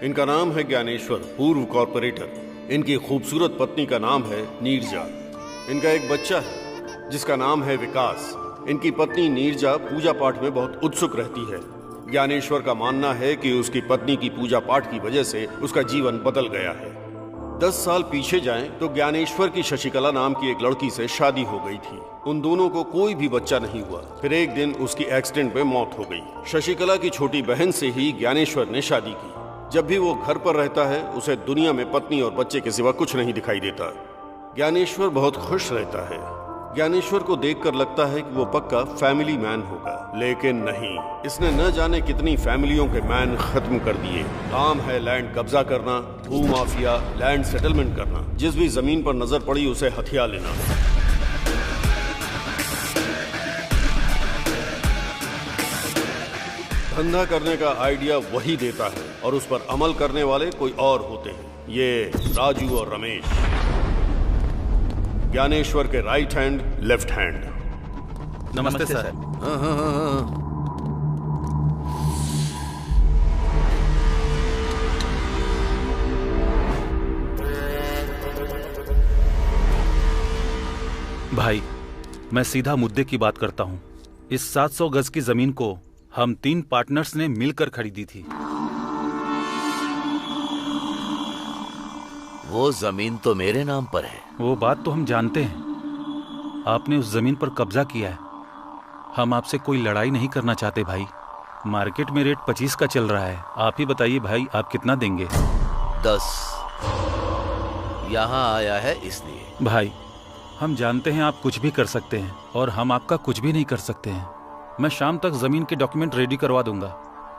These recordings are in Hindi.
इनका नाम है ज्ञानेश्वर, पूर्व कॉर्पोरेटर। इनकी खूबसूरत पत्नी का नाम है नीरजा। इनका एक बच्चा है जिसका नाम है विकास। इनकी पत्नी नीरजा पूजा पाठ में बहुत उत्सुक रहती है। ज्ञानेश्वर का मानना है कि उसकी पत्नी की पूजा पाठ की वजह से उसका जीवन बदल गया है। 10 साल पीछे जाएं तो ज्ञानेश्वर की शशिकला नाम की एक लड़की से शादी हो गई थी। उन दोनों को कोई भी बच्चा नहीं हुआ। फिर एक दिन उसकी एक्सीडेंट में मौत हो गई। शशिकला की छोटी बहन से ही ज्ञानेश्वर ने शादी की। जब भी वो घर पर रहता है उसे दुनिया में पत्नी और बच्चे के सिवा कुछ नहीं दिखाई देता। ज्ञानेश्वर बहुत खुश रहता है। ज्ञानेश्वर को देखकर लगता है कि वो पक्का फैमिली मैन होगा, लेकिन नहीं। इसने न जाने कितनी फैमिलियों के मैन खत्म कर दिए। काम है लैंड कब्जा करना, भू माफिया, लैंड सेटलमेंट करना। जिस भी जमीन पर नजर पड़ी उसे हथिया लेना। धंधा करने का आइडिया वही देता है और उस पर अमल करने वाले कोई और होते हैं। ये राजू और रमेश, ज्ञानेश्वर के राइट हैंड लेफ्ट हैंड। नमस्ते सर। हाँ। भाई, मैं सीधा मुद्दे की बात करता हूँ। इस 700 गज की जमीन को हम 3 पार्टनर्स ने मिलकर खरीदी थी। वो जमीन तो मेरे नाम पर है। वो बात तो हम जानते हैं। आपने उस जमीन पर कब्जा किया है। हम आपसे कोई लड़ाई नहीं करना चाहते भाई। मार्केट में रेट 25 का चल रहा है। आप ही बताइए भाई, आप कितना देंगे? 10। यहाँ आया है इसलिए। भाई, हम जानते हैं आप कुछ भी कर सकते हैं और हम आपका कुछ भी नहीं कर सकते हैं। मैं शाम तक जमीन के डॉक्यूमेंट रेडी करवा दूंगा,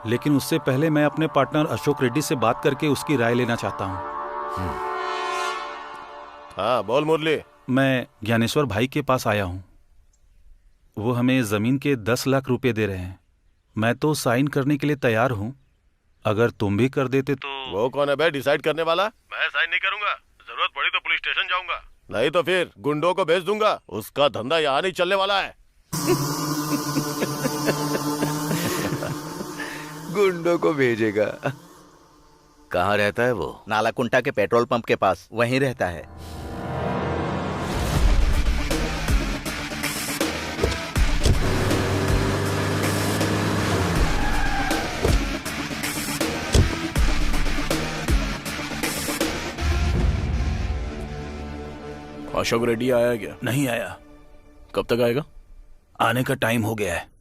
लेकिन उससे पहले मैं अपने पार्टनर अशोक रेड्डी से बात करके उसकी राय लेना चाहता हूँ। हाँ बोल मुरली। मैं ज्ञानेश्वर भाई के पास आया हूँ। वो हमें जमीन के 10 लाख रुपए दे रहे हैं। मैं तो साइन करने के लिए तैयार हूँ। अगर तुम भी कर देते तो। वो कौन है बे डिसाइड करने वाला? मैं साइन नहीं करूंगा। जरूरत पड़ी तो पुलिस स्टेशन जाऊंगा, नहीं तो फिर गुंडों को भेज दूंगा। उसका धंधा यहाँ नहीं चलने वाला है। गुंडों को भेजेगा? कहाँ रहता है वो? नालाकुंटा के पेट्रोल पंप के पास, वहीं रहता है। अशोक रेड्डी आया क्या? नहीं आया। कब तक आएगा? आने का टाइम हो गया है।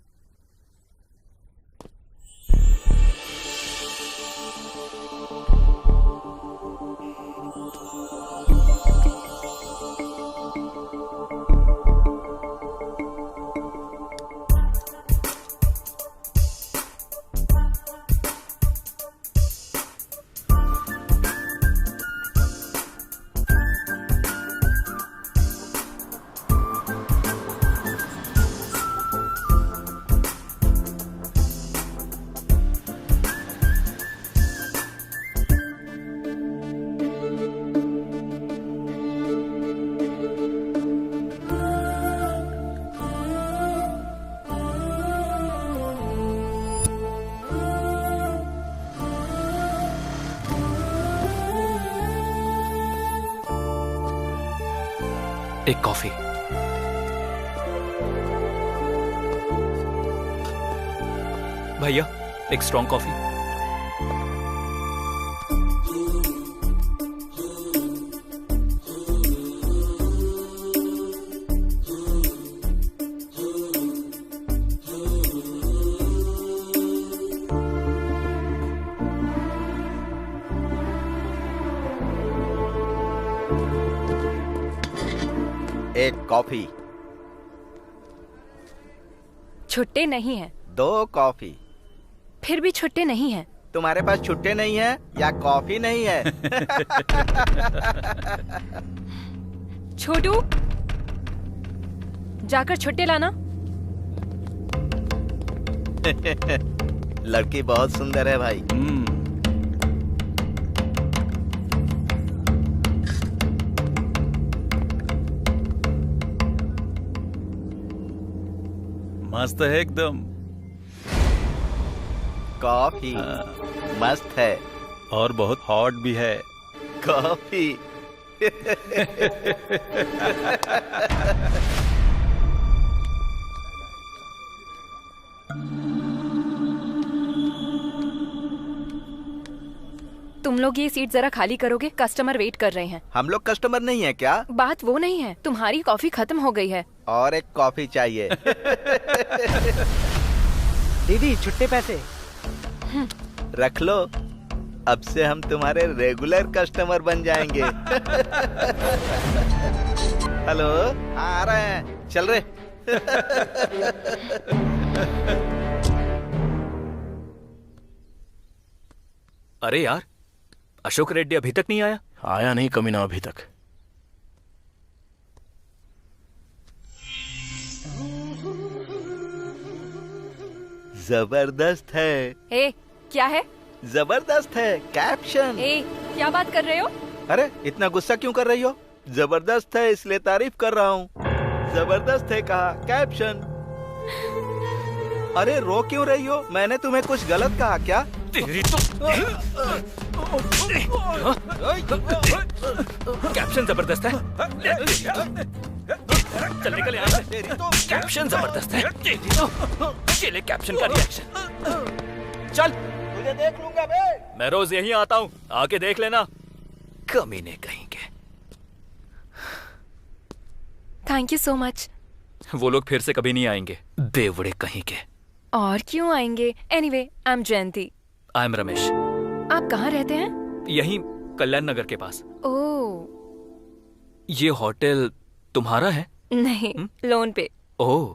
एक कॉफी। भैया, एक स्ट्रॉन्ग कॉफी। एक कॉफी। छुट्टे नहीं है। 2 कॉफी। फिर भी छुट्टे नहीं है। तुम्हारे पास छुट्टे नहीं है या कॉफी नहीं है? छोटू, जाकर छुट्टे लाना। लड़की बहुत सुंदर है भाई। मस्त है एकदम। कॉफी मस्त है। और बहुत हॉट भी है। कॉफी। तुम लोग ये सीट जरा खाली करोगे? कस्टमर वेट कर रहे हैं। हम लोग कस्टमर नहीं है क्या? बात वो नहीं है, तुम्हारी कॉफी खत्म हो गई है। और एक कॉफी चाहिए। दीदी छुट्टे पैसे। रख लो, अब से हम तुम्हारे रेगुलर कस्टमर बन जाएंगे। हेलो, आ रहे हैं, चल रहे। अरे यार, अशोक रेड्डी अभी तक नहीं आया। आया नहीं कमीना अभी तक। जबरदस्त है। ए, क्या है? जबरदस्त है कैप्शन। ए, क्या बात कर रहे हो? अरे इतना गुस्सा क्यों कर रही हो? जबरदस्त है इसलिए तारीफ कर रहा हूँ। जबरदस्त है कहा, कैप्शन। अरे रो क्यों रही हो? मैंने तुम्हें कुछ गलत कहा क्या? तेरी तो कैप्शन जबरदस्त है। चल निकल यहाँ से। कैप्शन जबरदस्त है। ये ले कैप्शन का रिएक्शन। चल, तुझे देख लूंगा बे। मैं रोज यहीं आता हूँ, आके देख लेना। कमीने कहीं के। Thank you so much. वो लोग फिर से कभी नहीं आएंगे, बेवड़े कहीं के। और क्यों आएंगे? Anyway, I am Jayanti. I am Ramesh. आप कहाँ रहते हैं? यहीं कल्याण नगर के पास। ओह ये होटल तुम्हारा है? नहीं, लोन पे। ओह,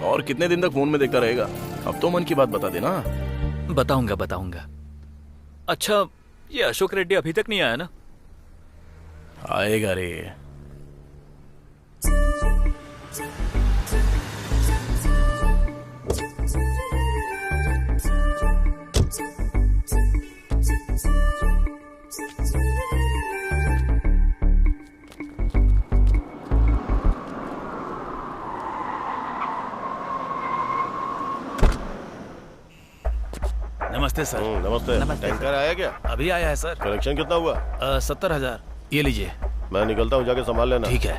और कितने दिन तक फोन में देखता रहेगा? अब तो मन की बात बता देना। बताऊंगा बताऊंगा। अच्छा, ये अशोक रेड्डी अभी तक नहीं आया ना? आएगा रे। नमस्ते सर। नमस्ते। टैंकर आया क्या? अभी आया है सर। कलेक्शन कितना हुआ? 70,000। ये लीजिए। मैं निकलता हूँ, जाके संभाल लेना। ठीक है।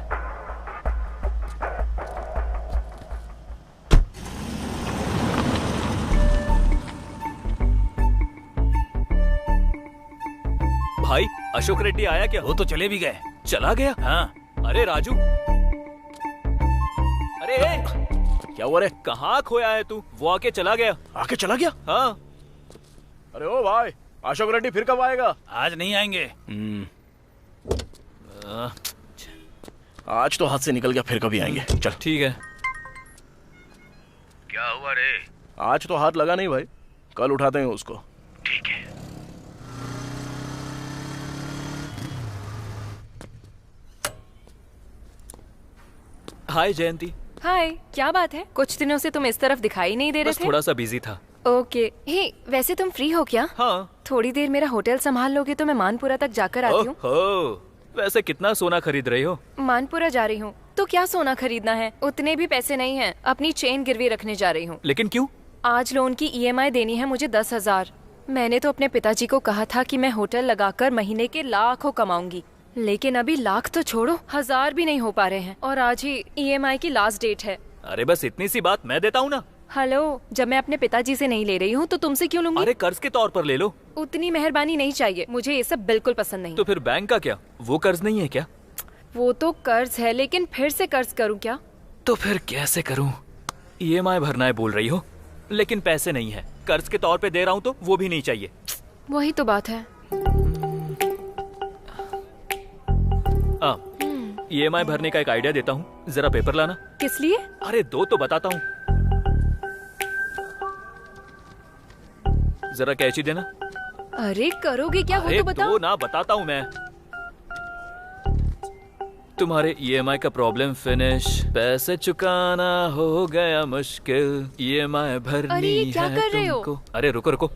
भाई, अशोक रेड्डी आया क्या? वो तो चले भी गए। चला गया? हाँ। अरे राजू, अरे क्या हुआ रे? कहाँ खोया है तू? वो आके चला गया। आके चला गया? हाँ। अरे ओ भाई, अशोक रेड्डी फिर कब आएगा? आज नहीं आएंगे। आज तो हाथ से निकल गया, फिर कभी आएंगे। चल। ठीक है। क्या हुआ रे? आज तो हाथ लगा नहीं भाई, कल उठाते हैं उसको। ठीक है। हाय जयंती। हाय, क्या बात है? कुछ दिनों से तुम इस तरफ दिखाई नहीं दे रहे बस थे। थोड़ा सा बिजी था। ओके। हे, वैसे तुम फ्री हो क्या? हाँ। थोड़ी देर मेरा होटल संभाल लोगे तो मैं मानपुरा तक जाकर आती हूँ। ओहो, वैसे कितना सोना खरीद रही हो? मानपुरा जा रही हूँ तो क्या सोना खरीदना है? उतने भी पैसे नहीं हैं। अपनी चेन गिरवी रखने जा रही हूँ। लेकिन क्यों? आज लोन की EMI देनी है मुझे 10,000। मैंने तो अपने पिताजी को कहा था कि मैं होटल लगाकर महीने के लाखों कमाऊंगी, लेकिन अभी लाख तो छोड़ो, 1000 भी नहीं हो पा रहे हैं। और आज ही EMI की लास्ट डेट है। अरे बस इतनी सी बात, मैं देता हूँ ना। हेलो, जब मैं अपने पिताजी से नहीं ले रही हूँ तो तुमसे क्यों लूंगी? अरे कर्ज के तौर पर ले लो। उतनी मेहरबानी नहीं चाहिए मुझे, ये सब बिल्कुल पसंद नहीं। तो फिर बैंक का क्या? वो कर्ज नहीं है क्या? वो तो कर्ज है, लेकिन फिर से कर्ज करूँ क्या? तो फिर कैसे करूँ? EMI भरना है बोल रही हो, लेकिन पैसे नहीं है। कर्ज के तौर पे दे रहा हूँ तो वो भी नहीं चाहिए। वही तो बात है। EMI भरने का एक आइडिया देता हूँ, जरा पेपर लाना। किस लिए? अरे दो तो बताता हूँ। जरा कैची देना। अरे करोगे क्या, वो अरे तो बताओ। ना बताता हूँ मैं। तुम्हारे EMI का प्रॉब्लम फिनिश, पैसे चुकाना हो गया मुश्किल, EMI भरनी अरे ये क्या है कर रहे हो? तुमको। अरे रुको रुको,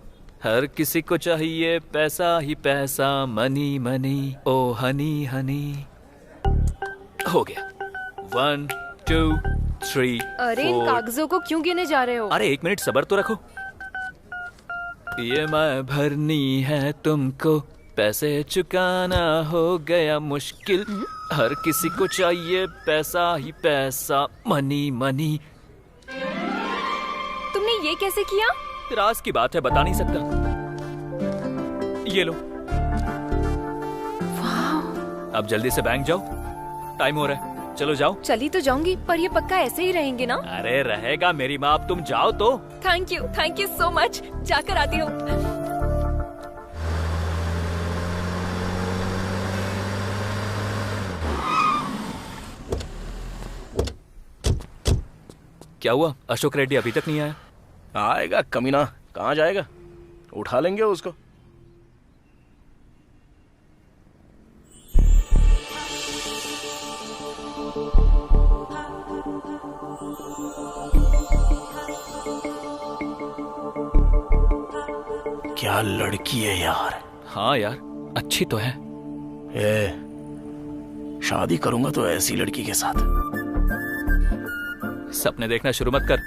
हर किसी को चाहिए पैसा ही पैसा, मनी मनी ओ हनी हनी। हो गया 1 2 3 अरे इन 4। कागजों को क्यों गिने जा रहे हो? अरे 1 मिनट सब्र तो रखो। EMI भरनी है तुमको, पैसे चुकाना हो गया मुश्किल, हर किसी को चाहिए पैसा ही पैसा, मनी मनी। तुमने ये कैसे किया? राज की बात है, बता नहीं सकता। ये लो। अब जल्दी से बैंक जाओ, टाइम हो रहा है। चलो जाओ। चली तो जाऊंगी, पर ये पक्का ऐसे ही रहेंगे ना? अरे रहेगा मेरी माँ, अब तुम जाओ तो। Thank you so much. जाकर आती हूँ। क्या हुआ, अशोक रेड्डी अभी तक नहीं आया? आएगा कमीना, कहाँ जाएगा, उठा लेंगे उसको। क्या लड़की है यार। हाँ यार, अच्छी तो है। शादी करूंगा तो ऐसी लड़की के साथ। सपने देखना शुरू मत कर,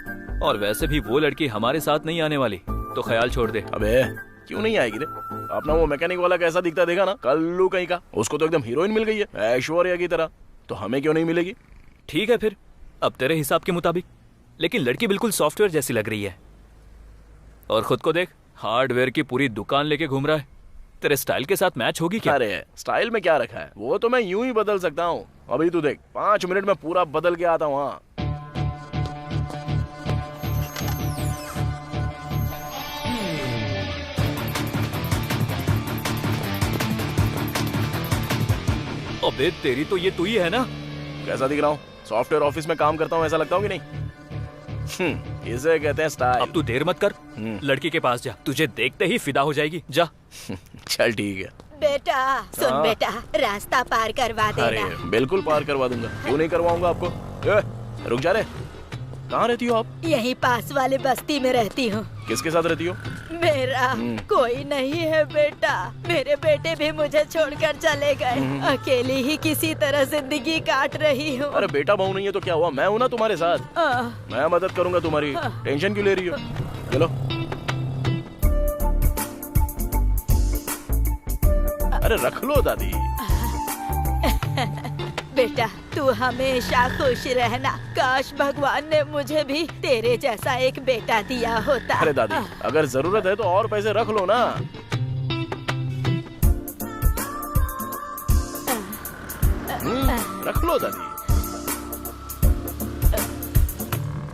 और वैसे भी वो लड़की हमारे साथ नहीं आने वाली, तो ख्याल छोड़ दे। अबे क्यों नहीं आएगी रे? अपना वो मैकेनिक वाला कैसा दिखता देखा ना, कल्लू कहीं का, उसको तो एकदम हीरोइन मिल गई है ऐश्वर्या की तरह, तो हमें क्यों नहीं मिलेगी? ठीक है फिर, अब तेरे हिसाब के मुताबिक। लेकिन लड़की बिल्कुल सॉफ्टवेयर जैसी लग रही है, और खुद को देख, हार्डवेयर की पूरी दुकान लेके घूम रहा है। तेरे स्टाइल के साथ मैच होगी क्या? अरे स्टाइल में क्या रखा है, वो तो मैं यूं ही बदल सकता हूँ। अभी तू देख, 5 मिनट में पूरा बदल के आता हूँ। हाँ अबे तेरी तो ये तू ही है ना? कैसा दिख रहा हूँ? सॉफ्टवेयर ऑफिस में काम करता हूँ ऐसा लगता हूँ कि नहीं? इसे कहते हैं स्टाइल। अब तू देर मत कर, लड़की के पास जा, तुझे देखते ही फिदा हो जाएगी। जा। चल ठीक है। बेटा सुन बेटा, रास्ता पार करवा देना। अरे बिल्कुल पार करवा दूंगा, क्यों नहीं करवाऊंगा आपको। रुक जा रे, कहाँ रहती हो आप? यहीं पास वाले बस्ती में रहती हूँ। किसके साथ रहती हो? मेरा कोई नहीं है बेटा, मेरे बेटे भी मुझे छोड़कर चले गए, अकेली ही किसी तरह जिंदगी काट रही हूँ। अरे बेटा बहू नहीं है तो क्या हुआ, मैं हूँ ना तुम्हारे साथ, मैं मदद करूंगा तुम्हारी। टेंशन क्यों ले रही हो? चलो। अरे रख लो दादी। बेटा तू हमेशा खुश रहना, काश भगवान ने मुझे भी तेरे जैसा एक बेटा दिया होता। अरे दादी, अगर जरूरत है तो और पैसे रख लो ना। रख लो दादी।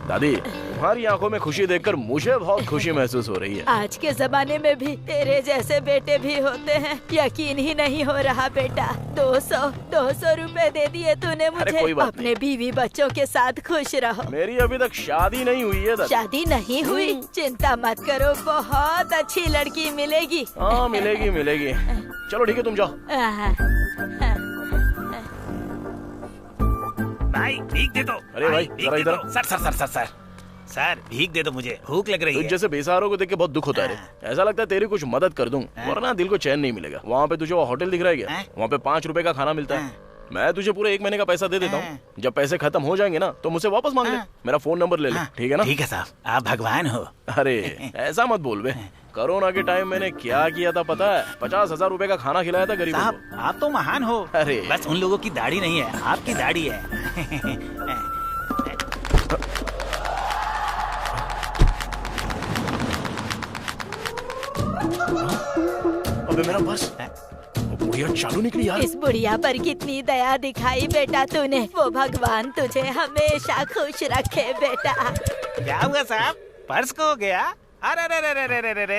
दादी तुम्हारी आंखों में खुशी देखकर मुझे बहुत खुशी महसूस हो रही है। आज के जमाने में भी तेरे जैसे बेटे भी होते हैं, यकीन ही नहीं हो रहा बेटा। 200 रुपए दे दिए तूने मुझे। कोई बात अपने नहीं। बीवी बच्चों के साथ खुश रहो। मेरी अभी तक शादी नहीं हुई है दादी। शादी नहीं हुई? चिंता मत करो, बहुत अच्छी लड़की मिलेगी। हाँ मिलेगी मिलेगी। चलो ठीक है तुम जाओ। भाई भीख दे दो। अरे भाई जरा इधर। सर भीख दे दो, मुझे भूख लग रही तुझ है। जैसे बेसहारों को देख के बहुत दुख होता है रे। ऐसा लगता है तेरी कुछ मदद कर दूं, वरना दिल को चैन नहीं मिलेगा। वहाँ पे तुझे वो होटल दिख रहा है क्या? वहाँ पे 5 रुपए का खाना मिलता है। मैं तुझे पूरे 1 महीने का पैसा दे देता हूँ। जब पैसे खत्म हो जाएंगे ना तो मुझसे वापस मांग ले। मेरा फोन नंबर ले ले, ठीक है ना? ठीक है साहब, आप भगवान हो। अरे ऐसा मत बोल बे। कोरोना के टाइम मैंने क्या किया था पता है? 50,000 रुपए का खाना खिलाया था गरीबों साहब को। आप तो महान हो। अरे बस उन लोगों की दाढ़ी नहीं है, आपकी दाढ़ी है। अबे मेरा पर्स, वो बुढ़िया चालू निकली यार। इस बुढ़िया पर कितनी दया दिखाई बेटा तूने। वो भगवान तुझे हमेशा खुश रखे बेटा। क्या हुआ साहब, पर्स खो गया? अरे रे रे रे रे रे रे,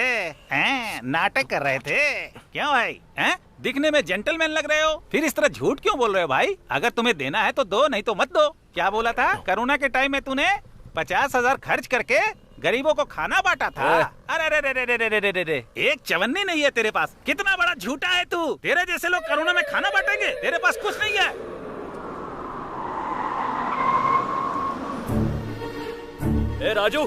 हैं नाटक कर रहे थे क्यों भाई? हैं दिखने में जेंटलमैन लग रहे हो, फिर इस तरह झूठ क्यों बोल रहे हो भाई? अगर तुम्हें देना है तो दो, नहीं तो मत दो। क्या बोला था? कोरोना के टाइम में तूने 50,000 खर्च करके गरीबों को खाना बांटा था। अरे रे रे रे रे रे रे रे रे, एक चवन्नी नहीं है तेरे पास। कितना बड़ा झूठा है तू। तेरे जैसे लोग कोरोना में खाना बांटेंगे? तेरे पास कुछ नहीं है। ए राजू,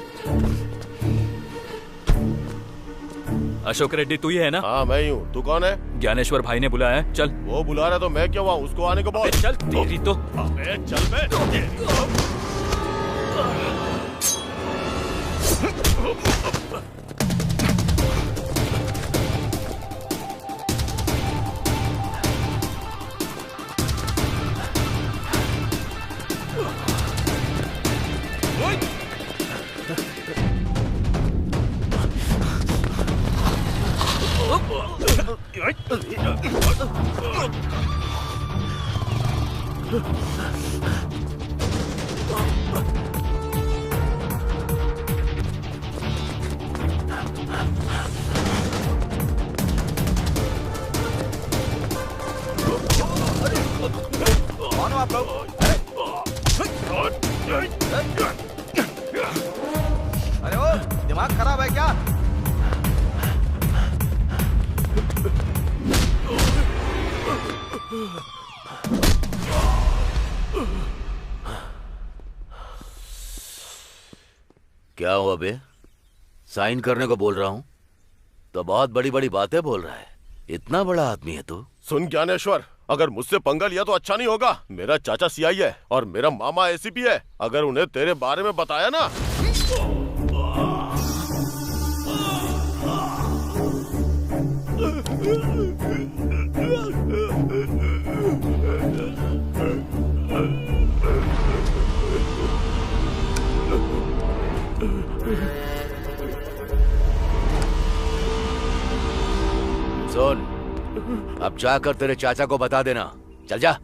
अशोक रेड्डी तू ही है ना? हाँ मैं ही हूँ। तू कौन है? ज्ञानेश्वर भाई ने बुलाया है। चल। वो बुला रहा तो मैं क्यों हुआ? उसको आने को बोल। चल तेरी तो। चल बे। कौन हो आप लोग? अरे ओ, दिमाग खराब है क्या? क्या हुआ बे? साइन करने को बोल रहा हूँ तो बहुत बड़ी बड़ी बातें बोल रहा है। इतना बड़ा आदमी है तू। सुन ज्ञानेश्वर, अगर मुझसे पंगा लिया तो अच्छा नहीं होगा। मेरा चाचा सीआई है और मेरा मामा एसीपी है। अगर उन्हें तेरे बारे में बताया ना। सुन, अब जाकर तेरे चाचा को बता देना। चल जा।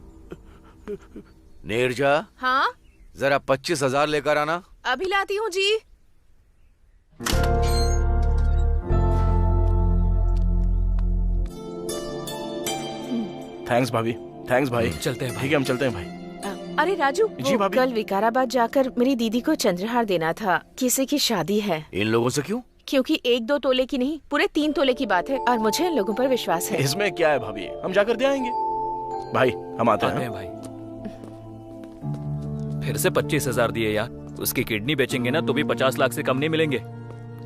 नीरजा, हाँ जरा 25,000 लेकर आना। अभी लाती हूँ जी। थैंक्स भाभी। थैंक्स भाई। चलते हैं। ठीक है हम चलते हैं भाई। अरे राजू, जी भाभी। कल विकाराबाद जाकर मेरी दीदी को चंद्रहार देना था। किसी की शादी है। इन लोगों से क्यों? क्योंकि 1-2 तोले की नहीं, पूरे 3 तोले की बात है और मुझे इन लोगों पर विश्वास है। इसमें क्या है भाभी, हम जाकर दे आएंगे। भाई हम आते हैं भाई। फिर से 25,000 दिए यार। उसकी किडनी बेचेंगे ना तो भी 50 लाख से कम नहीं मिलेंगे।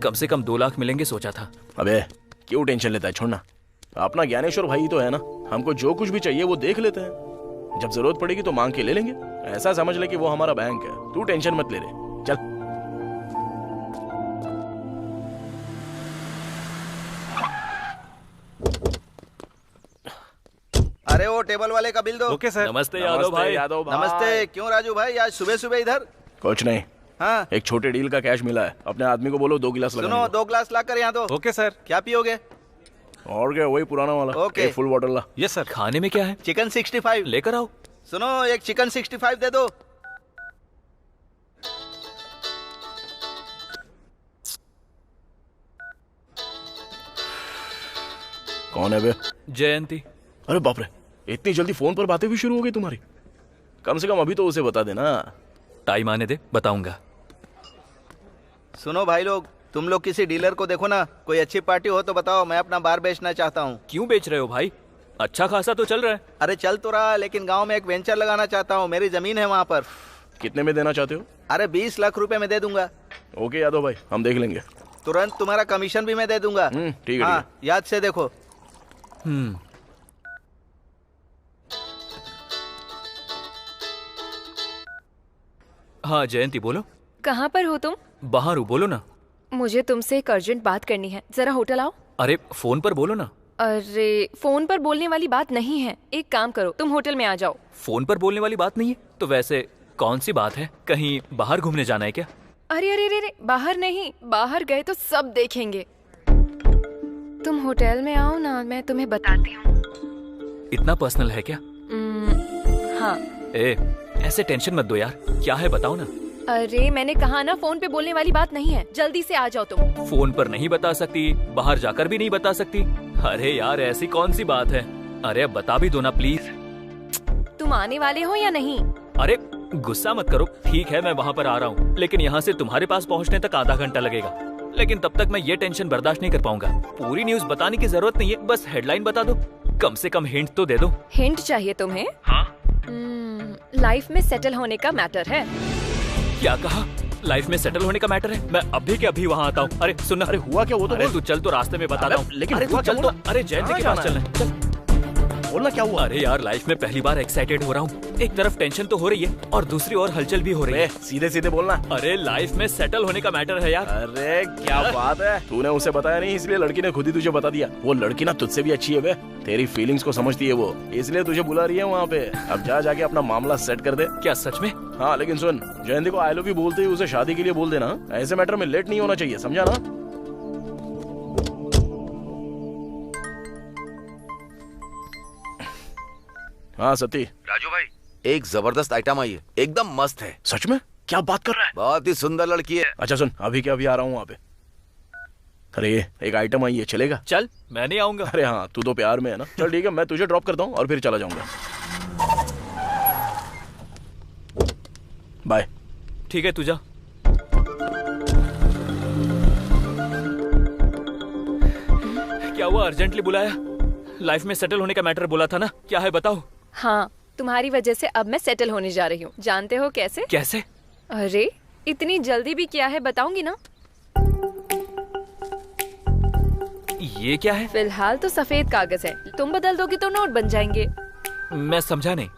कम से कम 2 लाख मिलेंगे सोचा था। अबे क्यों टेंशन लेता है, छोड़ना। अपना ज्ञानेश्वर भाई तो है ना, हमको जो कुछ भी चाहिए वो देख लेते हैं। जब जरूरत पड़ेगी तो मांग के ले लेंगे। ऐसा समझ ले कि वो हमारा बैंक है। तू टेंशन मत ले रहे। चल। अरे वो टेबल वाले का बिल दो। Okay sir. नमस्ते यादव भाई। यादव भाई। नमस्ते। क्यों राजू भाई आज सुबह सुबह इधर? कुछ नहीं। हाँ एक छोटे डील का कैश मिला है। अपने आदमी को बोलो 2 गिलास सुनो, लगाने 2 ग्लास लाकर यहाँ दो। Okay sir. क्या पियोगे? और क्या, वही पुराना वाला। ओके। एक फुल बॉटल ला। Yes sir. खाने में क्या है? चिकन 65 लेकर आओ। सुनो, एक चिकन 65 दे दो। कौन है बे? जयंती। अरे बाप रे, इतनी जल्दी फोन पर बातें भी शुरू हो गई तुम्हारी। कम से कम अभी तो उसे बता देना। टाइम आने दे, बताऊंगा। सुनो भाई लोग, तुम लोग किसी डीलर को देखो ना, कोई अच्छी पार्टी हो तो बताओ। मैं अपना बार बेचना चाहता हूँ। क्यों बेच रहे हो भाई? अच्छा खासा तो चल रहा है। अरे चल तो रहा, लेकिन गांव में एक वेंचर लगाना चाहता हूँ। मेरी जमीन है वहाँ पर। कितने में देना चाहते हो? अरे 20 लाख रुपए में दे दूंगा। ओके यादव भाई, हम देख लेंगे। तुरंत तुम्हारा कमीशन भी मैं दे दूंगा। ठीक है। हाँ, याद से देखो। हाँ जयंती बोलो। कहाँ पर हो तुम? बाहर हूँ, बोलो ना। मुझे तुमसे एक अर्जेंट बात करनी है, जरा होटल आओ। अरे फोन पर बोलो ना। अरे फोन पर बोलने वाली बात नहीं है। एक काम करो, तुम होटल में आ जाओ। फोन पर बोलने वाली बात नहीं है तो वैसे कौन सी बात है? कहीं बाहर घूमने जाना है क्या? अरे अरे अरे, बाहर नहीं, बाहर गए तो सब देखेंगे। तुम होटल में आओ ना, मैं तुम्हें बताती हूँ। इतना पर्सनल है क्या? हाँ। ए, ऐसे टेंशन मत दो यार। क्या है बताओ ना। अरे मैंने कहा ना, फोन पे बोलने वाली बात नहीं है। जल्दी से आ जाओ तुम। फोन पर नहीं बता सकती, बाहर जाकर भी नहीं बता सकती। अरे यार ऐसी कौन सी बात है? अरे अब बता भी दो ना प्लीज। तुम आने वाले हो या नहीं? अरे गुस्सा मत करो, ठीक है मैं वहाँ पर आ रहा हूँ, लेकिन यहाँ से तुम्हारे पास पहुँचने तक आधा घंटा लगेगा। लेकिन तब तक मैं ये टेंशन बर्दाश्त नहीं कर पाऊंगा। पूरी न्यूज बताने की जरूरत नहीं है, बस हेडलाइन बता दो, कम से कम हिंट तो दे दो। हिंट चाहिए तुम्हें? हाँ। लाइफ में सेटल होने का मैटर है। क्या कहा? लाइफ में सेटल होने का मैटर है? मैं अभी के अभी वहाँ आता हूँ। अरे सुनना, अरे हुआ क्या? वो तो अरे तू चल, तो रास्ते में बताता हूँ। लेकिन अरे तू चल तो, अरे जयंत के पास चलना है, चल। बोलना क्या हुआ? अरे यार, लाइफ में पहली बार एक्साइटेड हो रहा हूँ। एक तरफ टेंशन तो हो रही है और दूसरी ओर हलचल भी हो रही है। सीधे सीधे बोलना। अरे लाइफ में सेटल होने का मैटर है यार। अरे क्या बात है, तूने उसे बताया नहीं, इसलिए लड़की ने खुद ही तुझे बता दिया। वो लड़की ना तुझसे भी अच्छी है बे, तेरी फीलिंग्स को समझती है वो, इसलिए तुझे बुला रही है वहाँ पे। अब जाके अपना मामला सेट कर दे। क्या सच में? हाँ, लेकिन सुन, जयंती को आई लव यू बोलते ही उसे शादी के लिए बोल देना। ऐसे मैटर में लेट नहीं होना चाहिए, समझा ना? हाँ सती। राजू भाई, एक जबरदस्त आइटम आई है, एकदम मस्त है। सच में? क्या बात कर रहा है? बहुत ही सुंदर लड़की है। अच्छा सुन, अभी क्या अभी आ रहा हूँ वहाँ पे। अरे एक आइटम आई है, चलेगा? चल, मैं नहीं आऊंगा। अरे हाँ, तू तो प्यार में है ना। चल ठीक है, मैं तुझे ड्रॉप करता हूँ और फिर चला जाऊंगा। बाय। ठीक है, तू जा। क्या हुआ, अर्जेंटली बुलाया? लाइफ में सेटल होने का मैटर बोला था ना, क्या है बताओ? हाँ, तुम्हारी वजह से अब मैं सेटल होने जा रही हूँ। जानते हो कैसे? कैसे? अरे इतनी जल्दी भी क्या है, बताऊंगी ना। ये क्या है? फिलहाल तो सफेद कागज है, तुम बदल दोगे तो नोट बन जाएंगे। मैं समझा नहीं।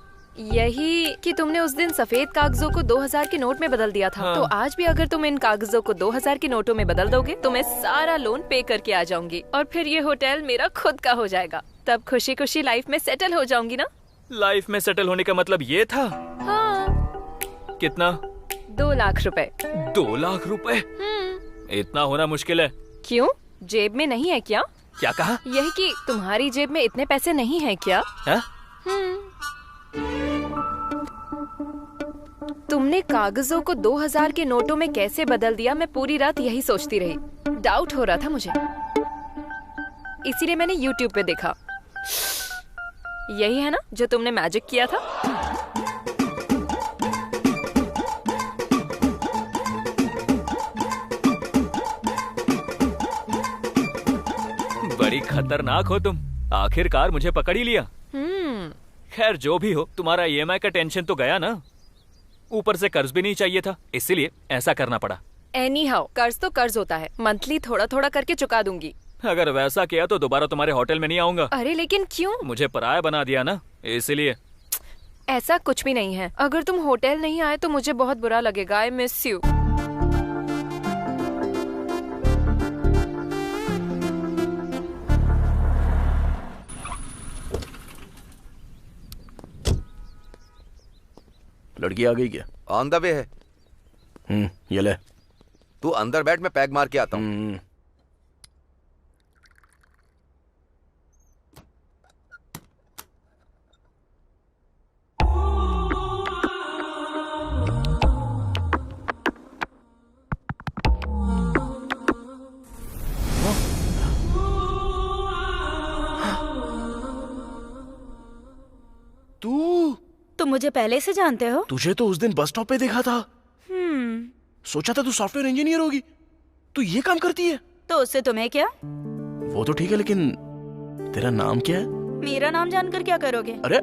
यही कि तुमने उस दिन सफेद कागजों को 2000 के नोट में बदल दिया था। हाँ। तो आज भी अगर तुम इन कागजों को 2000 के नोटों में बदल दोगे तो मैं सारा लोन पे करके आ जाऊंगी और फिर ये होटल मेरा खुद का हो जाएगा। तब खुशी खुशी लाइफ में सेटल हो जाऊंगी ना। लाइफ में सेटल होने का मतलब ये था? हाँ। कितना? 2 लाख रुपए। 2 लाख रुपए? इतना होना मुश्किल है। क्यों, जेब में नहीं है क्या? क्या कहा? यही कि तुम्हारी जेब में इतने पैसे नहीं है क्या? तुमने कागजों को 2000 के नोटों में कैसे बदल दिया, मैं पूरी रात यही सोचती रही। डाउट हो रहा था मुझे, इसीलिए मैंने YouTube पे देखा। यही है ना जो तुमने मैजिक किया था? बड़ी खतरनाक हो तुम, आखिरकार मुझे पकड़ ही लिया। खैर जो भी हो, तुम्हारा EMI का टेंशन तो गया ना। ऊपर से कर्ज भी नहीं चाहिए था, इसीलिए ऐसा करना पड़ा। एनीहाउ, कर्ज तो कर्ज होता है, मंथली थोड़ा थोड़ा करके चुका दूंगी। अगर वैसा किया तो दोबारा तुम्हारे होटल में नहीं आऊंगा। अरे लेकिन क्यों? मुझे पराया बना दिया ना, इसलिए। ऐसा कुछ भी नहीं है, अगर तुम होटल नहीं आए तो मुझे बहुत बुरा लगेगा। I miss you. लड़की आ गई क्या? ऑन द वे है। ये ले। तू अंदर बैठ, मैं पैक मार के आता हूँ। तुम मुझे पहले से जानते हो? तुझे तो उस दिन बस स्टॉप पे देखा था। सोचा था तू सॉफ्टवेयर इंजीनियर होगी, तू ये काम करती है। तो उससे तुम्हें क्या? वो तो ठीक है, लेकिन तेरा नाम क्या है? मेरा नाम जानकर क्या करोगे? अरे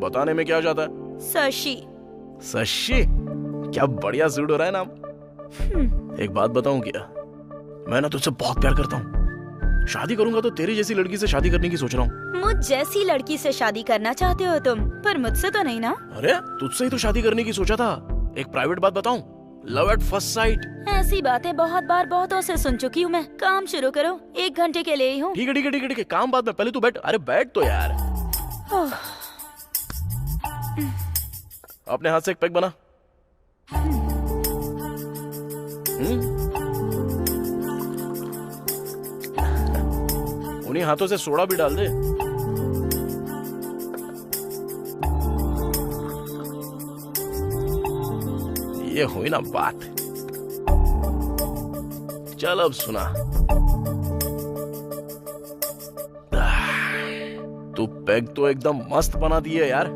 बताने में क्या हो जाता है? शशि। शशि? क्या बढ़िया सूट हो रहा है नाम। एक बात बताऊं क्या, मैं ना तुझसे बहुत प्यार करता हूँ। शादी करूंगा तो तेरी जैसी लड़की से शादी करने की सोच रहा हूँ। मुझ जैसी लड़की से शादी करना चाहते हो तुम, पर मुझसे तो नहीं ना। अरे तुझसे ही तो शादी करने की सोचा था। एक प्राइवेट बात बताऊं, लव एट फर्स्ट साइट। ऐसी बातें बहुत बार बहुतों से सुन चुकी हूँ मैं। काम शुरू करो, 1 घंटे के लिए ही हूँ। ठीक है ठीक है ठीक है ठीक है, काम बाद में, पहले तू बैठ। अरे बैठ तो यार। अपने हाथ से एक पैक बना। उन्हीं हाथों से सोडा भी डाल दे। ये हुई ना बात। चल अब सुना, तू पैग तो एकदम मस्त बना दी है यार।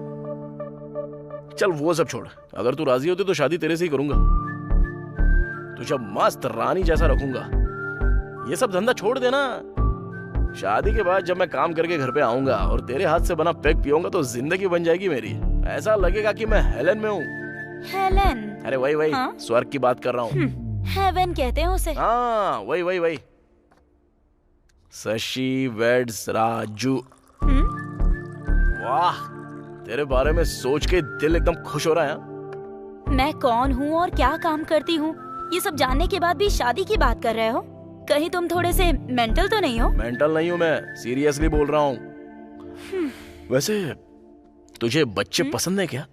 चल वो सब छोड़, अगर तू राजी होती तो शादी तेरे से ही करूंगा। तुझे मस्त रानी जैसा रखूंगा। ये सब धंधा छोड़ देना। शादी के बाद जब मैं काम करके घर पे आऊंगा और तेरे हाथ से बना पेग पीऊंगा तो जिंदगी बन जाएगी मेरी। ऐसा लगेगा कि मैं हेलन में हूँ। हेलन? अरे वही हाँ? स्वर्ग की बात कर रहा हूँ। हेवन कहते हैं उसे। हाँ वही शशि वेड्स राजू। वाह, तेरे बारे में सोच के दिल एकदम खुश हो रहा है। मैं कौन हूँ और क्या काम करती हूँ ये सब जानने के बाद भी शादी की बात कर रहे हो? कहीं तुम थोड़े से मेंटल तो नहीं हो? मेंटल नहीं हूँ मैं, सीरियसली बोल रहा हूँ। वैसे तुझे बच्चे पसंद है क्या?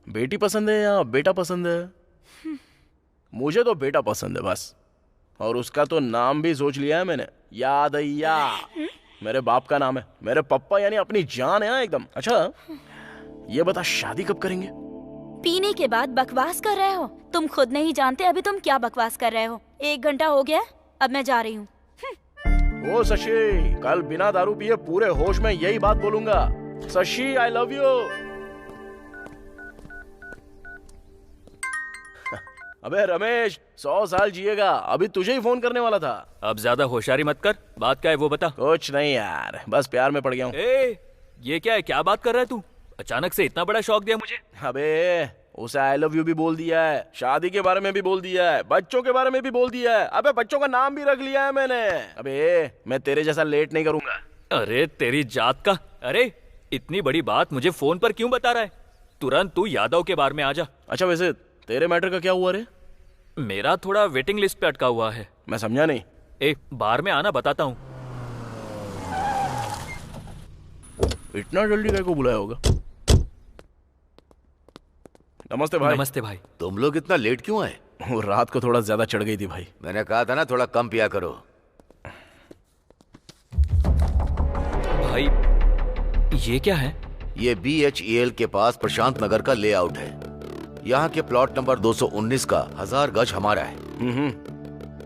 बेटी पसंद है या बेटा पसंद है? मुझे तो बेटा पसंद है बस। और उसका तो नाम भी सोच लिया है मैंने, यादయ్या। मेरे बाप का नाम है। मेरे पप्पा यानी अपनी जान है ना एकदम। अच्छा ये बता, शादी कब करेंगे? पीने के बाद बकवास कर रहे हो? तुम खुद नहीं जानते अभी तुम क्या बकवास कर रहे हो। 1 घंटा हो गया, अब मैं जा रही हूँ। ओ शशि, कल बिना दारू पिए पूरे होश में यही बात बोलूंगा। शशि आई लव यू। अबे रमेश, 100 साल जिएगा। अभी तुझे ही फोन करने वाला था। अब ज्यादा होशियारी मत कर। बात क्या है वो बता। कुछ नहीं यार, बस प्यार में पड़ गया हूँ। ये क्या है? क्या बात कर रहा है तू? अचानक से इतना बड़ा शौक दिया मुझे। अबे उसे आई लव यू भी बोल दिया है, शादी के बारे में भी बोल दिया है, बच्चों के बारे में भी बोल दिया है। अबे बच्चों का नाम भी रख लिया है मैंने। अबे मैं तेरे जैसा लेट नहीं करूंगा। अरे तेरी जात का। अरे इतनी बड़ी बात मुझे फोन पर क्यों बता रहा है? तुरंत तू यादव के बारे में आ जा। अच्छा वैसे तेरे मैटर का क्या हुआ रे? मेरा थोड़ा वेटिंग लिस्ट पे अटका हुआ है। मैं समझा नहीं। बार में आना, बताता हूँ। इतना जल्दी क्या को बुलाया होगा? नमस्ते भाई। नमस्ते भाई। तुम लोग इतना लेट क्यों आए? वो रात को थोड़ा ज्यादा चढ़ गई थी भाई। मैंने कहा था ना थोड़ा कम पिया करो। भाई ये क्या है? ये BHEL के पास प्रशांत नगर का लेआउट है। यहाँ के प्लॉट नंबर 219 का 1000 गज हमारा है।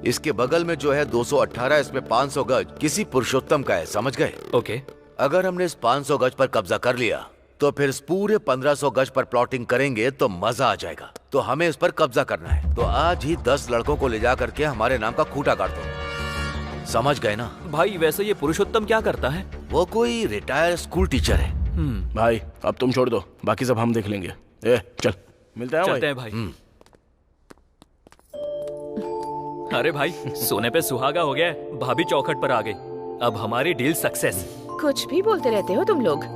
इसके बगल में जो है 218, इसमें 500 गज किसी पुरुषोत्तम का है, समझ गए? ओके। अगर हमने इस 500 गज पर कब्जा कर लिया तो फिर इस पूरे 1500 गज पर प्लॉटिंग करेंगे तो मजा आ जाएगा। तो हमें इस पर कब्जा करना है। तो आज ही 10 लड़कों को ले जा करके हमारे नाम का खूंटा काट दो, समझ गए ना? भाई वैसे ये पुरुषोत्तम क्या करता है? वो कोई रिटायर्ड स्कूल टीचर है। भाई अब तुम छोड़ दो, बाकी सब हम देख लेंगे। चल मिलते हैं। चलते हैं भाई। अरे भाई सोने पे सुहागा हो गया। भाभी चौखट पर आ गई। अब हमारी डील सक्सेस। कुछ भी बोलते रहते हो तुम लोग।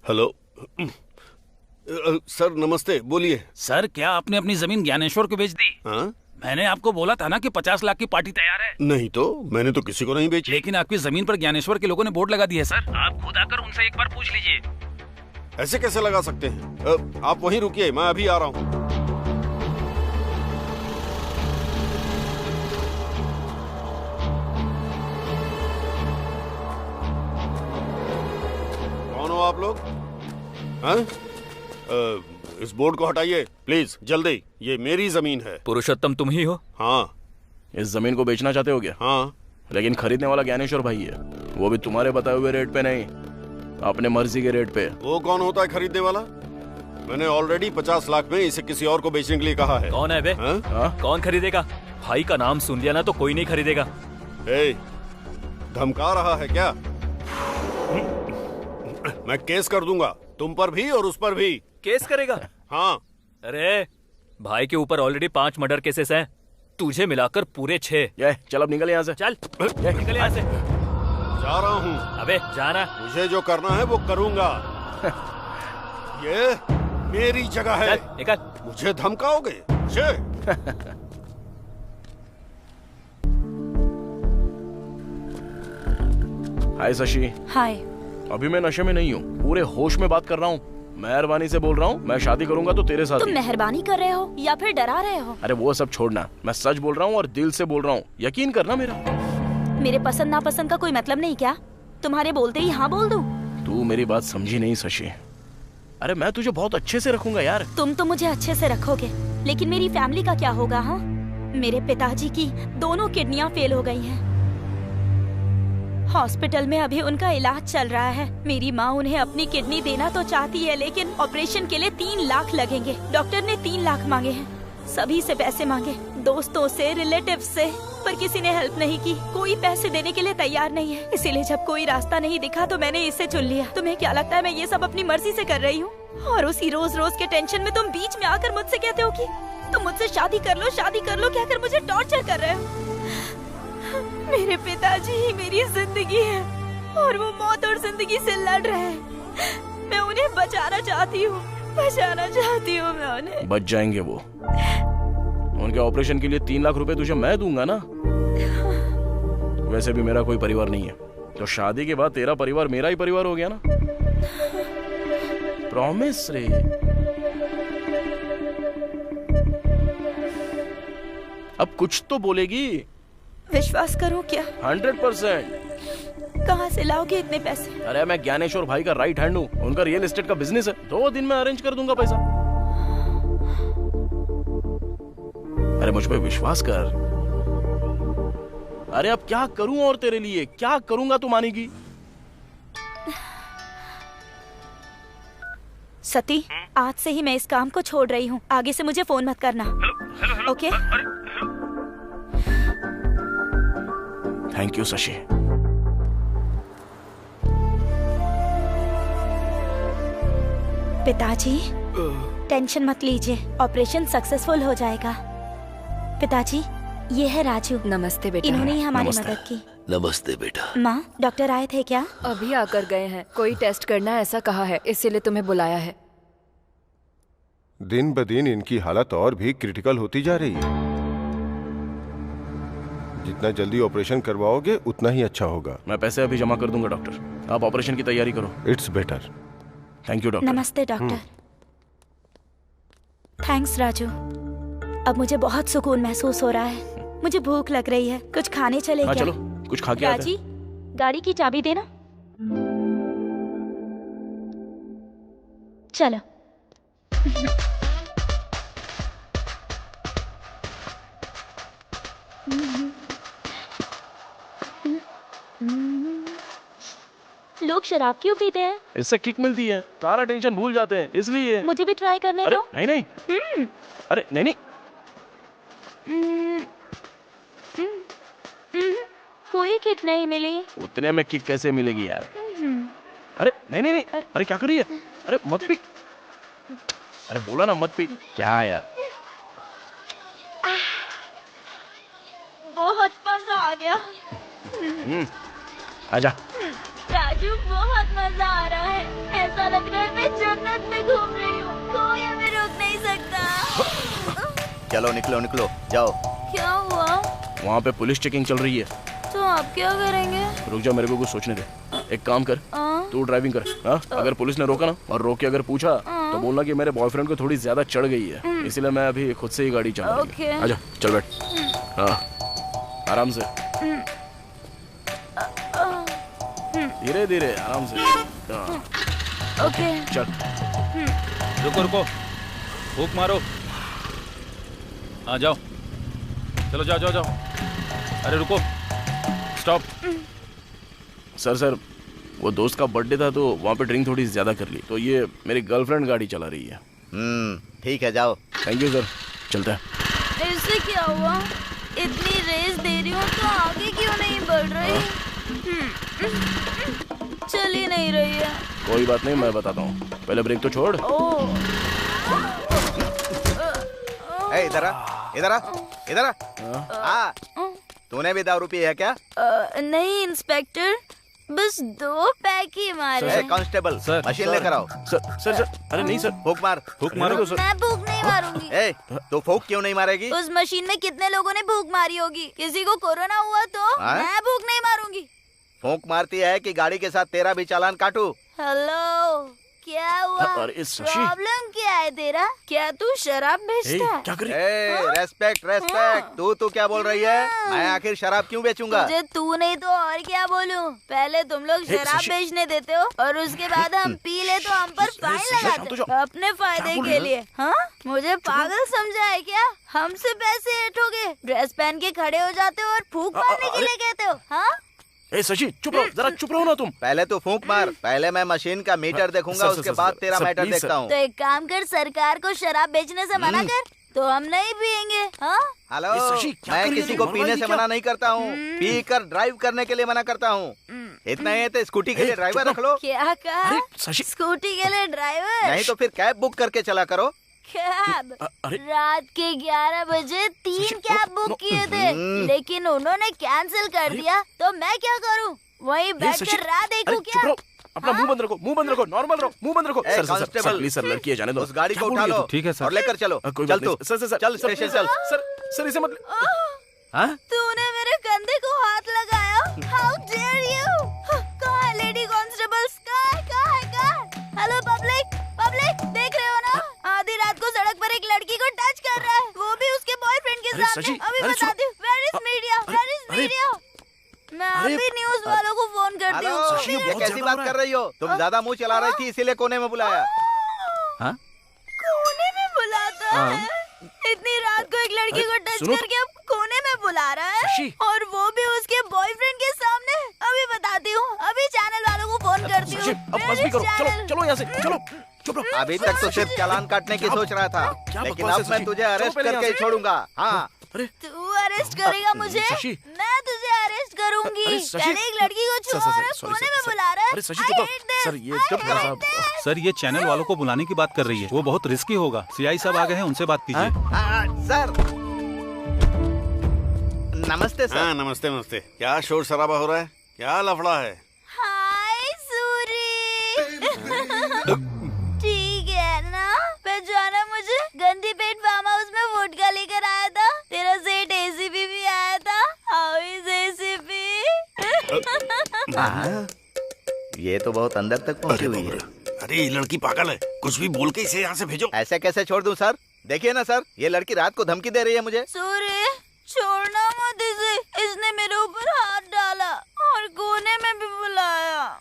हेलो सर, नमस्ते, बोलिए। सर क्या आपने अपनी जमीन ज्ञानेश्वर को बेच दी? हाँ? मैंने आपको बोला था ना कि 50 लाख की पार्टी तैयार है। नहीं तो मैंने तो किसी को नहीं बेची। लेकिन आपकी जमीन पर ज्ञानेश्वर के लोगों ने बोर्ड लगा दी है सर। आप खुद आकर उनसे एक बार पूछ लीजिए। ऐसे कैसे लगा सकते हैं? आप वहीं रुकिए, मैं अभी आ रहा हूँ। कौन हो आप लोग? हाँ? इस बोर्ड को हटाइए प्लीज, जल्दी। ये मेरी जमीन है। पुरुषोत्तम तुम ही हो? हाँ। इस जमीन को बेचना चाहते हो क्या? हाँ। लेकिन खरीदने वाला ज्ञानेश्वर भाई है, वो भी तुम्हारे बताए हुए रेट पे नहीं, अपने मर्जी के रेट पे। वो कौन होता है खरीदने वाला? मैंने ऑलरेडी 50 लाख में इसे किसी और को बेचने के लिए कहा है। कौन है बे? कौन खरीदेगा? भाई का नाम सुन लिया ना तो कोई नहीं खरीदेगा। धमका रहा है क्या? मैं केस कर दूंगा, तुम पर भी और उस पर भी। केस करेगा? हाँ। अरे भाई के ऊपर ऑलरेडी 5 मर्डर केसेस हैं, तुझे मिलाकर पूरे 6। चल अब निकल यहाँ से। चल निकल यहाँ से। जा रहा हूँ। अबे जाना। मुझे जो करना है वो करूंगा। ये मेरी जगह है। निकल। मुझे धमकाओगे? मुझे? हाय शशि। हाय। अभी मैं नशे में नहीं हूँ, पूरे होश में बात कर रहा हूँ। मेहरबानी से बोल रहा हूँ, मैं शादी करूंगा तो तेरे साथ। तुम मेहरबानी कर रहे हो या फिर डरा रहे हो? अरे वो सब छोड़ना, मैं सच बोल रहा हूँ और दिल से बोल रहा हूँ, यकीन करना मेरा। मेरे पसंद नापसंद का कोई मतलब नहीं क्या? तुम्हारे बोलते ही हाँ बोल दूं? तू मेरी बात समझी नहीं शशि। अरे मैं तुझे बहुत अच्छे से रखूंगा यार। तुम तो मुझे अच्छे से रखोगे, लेकिन मेरी फैमिली का क्या होगा? हाँ, मेरे पिताजी की दोनों किडनियां फेल हो गई हैं। हॉस्पिटल में अभी उनका इलाज चल रहा है। मेरी माँ उन्हें अपनी किडनी देना तो चाहती है, लेकिन ऑपरेशन के लिए 3 लाख लगेंगे। डॉक्टर ने 3 लाख मांगे हैं। सभी से पैसे मांगे, दोस्तों से, रिलेटिव से, पर किसी ने हेल्प नहीं की। कोई पैसे देने के लिए तैयार नहीं है। इसीलिए जब कोई रास्ता नहीं दिखा तो मैंने इसे चुन लिया। तुम्हें क्या लगता है मैं ये सब अपनी मर्जी से कर रही हूँ? और उसी रोज रोज के टेंशन में तुम बीच में आकर मुझसे कहते हो कि तुम मुझसे शादी कर लो कहकर मुझे टॉर्चर कर रहे हो। मेरे पिताजी ही मेरी जिंदगी है और वो मौत और जिंदगी से लड़ रहे हैं। मैं उन्हें बचाना चाहती हूँ मैं उन्हें। बच जाएंगे वो। उनके ऑपरेशन के लिए 3 लाख रुपए तुझे मैं दूंगा ना। वैसे भी मेरा कोई परिवार नहीं है, तो शादी के बाद तेरा परिवार मेरा ही परिवार हो गया ना। प्रॉमिस रे। अब कुछ तो बोलेगी। विश्वास करो क्या? 100%। कहाँ से लाओगे इतने पैसे? अरे मैं ज्ञानेश्वर भाई का राइट हैंड हूँ। उनका रियल एस्टेट का बिजनेस है। 2 दिन में अरेंज कर दूंगा पैसा। अरे मुझ पे विश्वास कर। अरे अब क्या करूं और तेरे लिए क्या करूंगा तू मानेगी? सती, आज से ही मैं इस काम को छोड़ रही हूँ। आगे से मुझे फोन मत करना। ओके? Thank you Shashi. पिताजी, टेंशन मत लीजिए, ऑपरेशन सक्सेसफुल हो जाएगा। पिताजी, ये है राजू। नमस्ते बेटा। इन्होंने ही हमारी मदद की। नमस्ते बेटा। माँ, डॉक्टर आए थे क्या? अभी आकर गए हैं। कोई टेस्ट करना ऐसा कहा है, इसीलिए तुम्हें बुलाया है। दिन ब दिन इनकी हालत और भी क्रिटिकल होती जा रही है। जितना जल्दी ऑपरेशन करवाओगे उतना ही अच्छा होगा। मैं पैसे अभी जमा कर दूंगा डॉक्टर। आप ऑपरेशन की तैयारी करो। It's better. Thank you doctor. नमस्ते डॉक्टर। थैंक्स राजू। अब मुझे बहुत सुकून महसूस हो रहा है। मुझे भूख लग रही है, कुछ खाने चले क्या? चलो कुछ खा के आते हैं। राजी, गाड़ी की चाबी देना। चलो। लोग शराब क्यों पीते हैं? इससे किक मिलती है, सारा टेंशन भूल जाते हैं, इसलिए। मुझे भी ट्राई करने दो। नहीं नहीं। अरे नहीं नहीं। कोई किक नहीं मिली। उतने में किक कैसे मिलेगी यार? अरे नहीं नहीं नहीं। अरे क्या कर रही है? अरे मत पी। अरे बोला ना मत पी। क्या यार? बहुत मजा आ गया। आजा। राजू, बहुत मजा आ रहा है। ऐसा लग रहा है मैं जन्नत में घूम रही हूँ। कोई हमें रोक नहीं सकता। चलो निकलो निकलो, जाओ। क्या हुआ? वहाँ पे पुलिस चेकिंग चल रही है। तो आप क्या करेंगे? रुक जा, मेरे को कुछ सोचने दे। एक काम कर, तू ड्राइविंग कर। हाँ? अगर पुलिस ने रोका ना और रोक के अगर पूछा तो बोलना कि मेरे बॉयफ्रेंड को थोड़ी ज्यादा चढ़ गई है, इसलिए मैं अभी खुद से ही गाड़ी चला रही हूँ। आजा, चल बैठ। हाँ, आराम से, धीरे धीरे, आराम से। ओके। चल। रुको रुको, फूंक मारो। हाँ जाओ, चलो जाओ जाओ जाओ। अरे रुको, स्टॉप। सर वो दोस्त का बर्थडे था तो वहाँ पे ड्रिंक थोड़ी ज्यादा कर ली, तो ये मेरी गर्लफ्रेंड गाड़ी चला रही है। ठीक है, जाओ। थैंक यू सर, चलते हैं। इससे क्या हुआ? इतनी रेस दे रही हूँ तो आगे क्यों नहीं बढ़ रही? चल ही नहीं रही है। कोई बात नहीं, मैं बताता हूँ, पहले ब्रेक तो छोड़। इधर आ, इधर आ, इधर आ। तूने भी दारू पी है क्या? नहीं इंस्पेक्टर, बस 2 पैक ही मारे। कांस्टेबल, मशीन लेकर आओ। सर, अरे नहीं सर, फूंक मार। फूंक मारो। मैं फूंक नहीं मारूंगी। तो फूंक क्यों नहीं मारेगी? उस मशीन में कितने लोगों ने फूंक मारी होगी? किसी को कोरोना हुआ तो मैं फूंक नहीं मारूंगी। फूंक मारती है कि गाड़ी के साथ तेरा भी चालान काटू? हेलो, क्या हुआ? अरे शशि, प्रॉब्लम क्या है तेरा? क्या तू शराब बेचता है? क्या करी? Respect respect. तू क्या बोल रही है? मैं आखिर शराब क्यों बेचूंगा? मुझे तू नहीं तो और क्या बोलूं? पहले तुम लोग शराब बेचने देते हो और उसके बाद हम पी ले तो हम पर फाइन लगाते हो अपने फायदे के लिए। हाँ, मुझे पागल समझा है क्या? हमसे पैसे ऐठोगे, ड्रेस पहन के खड़े हो जाते हो और फूंक मारने के लिए कहते हो। हाँ, शशि चुप रहो, जरा चुप रहो ना तुम। पहले तू फूंक मार, पहले मैं मशीन का मीटर देखूंगा, उसके बाद तेरा मैटर देखता हूँ। तो एक काम कर, सरकार को शराब बेचने से मना कर तो हम नहीं पियेंगे। हाँ, हेलो, मैं किसी को पीने से मना नहीं करता हूँ, पी कर ड्राइव करने के लिए मना करता हूँ। इतना ही है तो स्कूटी के लिए ड्राइवर रख लो। क्या कहा? स्कूटी के लिए ड्राइवर? नहीं तो फिर कैब बुक करके चला करो। कैब? रात के 11 बजे 3 कैब बुक किए थे, लेकिन उन्होंने कैंसिल कर दिया, तो मैं क्या करूं? वहीं बैठकर रात देखूं क्या? अपना मुंह बंद रखो, मुंह बंद रखो, नॉर्मल रहो, मुंह बंद रखो। सर प्लीज सर, लड़की है, जाने दो। उस गाड़ी को उठा लो। ठीक है सर। और लेकर चलो। चल तू। सर चल स्टेशन चल। सर इसे मत। तूने मेरे कंधे को हाथ लगाया। How dare you? कहाँ है लेडी कांस्टेबल्स? कहाँ है? हेलो पब्लिक, देख रहे हो ना? आधी रात को सड़क पर एक लड़की को टच कर रहा है, वो भी उसके बॉयफ्रेंड के सामने। अभी बताती हूँ। Where is media? मैं अभी न्यूज वालों को फोन करती हूँ। ये कैसी बात कर रही हो? तुम ज्यादा मुंह चला रही थी, इसीलिए कोने में बुलाया। कोने में बुलाता है? इतनी रात को एक लड़की को टच करके अब कोने में बुला रहा है, और वो भी उसके बॉयफ्रेंड के सामने। अभी बताती हूँ, अभी चैनल वालों को फोन करती हूँ। अब बस भी करो, चलो यहाँ से, चलो चुप रहो। अभी तक तो सिर्फ चालान काटने की सोच रहा था, लेकिन अब मैं तुझे अरेस्ट करके ही छोड़ूंगा। हाँ, तू अरेस्ट करेगा मुझे? मैं तुझे अरेस्ट करूंगी। पहले एक लड़की को छुआ और कोने में बुला रहा है। सर ये चैनल वालों को बुलाने की बात कर रही है, वो बहुत रिस्की होगा। सीआई साहब आ गए हैं, उनसे बात कीजिए। सर नमस्ते सर। हाँ नमस्ते। क्या शोर शराबा हो रहा है? क्या लफड़ा है? हाय सूरी। ठीक है ना? पहचाना मुझे? गंदी पेट फार्म हाउस में वोडका लेकर आया था। तेरा सेठ एसीपी भी आया था। How is ACP? ये तो बहुत अंदर तक पहुंची हुई है। अरे ये लड़की पागल है, कुछ भी बोल के इसे यहाँ से भेजो। ऐसे कैसे छोड़ दूं सर? देखिए ना सर, ये लड़की रात को धमकी दे रही है मुझे। सूर्य, छोड़ना मत इसे। इसने मेरे ऊपर हाथ डाला और कोने में भी बुलाया।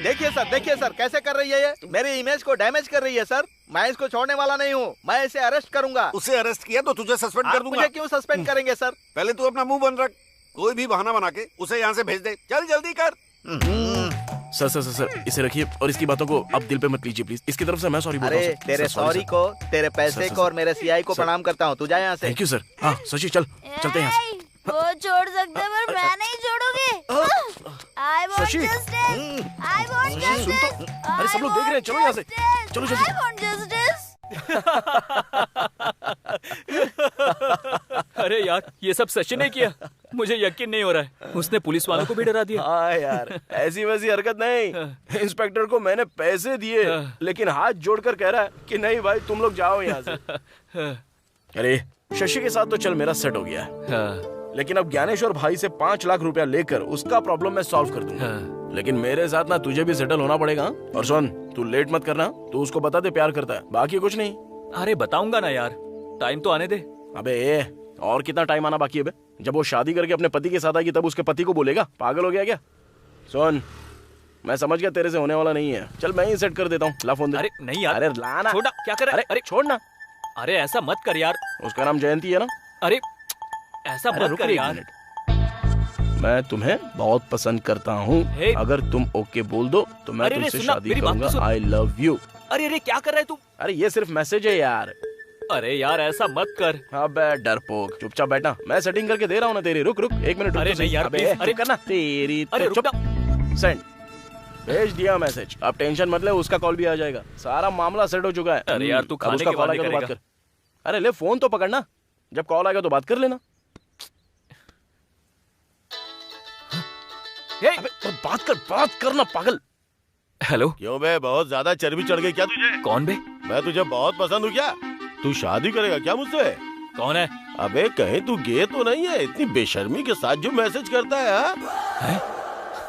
देखिए सर कैसे कर रही है ये? मेरी इमेज को डैमेज कर रही है सर। मैं इसको छोड़ने वाला नहीं हूँ, मैं इसे अरेस्ट करूंगा। उसे अरेस्ट किया तो तुझे सस्पेंड कर दूंगा। मुझे क्यों सस्पेंड करेंगे सर? पहले तू अपना मुंह बंद रख, कोई भी बहाना बना के उसे यहाँ से भेज दे। चल जल्दी कर। सर इसे रखिए और इसकी बातों को आप दिल पे मत लीजिए प्लीज। इसकी तरफ से मैं सॉरी बोल रहा हूँ। अरे तेरे सॉरी को, तेरे पैसे को और मेरे सीआई को प्रणाम करता हूँ। तू जा यहाँ से। Thank you sir. हाँ शशि चलते हैं यहाँ से। वो छोड़ सकते पर मैं नहीं छोड़ूंगी। I want justice. I want justice. अरे सब लोग देख रहे हैं, चलो यहाँ से, चलो जल्दी। I want justice. अरे यार ये सब सचिन ने किया, मुझे यकीन नहीं हो रहा है। उसने पुलिस वालों को भी डरा दिया। हाँ यार, ऐसी वैसी हरकत नहीं। इंस्पेक्टर को मैंने पैसे दिए, लेकिन हाथ जोड़कर कह रहा है कि नहीं भाई तुम लोग जाओ यहाँ से। अरे शशि के साथ तो चल मेरा सेट हो गया है, लेकिन अब ज्ञानेश्वर भाई से 5 लाख रुपया लेकर उसका प्रॉब्लम मैं सॉल्व कर दूंगा। लेकिन मेरे साथ ना तुझे भी सेटल होना पड़ेगा। और सुन, तू लेट मत करना, तू उसको बता दे प्यार करता है, बाकी कुछ नहीं। अरे बताऊंगा ना यार, टाइम तो आने दे। अबे और कितना टाइम आना बाकी है बे? जब वो शादी करके अपने पति के साथ आएगी तब उसके पति को बोलेगा? पागल हो गया क्या? सुन, मैं समझ गया तेरे से होने वाला नहीं है। चल मैं ही सेट कर देता हूँ, ला फोन दे। अरे नहीं यार, अरे लाना। छोड़, क्या कर रहा है? अरे छोड़ ना। अरे ऐसा मत कर यार। उसका नाम जयंती है ना? अरे ऐसा मत कर यार। मैं तुम्हें बहुत पसंद करता हूँ, अगर तुम ओके बोल दो तो मैं तुमसे शादी करूंगा। आई लव यू। अरे क्या कर रहा है तू? अरे ये सिर्फ मैसेज है यार। अरे यार ऐसा मत कर। अबे डरपोक, चुपचाप बैठना, मैं सेटिंग करके दे रहा हूँ ना तेरी। रुक 1 मिनट। अरे नहीं यार, अरे करना तेरी। अरे चुप। सेंड, भेज दिया मैसेज। अब टेंशन मत ले, उसका कॉल भी आ जाएगा। सारा मामला सेट हो चुका है। अरे यार तू खाने के बाद बात कर। अरे ले फोन तो पकड़ना, जब कॉल आएगा तो बात कर लेना। बात करना पागल। हेलो। क्यों बे, बहुत ज्यादा चर्बी चढ़ गई क्या तुझे? कौन बे? मैं तुझे बहुत पसंद हूँ क्या? तू शादी करेगा क्या मुझसे? कौन है? अबे कहीं तू गे तो नहीं है? इतनी बेशर्मी के साथ जो मैसेज करता है,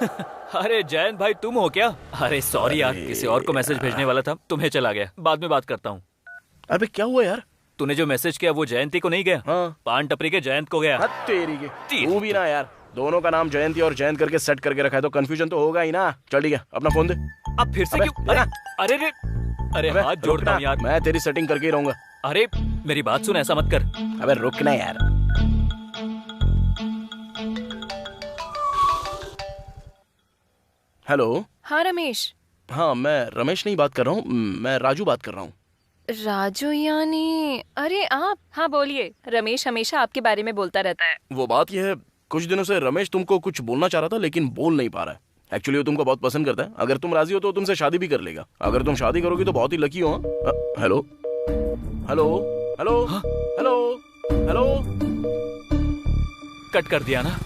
अरे जयंत भाई तुम हो क्या? अरे सॉरी यार, किसी और को मैसेज भेजने वाला था, तुम्हें चला गया। बाद में बात करता हूँ। अबे क्या हुआ यार? तूने जो मैसेज किया वो जयंती को नहीं गया? हाँ। पान टपरी के जयंत को गया। तेरी के तू भी ना यार, दोनों का नाम जयंती और जयंत करके सेट करके रखा है तो कंफ्यूजन तो होगा ही ना। चल ठीक है, अपना फोन दे। अब फिर से क्यों? अरे हाथ जोड़ता हूँ यार, मैं तेरी सेटिंग करके ही रहूंगा। अरे मेरी बात सुन, ऐसा मत कर। अबे रुक ना यार। हेलो। हाँ रमेश। हाँ मैं रमेश नहीं बात कर रहा हूँ, मैं राजू बात कर रहा हूँ। राजू यानी? अरे आप? हाँ बोलिए। रमेश हमेशा आपके बारे में बोलता रहता है। वो बात यह है, कुछ दिनों से रमेश तुमको कुछ बोलना चाह रहा था लेकिन बोल नहीं पा रहा है। एक्चुअली वो तुमको बहुत पसंद करता है। अगर तुम राजी हो तो तुमसे शादी भी कर लेगा। अगर तुम शादी करोगी तो बहुत ही लकी हो। Hello hello hello hello hello. Cut कर दिया ना?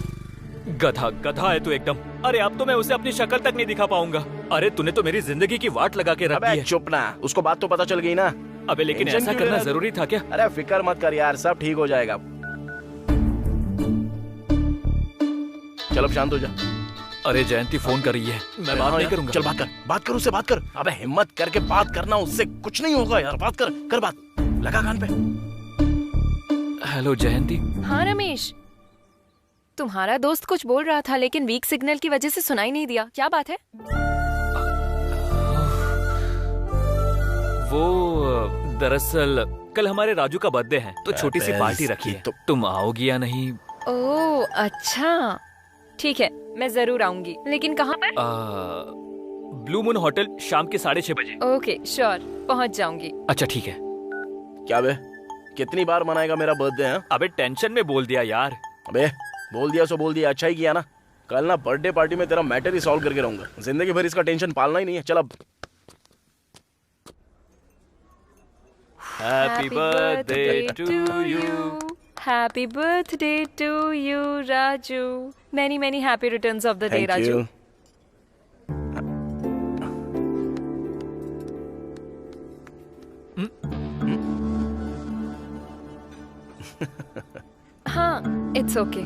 गधा गधा है तू एकदम। अरे अब तो मैं उसे अपनी शक्ल तक नहीं दिखा पाऊंगा। अरे तूने तो मेरी जिंदगी की वाट लगा के रख दी है। चुप ना, उसको बात तो पता चल गई ना। अबे लेकिन ऐसा करना जरूरी था क्या? अरे फिक्र मत कर यार, सब ठीक हो जाएगा। चल अब शांत हो जा। अरे जयंती फोन कर रही है, मैं बात नहीं करूंगा। चल बात कर उससे बात कर। अबे हिम्मत करके बात करना, उससे कुछ नहीं होगा यार। बात कर बात, लगा कान पे। हेलो जयंती। हाँ रमेश, तुम्हारा दोस्त कुछ बोल रहा था लेकिन वीक सिग्नल की वजह से सुनाई नहीं दिया। क्या बात है? वो दरअसल कल हमारे राजू का बर्थडे है तो छोटी सी पार्टी रखी है। तुम आओगी या नहीं? ओह अच्छा, ठीक है मैं जरूर आऊंगी। लेकिन कहाँ पर? ब्लू मून होटल, शाम के 6:30 बजे। ओके श्योर, पहुँच जाऊंगी। अच्छा ठीक है। क्या बे, कितनी बार मनाएगा मेरा बर्थडे है? अबे टेंशन में बोल दिया यार। अबे बोल दिया सो बोल दिया, अच्छा ही किया ना। कल ना बर्थडे पार्टी में तेरा मैटर ही सॉल्व करके रहूंगा। जिंदगी भर इसका टेंशन पालना ही नहीं है। चल अब। Happy birthday to you. Happy birthday to you Raju. Many many happy returns of the day Raju. हाँ इट्स ओके।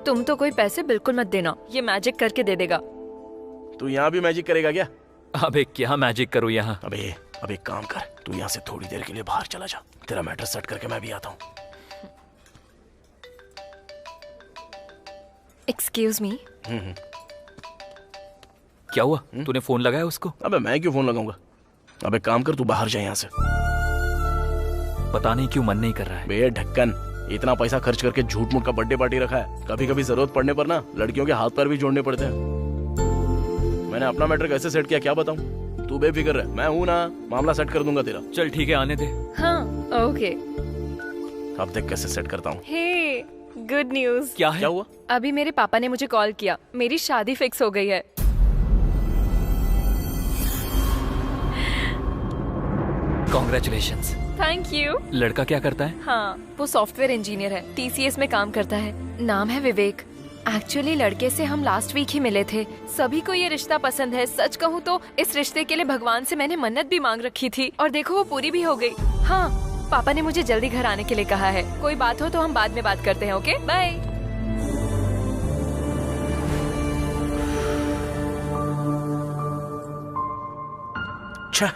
तुम तो कोई पैसे बिल्कुल मत देना, ये मैजिक करके दे देगा। तू यहाँ भी मैजिक करेगा क्या? अबे क्या मैजिक करूँ यहाँ? अबे एक काम कर, तू यहाँ से थोड़ी देर के लिए बाहर चला जा। तेरा मैटर सेट करके मैं भी आता हूँ। Excuse me. क्या हुआ? तूने फोन लगाया उसको? अबे मैं क्यों फोन लगाऊंगा? अबे काम कर, तू बाहर जा यहाँ से। पता नहीं क्यों मन नहीं कर रहा है। बे ढक्कन, इतना पैसा खर्च करके झूठ मूठ का बर्थडे पार्टी रखा है। कभी कभी जरूरत पड़ने पर ना लड़कियों के हाथ पैर भी जोड़ने पड़ते हैं। मैंने अपना मैटर कैसे सेट किया क्या बताऊं? तू बेफिक्र रह, मैं हूं ना, मामला सेट कर दूंगा तेरा। चल ठीक है, आने दे। हाँ ओके। अब देख कैसे सेट करता हूँ। हे गुड न्यूज। क्या है? क्या हुआ? अभी मेरे पापा ने मुझे कॉल किया, मेरी शादी फिक्स हो गई है। कॉन्ग्रेचुलेशंस। Thank you. लड़का क्या करता है? हाँ वो सॉफ्टवेयर इंजीनियर है, TCS में काम करता है। नाम है विवेक। एक्चुअली लड़के से हम लास्ट वीक ही मिले थे। सभी को ये रिश्ता पसंद है। सच कहूँ तो इस रिश्ते के लिए भगवान से मैंने मन्नत भी मांग रखी थी और देखो वो पूरी भी हो गई। हाँ पापा ने मुझे जल्दी घर आने के लिए कहा है। कोई बात हो तो हम बाद में बात करते हैं। Okay bye. अच्छा,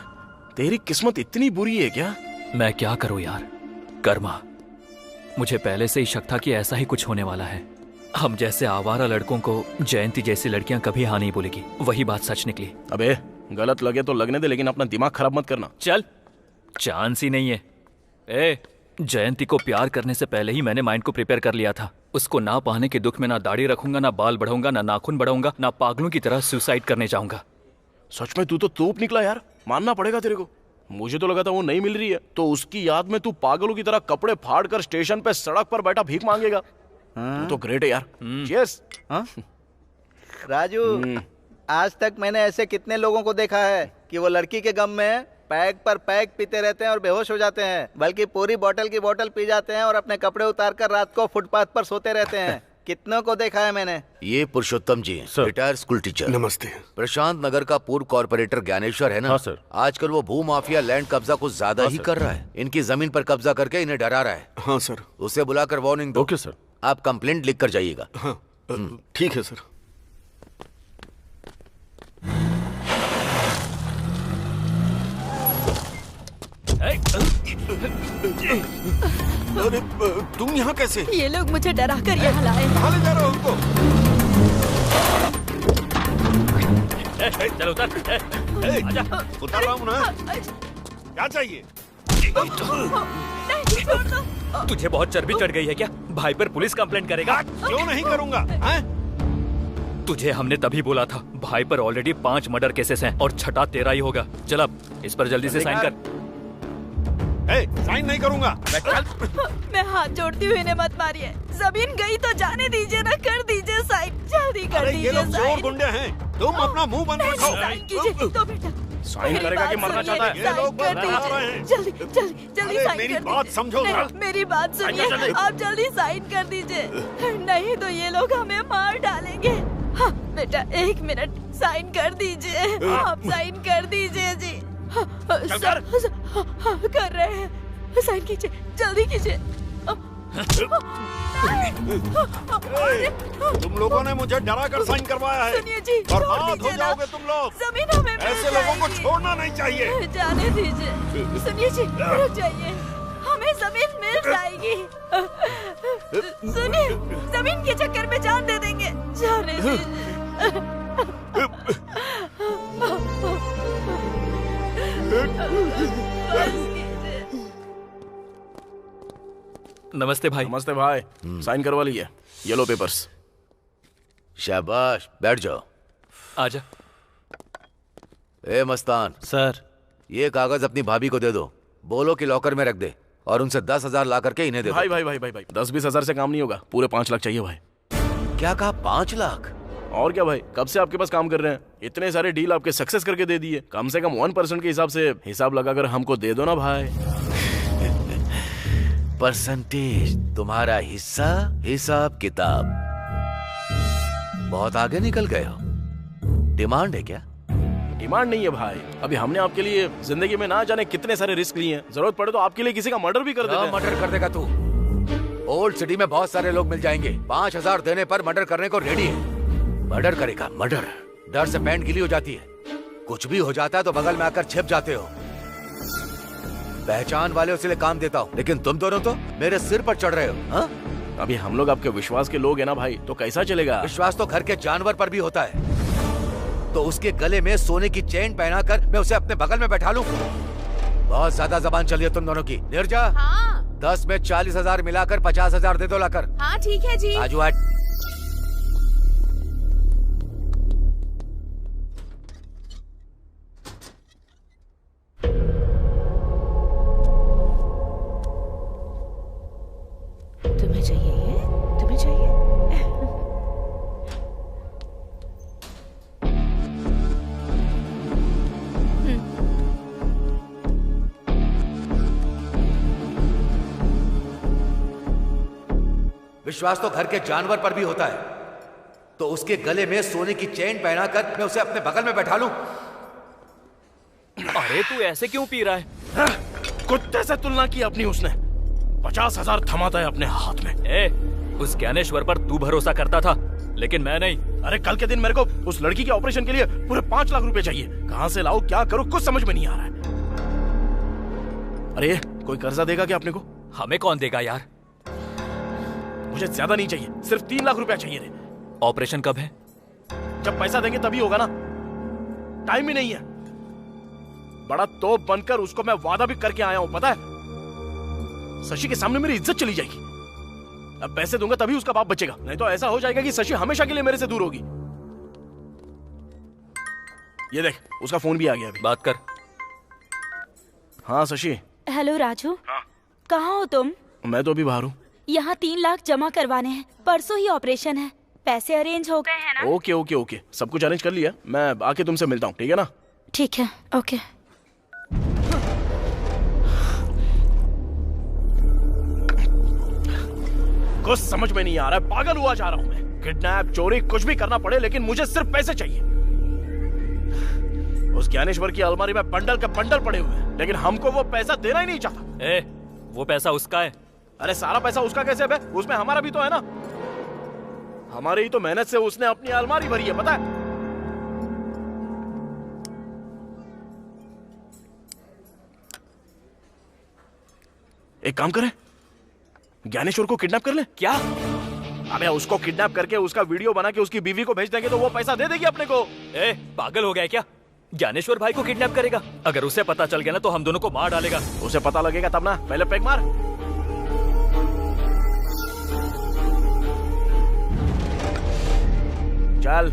तेरी किस्मत इतनी बुरी है क्या? मैं क्या करूं यार, कर्मा। मुझे पहले से ही शक था कि ऐसा ही कुछ होने वाला है। हम जैसे आवारा लड़कों को जयंती जैसी लड़कियां कभी हाँ नहीं बोलेगी। वही बात सच निकली। अबे गलत लगे तो लगने दे, लेकिन अपना दिमाग खराब मत करना। चल, चांस ही नहीं है। ए, जयंती को प्यार करने से पहले ही मैंने माइंड को प्रिपेयर कर लिया था। उसको ना पाने के दुख में ना दाढ़ी रखूंगा, ना बाल बढ़ाऊंगा, ना नाखून बढ़ाऊंगा, ना पागलों की तरह सुसाइड करने जाऊंगा। सच में तू तो तोप निकला यार, मानना पड़ेगा तेरे को। मुझे तो लगा था वो नहीं मिल रही है तो उसकी याद में तू पागलों की तरह कपड़े फाड़ कर स्टेशन पे सड़क पर बैठा भीख मांगेगा। तू तो ग्रेट है यार। चीयर्स। राजू, आज तक मैंने ऐसे कितने लोगों को देखा है कि वो लड़की के गम में पैक पर पैक पीते रहते हैं और बेहोश हो जाते हैं, बल्कि पूरी बोतल की बोतल पी जाते हैं और अपने कपड़े उतार कर रात को फुटपाथ पर सोते रहते हैं। कितनों को देखा है मैंने। ये पुरुषोत्तम जी हैं, रिटायर्ड स्कूल टीचर। नमस्ते। प्रशांत नगर का पूर्व कॉर्पोरेटर ज्ञानेश्वर है ना? हाँ सर। आजकल वो भू माफिया लैंड कब्जा कुछ ज्यादा ही कर रहा है। इनकी जमीन पर कब्जा करके इन्हें डरा रहा है। हाँ सर। उसे बुलाकर वार्निंग दो। Okay sir. आप कंप्लेंट लिख कर जाइएगा। हाँ। ठीक है सर। अरे तुम यहाँ कैसे? ये लोग मुझे डरा कर यहाँ लाए। कहाँ ले जा रहे हो उनको? चलो उतर। आजा। उतर रहा हूँ ना। क्या चाहिए? तुझे बहुत चर्बी चढ़ गई है क्या? भाई पर पुलिस कंप्लेंट करेगा? क्यों नहीं करूँगा? तुझे हमने तभी बोला था, भाई पर ऑलरेडी 5 मर्डर केसेस हैं और छठा तेरा ही होगा। चल अब इस पर जल्दी से साइन कर। साइन नहीं करूँगा। मैं हाथ जोड़ती हुई इन्हें मत मारिए। जमीन गई तो जाने दीजिए ना, कर दीजिए साइन, जल्दी कर दीजिए। ये लोग चोर गुंडे हैं, तुम अपना मुंह बंद रखो। साइन कीजिए तो बेटा। साइन करेगा कि मरना चाहता है? ये लोग बस डरा रहे हैं। जल्दी जल्दी जल्दी साइन मेरी कर बात दीजिए। समझो। मेरी बात सुनिए, आप जल्दी साइन कर दीजिए, नहीं तो ये लोग हमें मार डालेंगे। हाँ बेटा 1 मिनट, साइन कर दीजिए। आप साइन कर दीजिए जी। कर रहे हैं, साइन कीजिए, जल्दी कीजिए। तुम लोगों ने मुझे डरा कर साइन करवाया है। सुनिए जी, बर्बाद हो जाओगे तुम लोग। जमीन हमें मिल ऐसे लोगों को जाएगी। छोड़ना नहीं चाहिए। जाने दीजिए। सुनिए जी, रुक जाइए, हमें जमीन मिल जाएगी। सुनिए, जमीन के चक्कर में जान दे देंगे, जाने दीजिए। नमस्ते भाई। नमस्ते भाई। साइन करवा लिए, ये लो पेपर्स। शाबाश, बैठ जाओ। आजा। ए मस्तान सर, ये कागज अपनी भाभी को दे दो, बोलो कि लॉकर में रख दे और उनसे 10,000 ला करके इन्हें दे दो। भाई 10-20 हजार से काम नहीं होगा, पूरे 5 लाख चाहिए भाई। क्या कहा? 5 लाख? और क्या भाई, कब से आपके पास काम कर रहे हैं, इतने सारे डील आपके सक्सेस करके दे दिए। कम से कम 1% के हिसाब से हिसाब लगाकर हमको दे दो ना भाई। परसेंटेज तुम्हारा हिस्सा, हिसाब किताब। बहुत आगे निकल गए हो। डिमांड है क्या? डिमांड नहीं है भाई, अभी हमने आपके लिए जिंदगी में ना जाने कितने सारे रिस्क लिए हैं। जरूरत पड़े तो आपके लिए किसी का मर्डर भी कर देते हैं। मर्डर कर देगा तू? ओल्ड सिटी में बहुत सारे लोग मिल जाएंगे, 5,000 देने पर मर्डर करने को रेडी है। मर्डर करेगा? मर्डर? डर से पैंट गीली हो जाती है, कुछ भी हो जाता है तो बगल में आकर छिप जाते हो। पहचान वाले उसके काम देता हूँ, लेकिन तुम दोनों तो मेरे सिर पर चढ़ रहे हो। हाँ? अभी हम लोग आपके विश्वास के लोग हैं ना भाई, तो कैसा चलेगा? विश्वास तो घर के जानवर पर भी होता है। तो उसके गले में सोने की चेन पहनाकर मैं उसे अपने बगल में बैठा लूं? बहुत ज्यादा जबान चली है तुम दोनों की। नीरजा, हाँ 10 में 40,000 मिलाकर 50,000 दे दो लाकर। हाँ ठीक है जी। राजू हट। तुम्हें चाहिए ये? तुम्हें चाहिए? विश्वास तो घर के जानवर पर भी होता है, तो उसके गले में सोने की चेन पहनाकर मैं उसे अपने बगल में बैठा लूं? अरे तू ऐसे क्यों पी रहा है? कुत्ते से तुलना की अपनी उसने। 50,000 थमाता है अपने हाथ में। उस ज्ञानेश्वर पर तू भरोसा करता था, लेकिन मैं नहीं। अरे कल के दिन मेरे को उस लड़की के ऑपरेशन के लिए पूरे 5 लाख रुपए चाहिए। कहाँ से लाऊं, क्या करूं, कुछ समझ में नहीं आ रहा है। अरे कोई कर्जा देगा क्या अपने को? हमें कौन देगा यार? मुझे ज्यादा नहीं चाहिए, सिर्फ 3 लाख रुपया चाहिए रे। ऑपरेशन कब है? जब पैसा देंगे तभी होगा ना, टाइम ही नहीं है। बड़ा तोप बनकर उसको मैं वादा भी करके आया हूं, पता है? शशि के सामने मेरी इज्जत चली जाएगी। अब पैसे दूंगा तभी उसका बाप बचेगा, नहीं तो ऐसा हो जाएगा कि शशि हमेशा के लिए मेरे से दूर होगी। ये देख, उसका फोन भी आ गया अभी। बात कर। हाँ शशि। हेलो राजू। हाँ। कहाँ हो तुम? मैं तो अभी बाहर हूँ। यहाँ 3 लाख जमा करवाने हैं, परसों ही ऑपरेशन है। पैसे अरेंज हो गए हैं ना? ओके ओके ओके, सब कुछ अरेंज कर लिया। मैं आके तुमसे मिलता हूँ, ठीक है ना? ठीक है, ओके। कुछ समझ में नहीं आ रहा है, पागल हुआ जा रहा हूँ मैं। किडनैप, चोरी, कुछ भी करना पड़े, लेकिन मुझे सिर्फ पैसे चाहिए। उस ज्ञानेश्वर की अलमारी में बंडल के बंडल पड़े हुए हैं, लेकिन हमको वो पैसा देना ही नहीं चाहता। वो पैसा उसका है। अरे सारा पैसा उसका कैसे है? उसमें हमारा भी तो है ना। हमारे ही तो मेहनत से उसने अपनी अलमारी भरी है, पता है? एक काम करें, ज्ञानेश्वर को किडनैप कर ले। क्या? अबे उसको किडनैप करके उसका वीडियो बना के उसकी बीवी को भेज देंगे तो वो पैसा दे देगी अपने को। ए, पागल हो गया क्या? ज्ञानेश्वर भाई को किडनैप करेगा? अगर उसे पता चल गया ना तो हम दोनों को मार डालेगा। उसे पता लगेगा तब ना, पहले पैक मार। चल।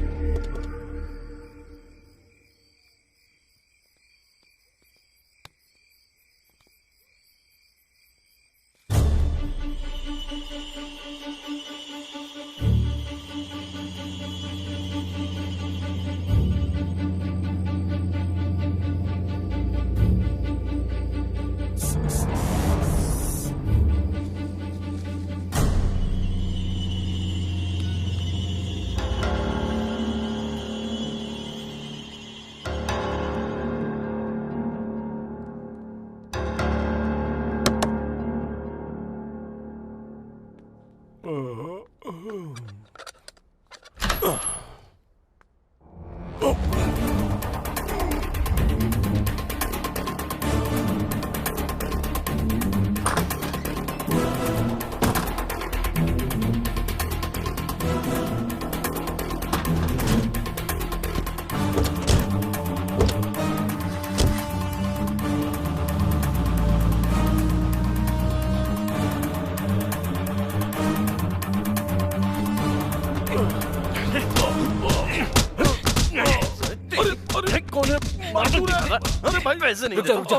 अरे भाई वैसे नहीं। रुक जा।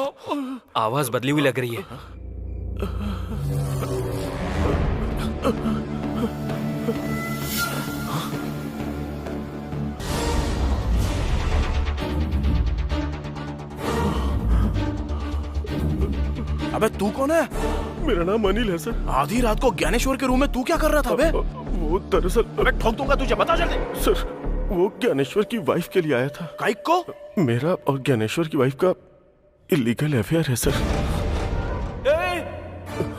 आवाज बदली हुई लग रही है। अबे तू कौन है? मेरा नाम अनिल है सर। आधी रात को ज्ञानेश्वर के रूम में तू क्या कर रहा था बे? वो दरअसल, अबे ठोक दूंगा तुझे, बता जल्दी। सर वो ज्ञानेश्वर की वाइफ के लिए आया था। काइक को? मेरा और ज्ञानेश्वर की वाइफ का इलीगल अफेयर है सर।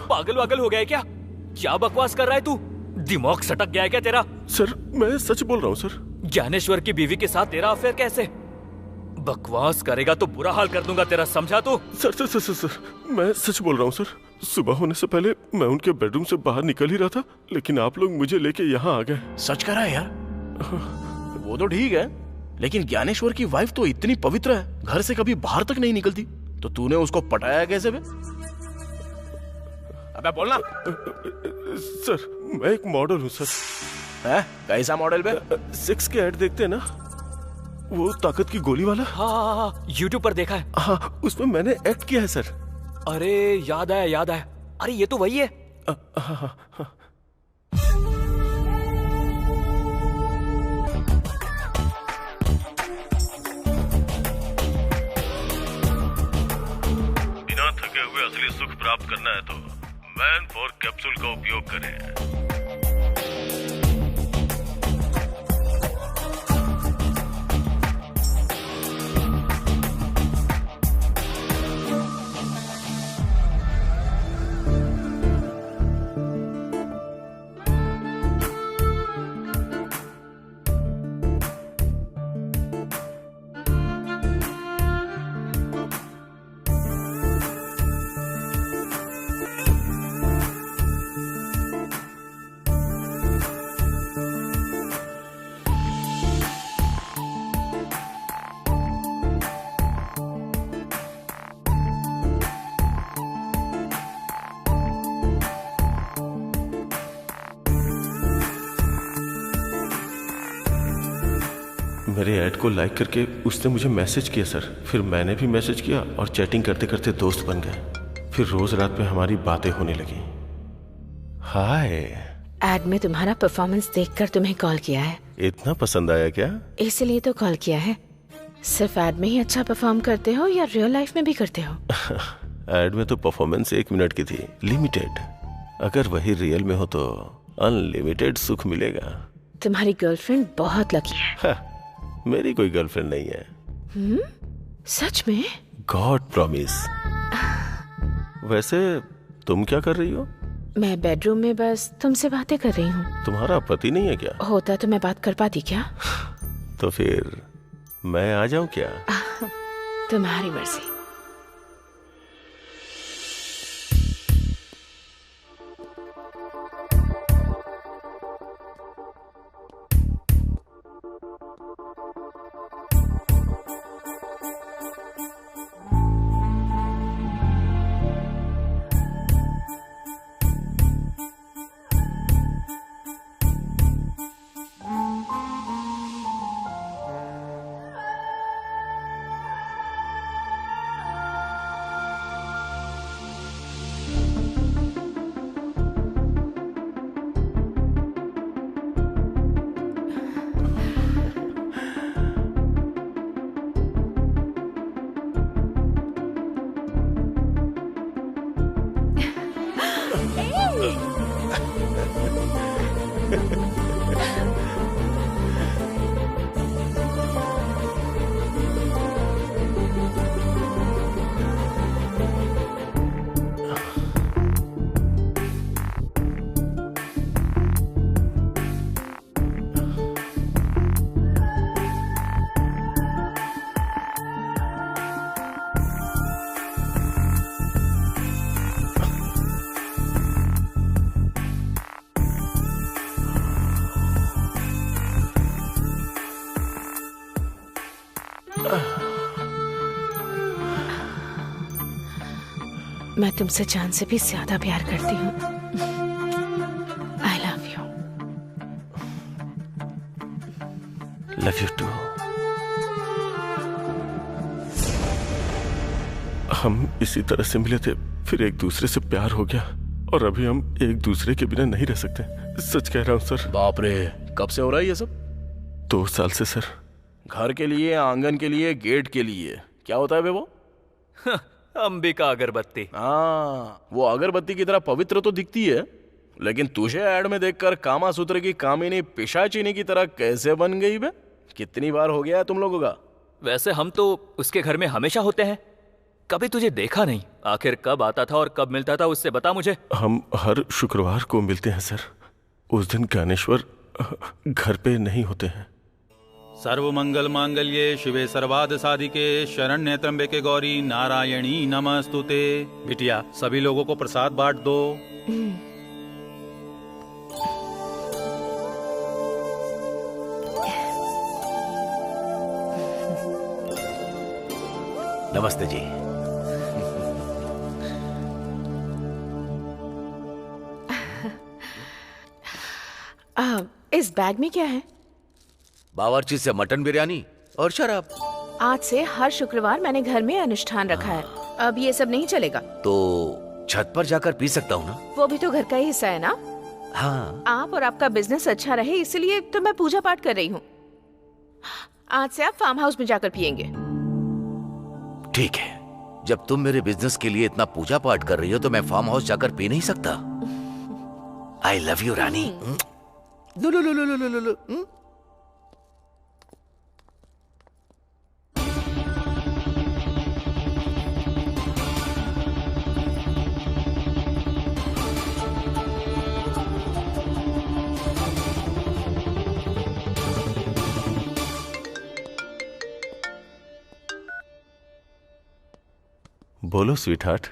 पागल वागल हो गया है क्या? क्या बकवास कर रहा है तू? दिमाग सटक गया है क्या तेरा? सर मैं सच बोल रहा हूँ सर। ज्ञानेश्वर की बीवी के साथ तेरा अफेयर कैसे? बकवास करेगा तो बुरा हाल कर दूंगा तेरा, समझा तू? Sir sir sir sir, sir मैं सच बोल रहा हूँ सर। सुबह होने से पहले मैं उनके बेडरूम से बाहर निकल ही रहा था, लेकिन आप लोग मुझे लेके यहाँ आ गए। सच कह रहा है यार? वो तो ठीक है, लेकिन ज्ञानेश्वर की वाइफ तो इतनी पवित्र है, घर से कभी बाहर तक नहीं निकलती, तो तूने उसको पटाया कैसे बे? अबे बोलना। सर मैं एक मॉडल हूँ सर। है? कैसा मॉडल बे? 6 के ऐड देखते हैं ना, वो ताकत की गोली वाला। हाँ, यूट्यूब पर देखा है। हाँ, उसमें मैंने एक्ट किया है सर। अरे याद आया। अरे ये तो वही है। हाँ। बिना थके हुए असली सुख प्राप्त करना है तो मैन 4 कैप्सूल का उपयोग करें। मेरे ऐड को लाइक करके उसने मुझे मैसेज किया सर। फिर मैंने भी मैसेज किया और चैटिंग करते करते दोस्त बन गए। फिर रोज रात में हमारी बातें होने लगी। हाय। ऐड में तुम्हारा परफॉर्मेंस देखकर तुम्हें कॉल किया है। इतना पसंद आया क्या? इसलिए तो कॉल किया है। सिर्फ ऐड में ही अच्छा परफॉर्म करते हो या रियल लाइफ में भी करते हो? ऐड में तो परफॉर्मेंस 1 मिनट की थी, लिमिटेड। अगर वही रियल में हो तो अनलिमिटेड सुख मिलेगा। तुम्हारी गर्लफ्रेंड बहुत लकी है। मेरी कोई गर्लफ्रेंड नहीं है। सच में? God promise. वैसे तुम क्या कर रही हो? मैं बेडरूम में बस तुमसे बातें कर रही हूँ। तुम्हारा पति नहीं है क्या? होता तो मैं बात कर पाती क्या? तो फिर मैं आ जाऊं क्या? तुम्हारी मर्जी। मैं तुमसे जान से भी ज्यादा प्यार करती हूँ। I love you. Love you too. हम इसी तरह से मिले थे, फिर एक दूसरे से प्यार हो गया और अभी हम एक दूसरे के बिना नहीं रह सकते। सच कह रहा हूँ सर। बाप रे, कब से हो रहा है ये सब? 2 साल से सर। घर के लिए, आंगन के लिए, गेट के लिए, क्या होता है बे वो? अंबिका अगरबत्ती। हाँ, वो अगरबत्ती की तरह पवित्र तो दिखती है, लेकिन तुझे ऐड में देखकर कामासूत्र की कामिनी पिशाचिनी की तरह कैसे बन गई बे? कितनी बार हो गया है तुम लोगों का? वैसे हम तो उसके घर में हमेशा होते हैं, कभी तुझे देखा नहीं। आखिर कब आता था और कब मिलता था उससे बता मुझे। हम हर शुक्रवार को मिलते हैं सर। उस दिन ज्ञानेश्वर घर पे नहीं होते हैं। सर्व मंगल मांगल्ये शिवे सर्वाद साधिके शरण्य त्र्यंबके गौरी नारायणी नमस्तुते। बिटिया, सभी लोगों को प्रसाद बांट दो। नमस्ते जी। इस बैग में क्या है? बावर्ची से मटन बिरयानी और शराब। आज से हर शुक्रवार मैंने घर में अनुष्ठान रखा है, अब ये सब नहीं चलेगा। तो छत पर जाकर पी सकता हूँ ना? वो भी तो घर का ही हिस्सा है ना। हाँ। आप और आपका बिजनेस अच्छा रहे इसलिए तो मैं पूजा पाठ कर रही हूँ। आज से आप फार्म हाउस में जाकर पियेंगे। ठीक है, जब तुम मेरे बिजनेस के लिए इतना पूजा पाठ कर रही हो तो मैं फार्म हाउस जाकर पी नहीं सकता? आई लव यू रानी। लो लो लो लो लो लो लो। बोलो स्वीटहार्ट।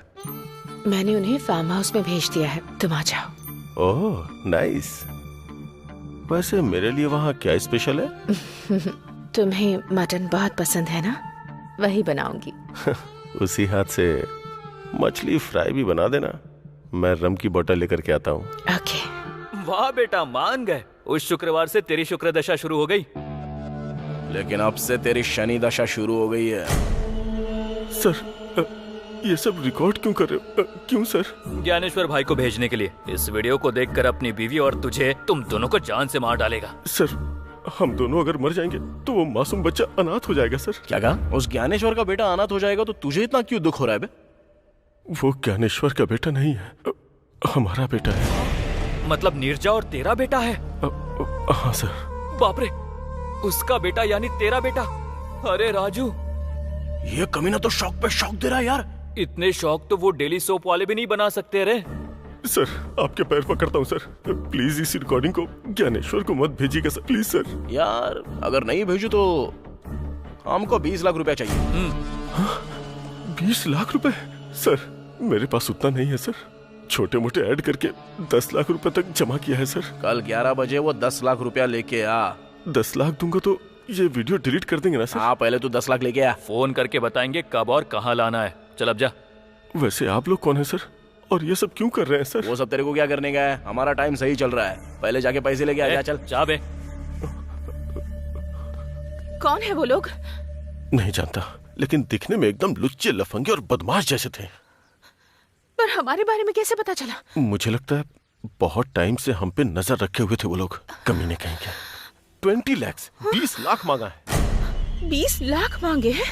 मैंने उन्हें फार्म हाउस में भेज दिया है, तुम आ जाओ। Oh nice. वैसे मेरे लिए वहाँ क्या स्पेशल है? तुम्हें मटन बहुत पसंद है ना, वही बनाऊंगी। उसी हाथ से मछली फ्राई भी बना देना, मैं रम की बोतल लेकर के आता हूँ। ओके। वाह बेटा, मान गए। उस शुक्रवार से तेरी शुक्र दशा शुरू हो गई। लेकिन अब से तेरी शनि दशा शुरू हो गई है। सर ये सब रिकॉर्ड क्यों कर रहे हो? क्यों सर? ज्ञानेश्वर भाई को भेजने के लिए। इस वीडियो को देखकर अपनी बीवी और तुझे, तुम दोनों को जान से मार डालेगा। सर हम दोनों अगर मर जाएंगे तो वो मासूम बच्चा अनाथ हो जाएगा सर। क्या कहा? उस ज्ञानेश्वर का बेटा अनाथ हो जाएगा तो तुझे इतना क्यों दुख हो रहा है बे? वो ज्ञानेश्वर का बेटा नहीं है, हमारा बेटा है। मतलब नीरजा और तेरा बेटा है? हाँ सर। बाप रे, उसका बेटा यानी तेरा बेटा। अरे राजू, ये कमीना तो शौक पे शौक दे रहा है यार। इतने शौक तो वो डेली सोप वाले भी नहीं बना सकते रे। सर आपके पैर पकड़ता हूँ सर, प्लीज इस रिकॉर्डिंग को ज्ञानेश्वर को मत भेजिएगा सर, प्लीज सर। यार अगर नहीं भेजू तो हमको 20 लाख रुपया चाहिए। 20 लाख रुपए? सर मेरे पास उतना नहीं है सर, छोटे मोटे ऐड करके 10 लाख रुपए तक जमा किया है सर। कल 11 बजे वो 10 लाख रुपया लेके आ। 10 लाख दूंगा तो ये वीडियो डिलीट कर देंगे ना सर? हाँ पहले तो 10 लाख लेके आ। फोन करके बताएंगे कब और कहाँ लाना है। चल अब जा। वैसे आप लोग कौन है सर, और ये सब क्यों कर रहे हैं सर? वो सब तेरे को क्या करने का है, हमारा टाइम सही चल रहा है। पहले जाके पैसे लेके आ जा। चल जा बे। कौन है वो लोग? नहीं जानता, लेकिन दिखने में एकदम लुच्चे लफंगे और बदमाश जैसे थे। पर हमारे बारे में कैसे पता चला? मुझे लगता है बहुत टाइम से हम पे नजर रखे हुए थे वो लोग, कमीने कहेंगे। 20 लाख 20 लाख मांगा है। 20 लाख मांगे हैं?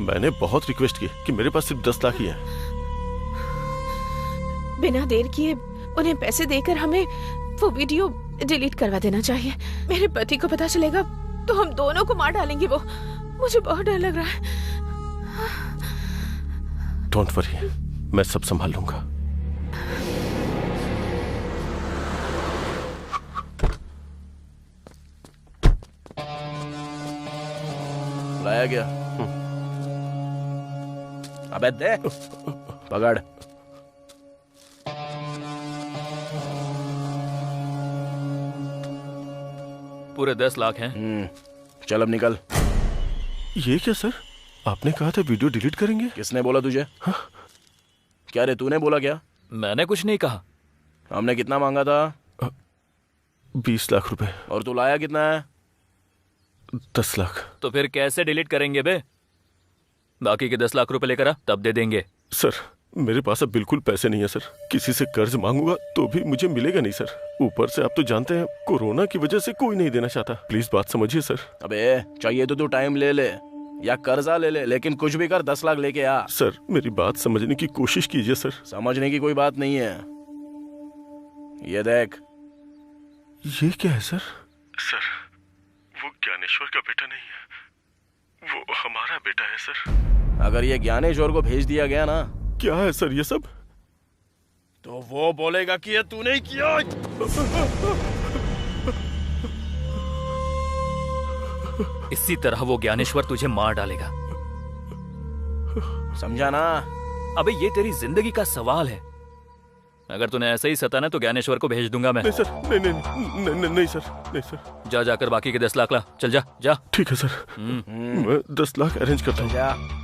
मैंने बहुत रिक्वेस्ट की कि मेरे पास सिर्फ 10 लाख ही है। बिना देर किए उन्हें पैसे देकर हमें वो वीडियो डिलीट करवा देना चाहिए। मेरे पति को पता चलेगा तो हम दोनों को मार डालेंगे वो। मुझे बहुत डर लग रहा है। डोंट वरी, मैं सब संभाल लूंगा। लाया गया। अबे दे, पकड़। पूरे 10 लाख हैं। चल अब निकल। ये क्या सर, आपने कहा था वीडियो डिलीट करेंगे? किसने बोला तुझे? हाँ? क्या रे, तूने बोला क्या? मैंने कुछ नहीं कहा। हमने कितना मांगा था? 20 लाख रुपए। और तू लाया कितना है? 10 लाख। तो फिर कैसे डिलीट करेंगे बे? बाकी के 10 लाख रुपए लेकर आ, तब दे देंगे। सर मेरे पास अब बिल्कुल पैसे नहीं है सर, किसी से कर्ज मांगूंगा तो भी मुझे मिलेगा नहीं सर। ऊपर से आप तो जानते हैं कोरोना की वजह से कोई नहीं देना चाहता। प्लीज बात समझिए सर। अबे चाहिए तो तू टाइम ले ले या कर्जा ले ले, लेकिन कुछ भी कर 10 लाख लेके आ। सर मेरी बात समझने की कोशिश कीजिए सर। समझने की कोई बात नहीं है। ये देख। ये क्या है सर? सर वो ज्ञानेश्वर का बेटा नहीं है, वो हमारा बेटा है सर। अगर ये ज्ञानेश्वर को भेज दिया गया ना। क्या है सर ये सब? तो वो बोलेगा कि ये तूने किया। इसी तरह वो ज्ञानेश्वर तुझे मार डालेगा, समझा ना? अबे ये तेरी जिंदगी का सवाल है। अगर तूने ऐसे ही सताना तो ज्ञानेश्वर को भेज दूंगा मैं। नहीं सर, नहीं सर, नहीं सर। जा जाकर बाकी के 10 लाख ला। चल जा जा। ठीक है सर, मैं 10 लाख अरेंज करता हूँ।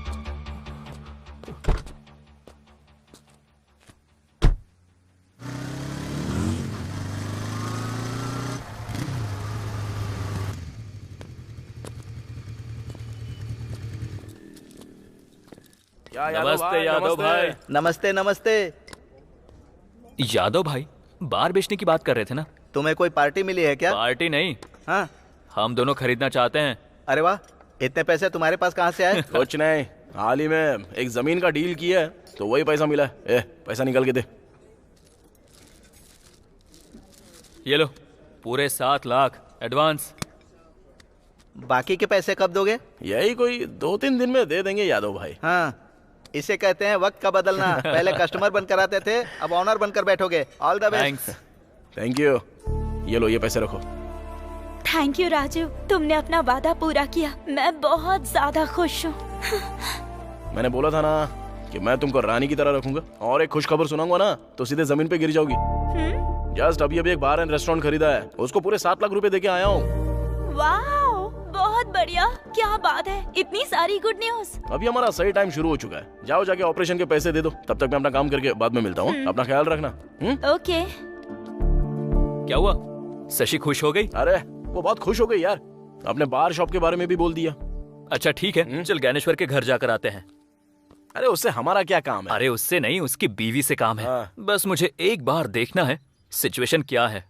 नमस्ते यादव भाई। नमस्ते नमस्ते। यादव भाई बार बेचने की बात कर रहे थे ना? तुम्हें कोई पार्टी मिली है क्या? पार्टी नहीं। हाँ? हम दोनों खरीदना चाहते हैं। अरे वाह, इतने पैसे तुम्हारे पास कहाँ से आए? कुछ नहीं, हाल ही में एक जमीन का डील किया है तो वही पैसा मिला है। पैसा निकाल के दे। ये लो पूरे 7 लाख एडवांस। बाकी के पैसे कब दोगे? यही कोई 2-3 दिन में दे देंगे यादव भाई। हाँ, इसे कहते हैं वक्त का बदलना। पहले कस्टमर बनकर आते थे, अब ऑनर बनकर बैठोगे। All the best. Thank you. ये लो, ये पैसे रखो। थैंक यू राजू, तुमने अपना वादा पूरा किया। मैं बहुत ज्यादा खुश हूँ। मैंने बोला था ना कि मैं तुमको रानी की तरह रखूंगा, और एक खुश खबर सुनाऊंगा ना तो सीधे जमीन पे गिर जाओगी। जस्ट अभी एक बार एंड रेस्टोरेंट खरीदा है, उसको पूरे 7 लाख रुपए देके आया हूँ। वाह, बहुत बढ़िया। क्या बात है, इतनी सारी गुड न्यूज। अभी हमारा सही टाइम शुरू हो चुका है। जाओ जाके ऑपरेशन के पैसे दे दो, तब तक मैं अपना काम करके बाद में मिलता हूँ। अपना ख्याल रखना। ओके। क्या हुआ, शशि खुश हो गई? अरे वो बहुत खुश हो गई यार, अपने बार शॉप के बारे में भी बोल दिया। अच्छा ठीक है, चल ज्ञानेश्वर के घर जाकर आते हैं। अरे उससे हमारा क्या काम है? अरे उससे नहीं, उसकी बीवी से काम है। बस मुझे एक बार देखना है सिचुएशन क्या है।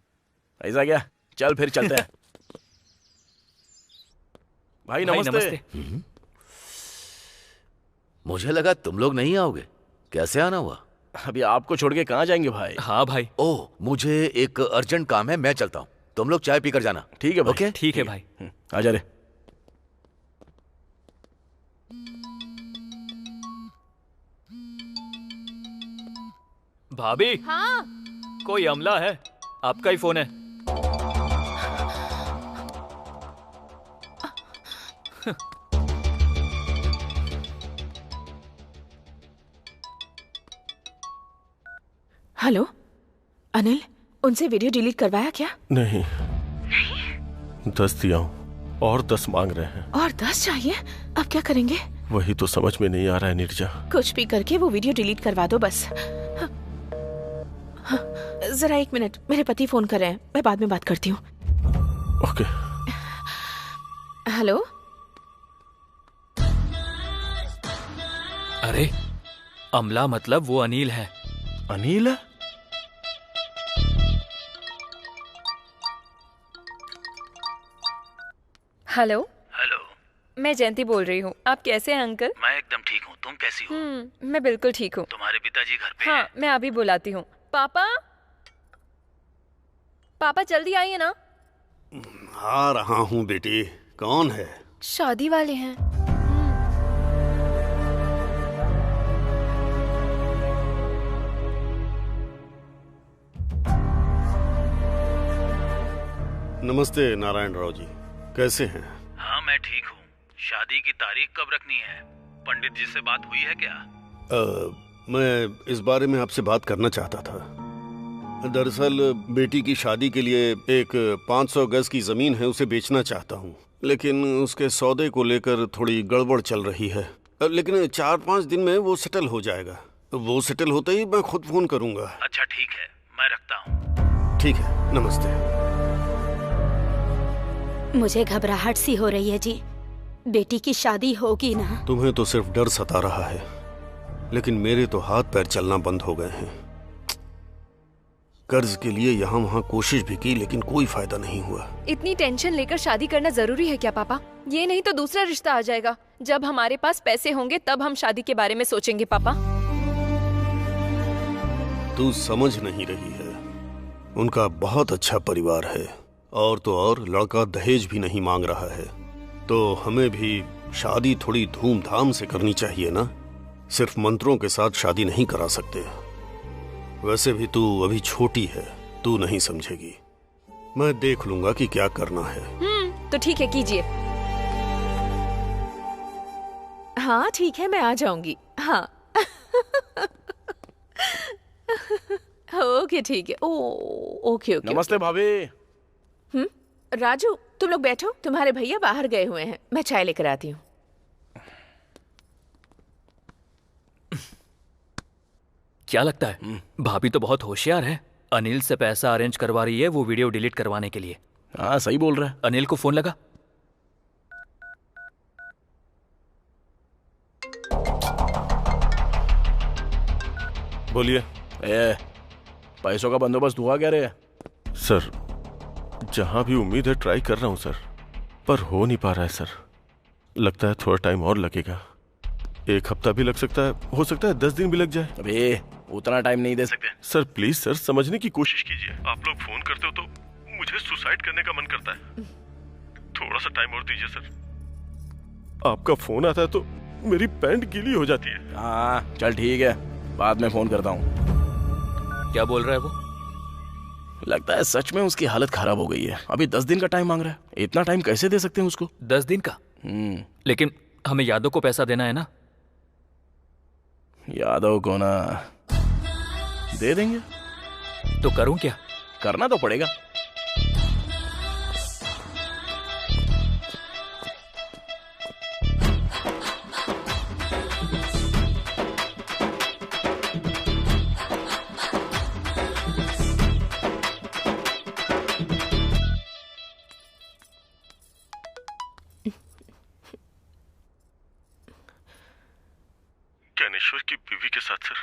ऐसा क्या? चल फिर चलते हैं। भाई नमस्ते। मुझे लगा तुम लोग नहीं आओगे, कैसे आना हुआ? अभी आपको छोड़ के कहाँ जाएंगे भाई? हाँ भाई। ओह, मुझे एक अर्जेंट काम है, मैं चलता हूँ। तुम लोग चाय पीकर जाना। ठीक है भाई। ओके? ठीक है भाई। आजा रे। भाभी। हाँ? कोई अमला है? आपका ही फोन है। हेलो अनिल, उनसे वीडियो डिलीट करवाया क्या? नहीं। 10 दिया हूँ और 10 मांग रहे हैं। और 10 चाहिए? अब क्या करेंगे? वही तो समझ में नहीं आ रहा है नीरजा। कुछ भी करके वो वीडियो डिलीट करवा दो बस। जरा 1 मिनट, मेरे पति फोन कर रहे हैं, मैं बाद में बात करती हूँ। ओके। हेलो। अरे अमला मतलब वो अनिल है। अनिल है? हेलो। हेलो। मैं जयंती बोल रही हूँ। आप कैसे हैं अंकल? मैं एकदम ठीक हूँ, तुम कैसी हो? मैं बिल्कुल ठीक हूँ। तुम्हारे पिताजी घर पे हाँ, मैं अभी बुलाती हूँ। पापा, पापा जल्दी आइए ना। आ रहा हूँ बेटी। कौन है? शादी वाले हैं। नमस्ते नारायण राव जी, कैसे हैं? हाँ मैं ठीक हूँ। शादी की तारीख कब रखनी है? पंडित जी से बात हुई है क्या? मैं इस बारे में आपसे बात करना चाहता था। दरअसल बेटी की शादी के लिए एक 500 गज की जमीन है, उसे बेचना चाहता हूँ, लेकिन उसके सौदे को लेकर थोड़ी गड़बड़ चल रही है। लेकिन 4-5 दिन में वो सेटल हो जाएगा। वो सेटल होते ही मैं खुद फोन करूंगा। अच्छा ठीक है, मैं रखता हूँ। ठीक है, नमस्ते। मुझे घबराहट सी हो रही है जी। बेटी की शादी होगी ना? तुम्हें तो सिर्फ डर सता रहा है, लेकिन मेरे तो हाथ पैर चलना बंद हो गए हैं। कर्ज के लिए यहाँ वहाँ कोशिश भी की, लेकिन कोई फायदा नहीं हुआ। इतनी टेंशन लेकर शादी करना जरूरी है क्या पापा? ये नहीं तो दूसरा रिश्ता आ जाएगा। जब हमारे पास पैसे होंगे तब हम शादी के बारे में सोचेंगे पापा। तू समझ नहीं रही है। उनका बहुत अच्छा परिवार है, और तो और लड़का दहेज भी नहीं मांग रहा है। तो हमें भी शादी थोड़ी धूमधाम से करनी चाहिए ना। सिर्फ मंत्रों के साथ शादी नहीं करा सकते। वैसे भी तू अभी छोटी है, तू नहीं समझेगी। मैं देख लूंगा कि क्या करना है। तो ठीक है, कीजिए। हाँ ठीक है, मैं आ जाऊंगी। हाँ ओके ठीक है। Okay okay. नमस्ते भाभी। राजू, तुम लोग बैठो, तुम्हारे भैया बाहर गए हुए हैं, मैं चाय लेकर आती हूँ। क्या लगता है? भाभी तो बहुत होशियार है। अनिल से पैसा अरेंज करवा रही है वो वीडियो डिलीट करवाने के लिए। हाँ सही बोल रहा है। अनिल को फोन लगा। बोलिए। पैसों का बंदोबस्त हुआ क्या रे? सर, जहां भी उम्मीद है ट्राई कर रहा हूं सर, पर हो नहीं पा रहा है सर। लगता है थोड़ा टाइम और लगेगा। 1 हफ्ता भी लग सकता है, हो सकता है 10 दिन भी लग जाए। अबे उतना टाइम नहीं दे सकते। सर प्लीज सर, समझने की कोशिश कीजिए। आप लोग फोन करते हो तो मुझे सुसाइड करने का मन करता है। थोड़ा सा टाइम और दीजिए सर। आपका फोन आता है तो मेरी पैंट गीली हो जाती है। हाँ चल ठीक है, बाद में फोन करता हूँ। क्या बोल रहा है वो? लगता है सच में उसकी हालत खराब हो गई है। अभी 10 दिन का टाइम मांग रहा है। इतना टाइम कैसे दे सकते हैं उसको? 10 दिन का? लेकिन हमें यादव को पैसा देना है ना। यादव को ना दे देंगे। तो करूं क्या? करना तो पड़ेगा। ज्ञानेश्वर की बीवी के साथ सर,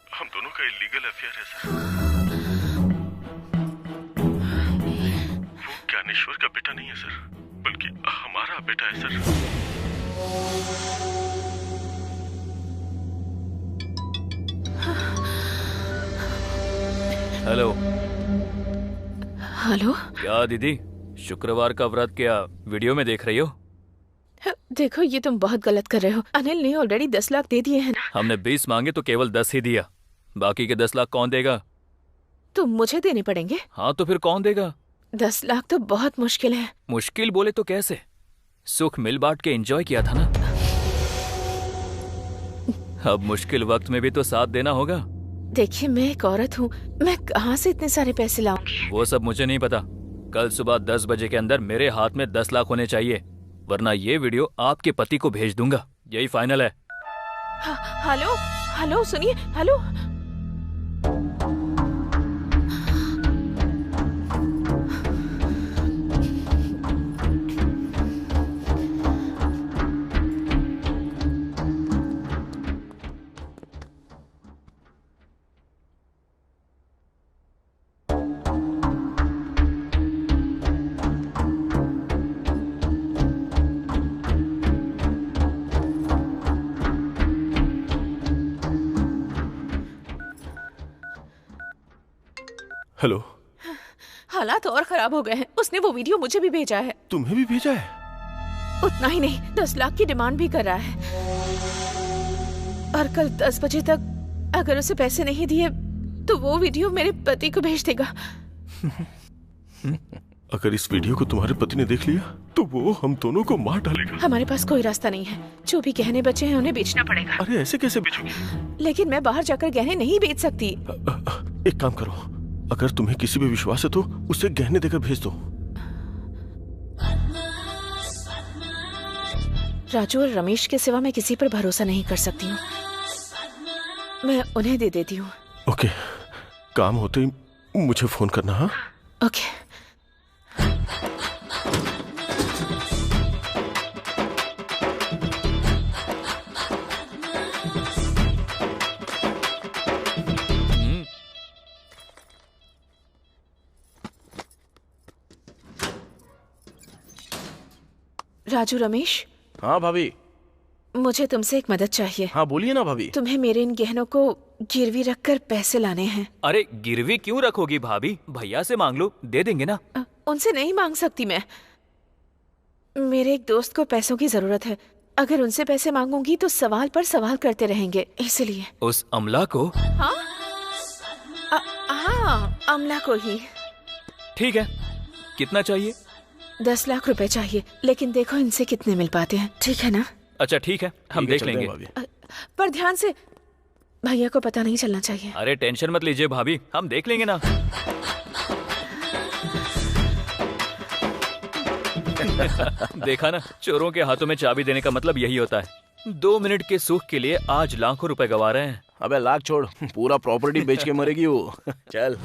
हम दोनों का इलीगल अफेयर है सर। वो ज्ञानेश्वर का बेटा नहीं है सर, बल्कि हमारा बेटा है सर। हेलो। हेलो। क्या दीदी, शुक्रवार का व्रत क्या वीडियो में देख रही हो? देखो ये तुम बहुत गलत कर रहे हो। अनिल ने ऑलरेडी 10 लाख दे दिए हैं ना। हमने 20 मांगे तो केवल 10 ही दिया। बाकी के 10 लाख कौन देगा? तो मुझे देने पड़ेंगे। हाँ तो फिर कौन देगा? 10 लाख तो बहुत मुश्किल है। मुश्किल बोले तो कैसे? सुख मिल बांट के एंजॉय किया था ना। अब मुश्किल वक्त में भी तो साथ देना होगा। देखिए मैं एक औरत हूँ, मैं कहाँ से इतने सारे पैसे लाऊंगी? वो सब मुझे नहीं पता। कल सुबह 10 बजे के अंदर मेरे हाथ में 10 लाख होने चाहिए, वरना ये वीडियो आपके पति को भेज दूंगा। यही फाइनल है। हेलो हेलो सुनिए, हेलो। हेलो। हालात और खराब हो गए हैं। उसने वो वीडियो मुझे भी भेजा है। तुम्हें भी भेजा है? उतना ही नहीं, 10 लाख की डिमांड भी कर रहा है। और कल 10 बजे तक अगर उसे पैसे नहीं दिए तो वो वीडियो मेरे पति को भेज देगा। अगर इस वीडियो को तुम्हारे पति ने देख लिया तो वो हम दोनों को मार डालेगा। हमारे पास कोई रास्ता नहीं है। जो भी गहने बचे हैं उन्हें बेचना पड़ेगा। अरे ऐसे कैसे बेचोगी? लेकिन मैं बाहर जाकर गहने नहीं बेच सकती। एक काम करो, अगर तुम्हें किसी पे विश्वास है तो उसे गहने देकर भेज दो। राजू और रमेश के सिवा मैं किसी पर भरोसा नहीं कर सकती हूँ। मैं उन्हें दे देती हूँ। ओके, काम होते ही मुझे फोन करना। हाँ ओके। राजू, रमेश। हाँ भाभी। मुझे तुमसे एक मदद चाहिए। हाँ बोलिए ना भाभी। तुम्हें मेरे इन गहनों को गिरवी रखकर पैसे लाने हैं। अरे गिरवी क्यों रखोगी भाभी? भैया से मांग लो, दे देंगे ना। उनसे नहीं मांग सकती मैं। मेरे एक दोस्त को पैसों की जरूरत है। अगर उनसे पैसे मांगूंगी तो सवाल पर सवाल करते रहेंगे, इसलिए। उस अमला को? हाँ अमला को ही। ठीक है, कितना चाहिए? 10 लाख रुपए चाहिए, लेकिन देखो इनसे कितने मिल पाते हैं। ठीक है ना? अच्छा ठीक है, हम देख लेंगे। पर ध्यान से, भैया को पता नहीं चलना चाहिए। अरे टेंशन मत लीजिए भाभी, हम देख लेंगे ना। देखा ना, चोरों के हाथों में चाबी देने का मतलब यही होता है। 2 मिनट के सुख के लिए आज लाखों रुपए गवा रहे हैं। अबे लाख छोड़, पूरा प्रॉपर्टी बेच के मरेगी वो। चल।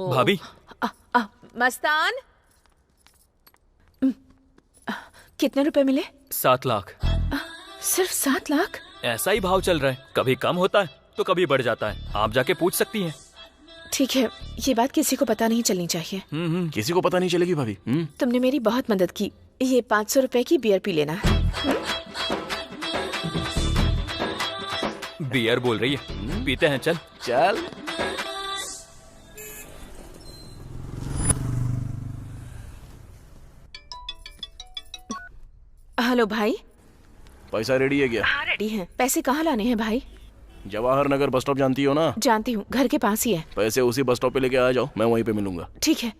भाभी। मस्तान, कितने रुपए मिले? 7 लाख। सिर्फ 7 लाख? ऐसा ही भाव चल रहा है, कभी कम होता है तो कभी बढ़ जाता है। आप जाके पूछ सकती हैं। ठीक है, ये बात किसी को पता नहीं चलनी चाहिए। किसी को पता नहीं चलेगी भाभी। तुमने मेरी बहुत मदद की। ये 500 रुपए की बियर पी लेना। बियर बोल रही है, पीते हैं। चल चल। हेलो भाई। पैसा रेडी है क्या? हाँ रेडी है। पैसे कहाँ लाने हैं भाई? जवाहर नगर बस स्टॉप जानती हो ना? जानती हूँ, घर के पास ही है। पैसे उसी बस स्टॉप पे लेके आ जाओ, मैं वहीं पे मिलूंगा। ठीक है।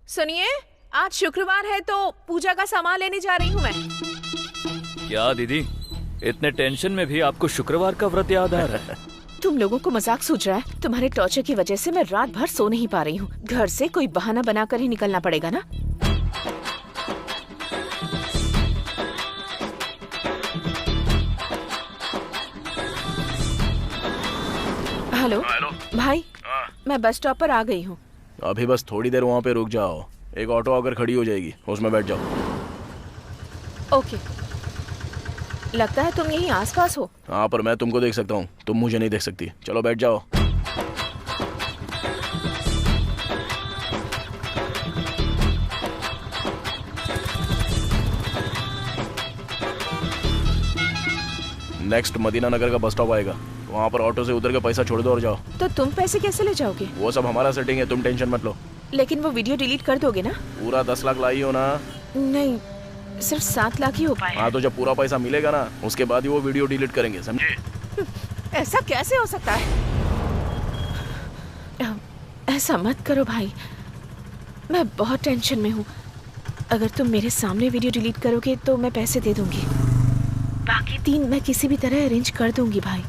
सुनिए, आज शुक्रवार है तो पूजा का सामान लेने जा रही हूँ मैं। क्या दीदी, इतने टेंशन में भी आपको शुक्रवार का व्रत याद आ रहा है? तुम लोगों को मजाक सूझ रहा है? तुम्हारे टॉर्चर की वजह से मैं रात भर सो नहीं पा रही हूँ। घर से कोई बहाना बनाकर ही निकलना पड़ेगा ना। हेलो भाई। मैं बस स्टॉप पर आ गई हूँ। अभी बस थोड़ी देर वहाँ पे रुक जाओ, एक ऑटो आकर खड़ी हो जाएगी, उसमें बैठ जाओ। ओके। लगता है तुम यहीं आसपास हो। हाँ, पर मैं तुमको देख सकता हूँ, तुम मुझे नहीं देख सकती। चलो बैठ जाओ। नेक्स्ट मदीना नगर का बस स्टॉप आएगा, वहाँ पर ऑटो से उतर के पैसा छोड़ दो और जाओ। तो तुम पैसे कैसे ले जाओगे? वो सब हमारा सेटिंग है, तुम टेंशन मत लो। लेकिन वो वीडियो डिलीट कर दोगे ना? पूरा 10 लाख लाई हो ना? नहीं, सिर्फ 7 लाख ही हो पाए। हाँ, तो जब पूरा पैसा मिलेगा ना, उसके बाद ही वो वीडियो डिलीट करेंगे, समझे? ऐसा कैसे हो सकता है? ऐसा मत करो भाई, मैं बहुत टेंशन में हूँ। अगर तुम मेरे सामने वीडियो डिलीट करोगे तो मैं पैसे दे दूंगी, बाकी 3 मैं किसी भी तरह अरेंज कर दूंगी भाई।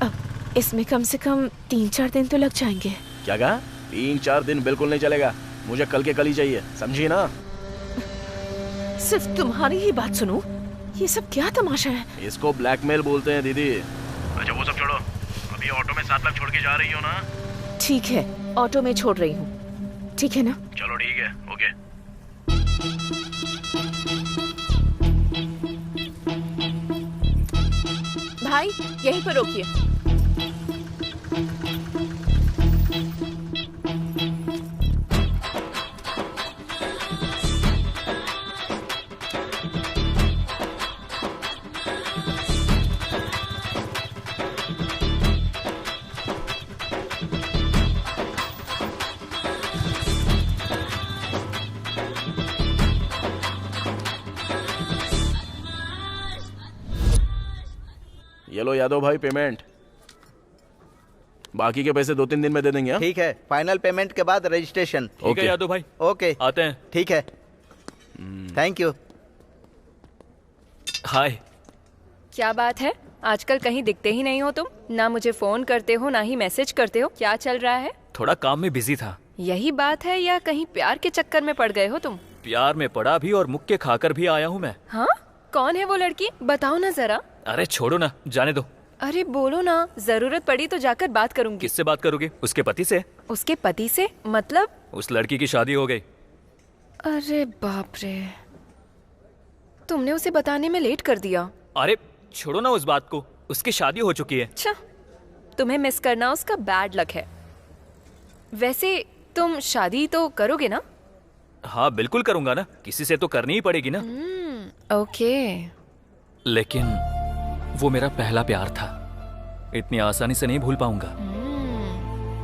अब इसमें कम से कम 3-4 दिन तो लग जाएंगे। क्या कहा? 3-4 दिन बिल्कुल नहीं चलेगा, मुझे कल के कल ही चाहिए, समझी ना? सिर्फ तुम्हारी ही बात सुनूं? ये सब क्या तमाशा है? इसको ब्लैकमेल बोलते हैं दीदी। अच्छा वो सब छोड़ो, अभी ऑटो में 7 लाख छोड़ के जा रही हो ना? ठीक है, ऑटो में छोड़ रही हूँ, ठीक है ना? चलो ठीक है, ओके। भाई यहीं पर रोकिए। ये लो यादव भाई पेमेंट, बाकी के पैसे 2-3 दिन में दे देंगे। ठीक है, फाइनल पेमेंट के बाद रजिस्ट्रेशन। ठीक है यादव भाई, ओके आते हैं। ठीक है, थैंक यू। हाय। क्या बात है, आजकल कहीं दिखते ही नहीं हो तुम, ना मुझे फोन करते हो ना ही मैसेज करते हो, क्या चल रहा है? थोड़ा काम में बिजी था। यही बात है या कहीं प्यार के चक्कर में पड़ गए हो तुम? प्यार में पड़ा भी और मुक्के खाकर भी आया हूँ मैं। हाँ, कौन है वो लड़की, बताओ ना जरा। अरे छोड़ो ना, जाने दो। अरे बोलो ना, जरूरत पड़ी तो जाकर बात करूंगी। किससे बात करोगे? उसके पति से। उसके पति से मतलब? उस लड़की की शादी हो गई। अरे बाप रे, तुमने उसे बताने में लेट कर दिया। अरे छोड़ो ना उस बात को, उसकी शादी हो चुकी है। अच्छा, तुम्हें मिस करना उसका बैड लक है। वैसे तुम शादी तो करोगे ना? हाँ बिल्कुल करूंगा ना, किसी से तो करनी ही पड़ेगी ना। ओके। लेकिन वो मेरा पहला प्यार था, इतनी आसानी से नहीं भूल पाऊंगा।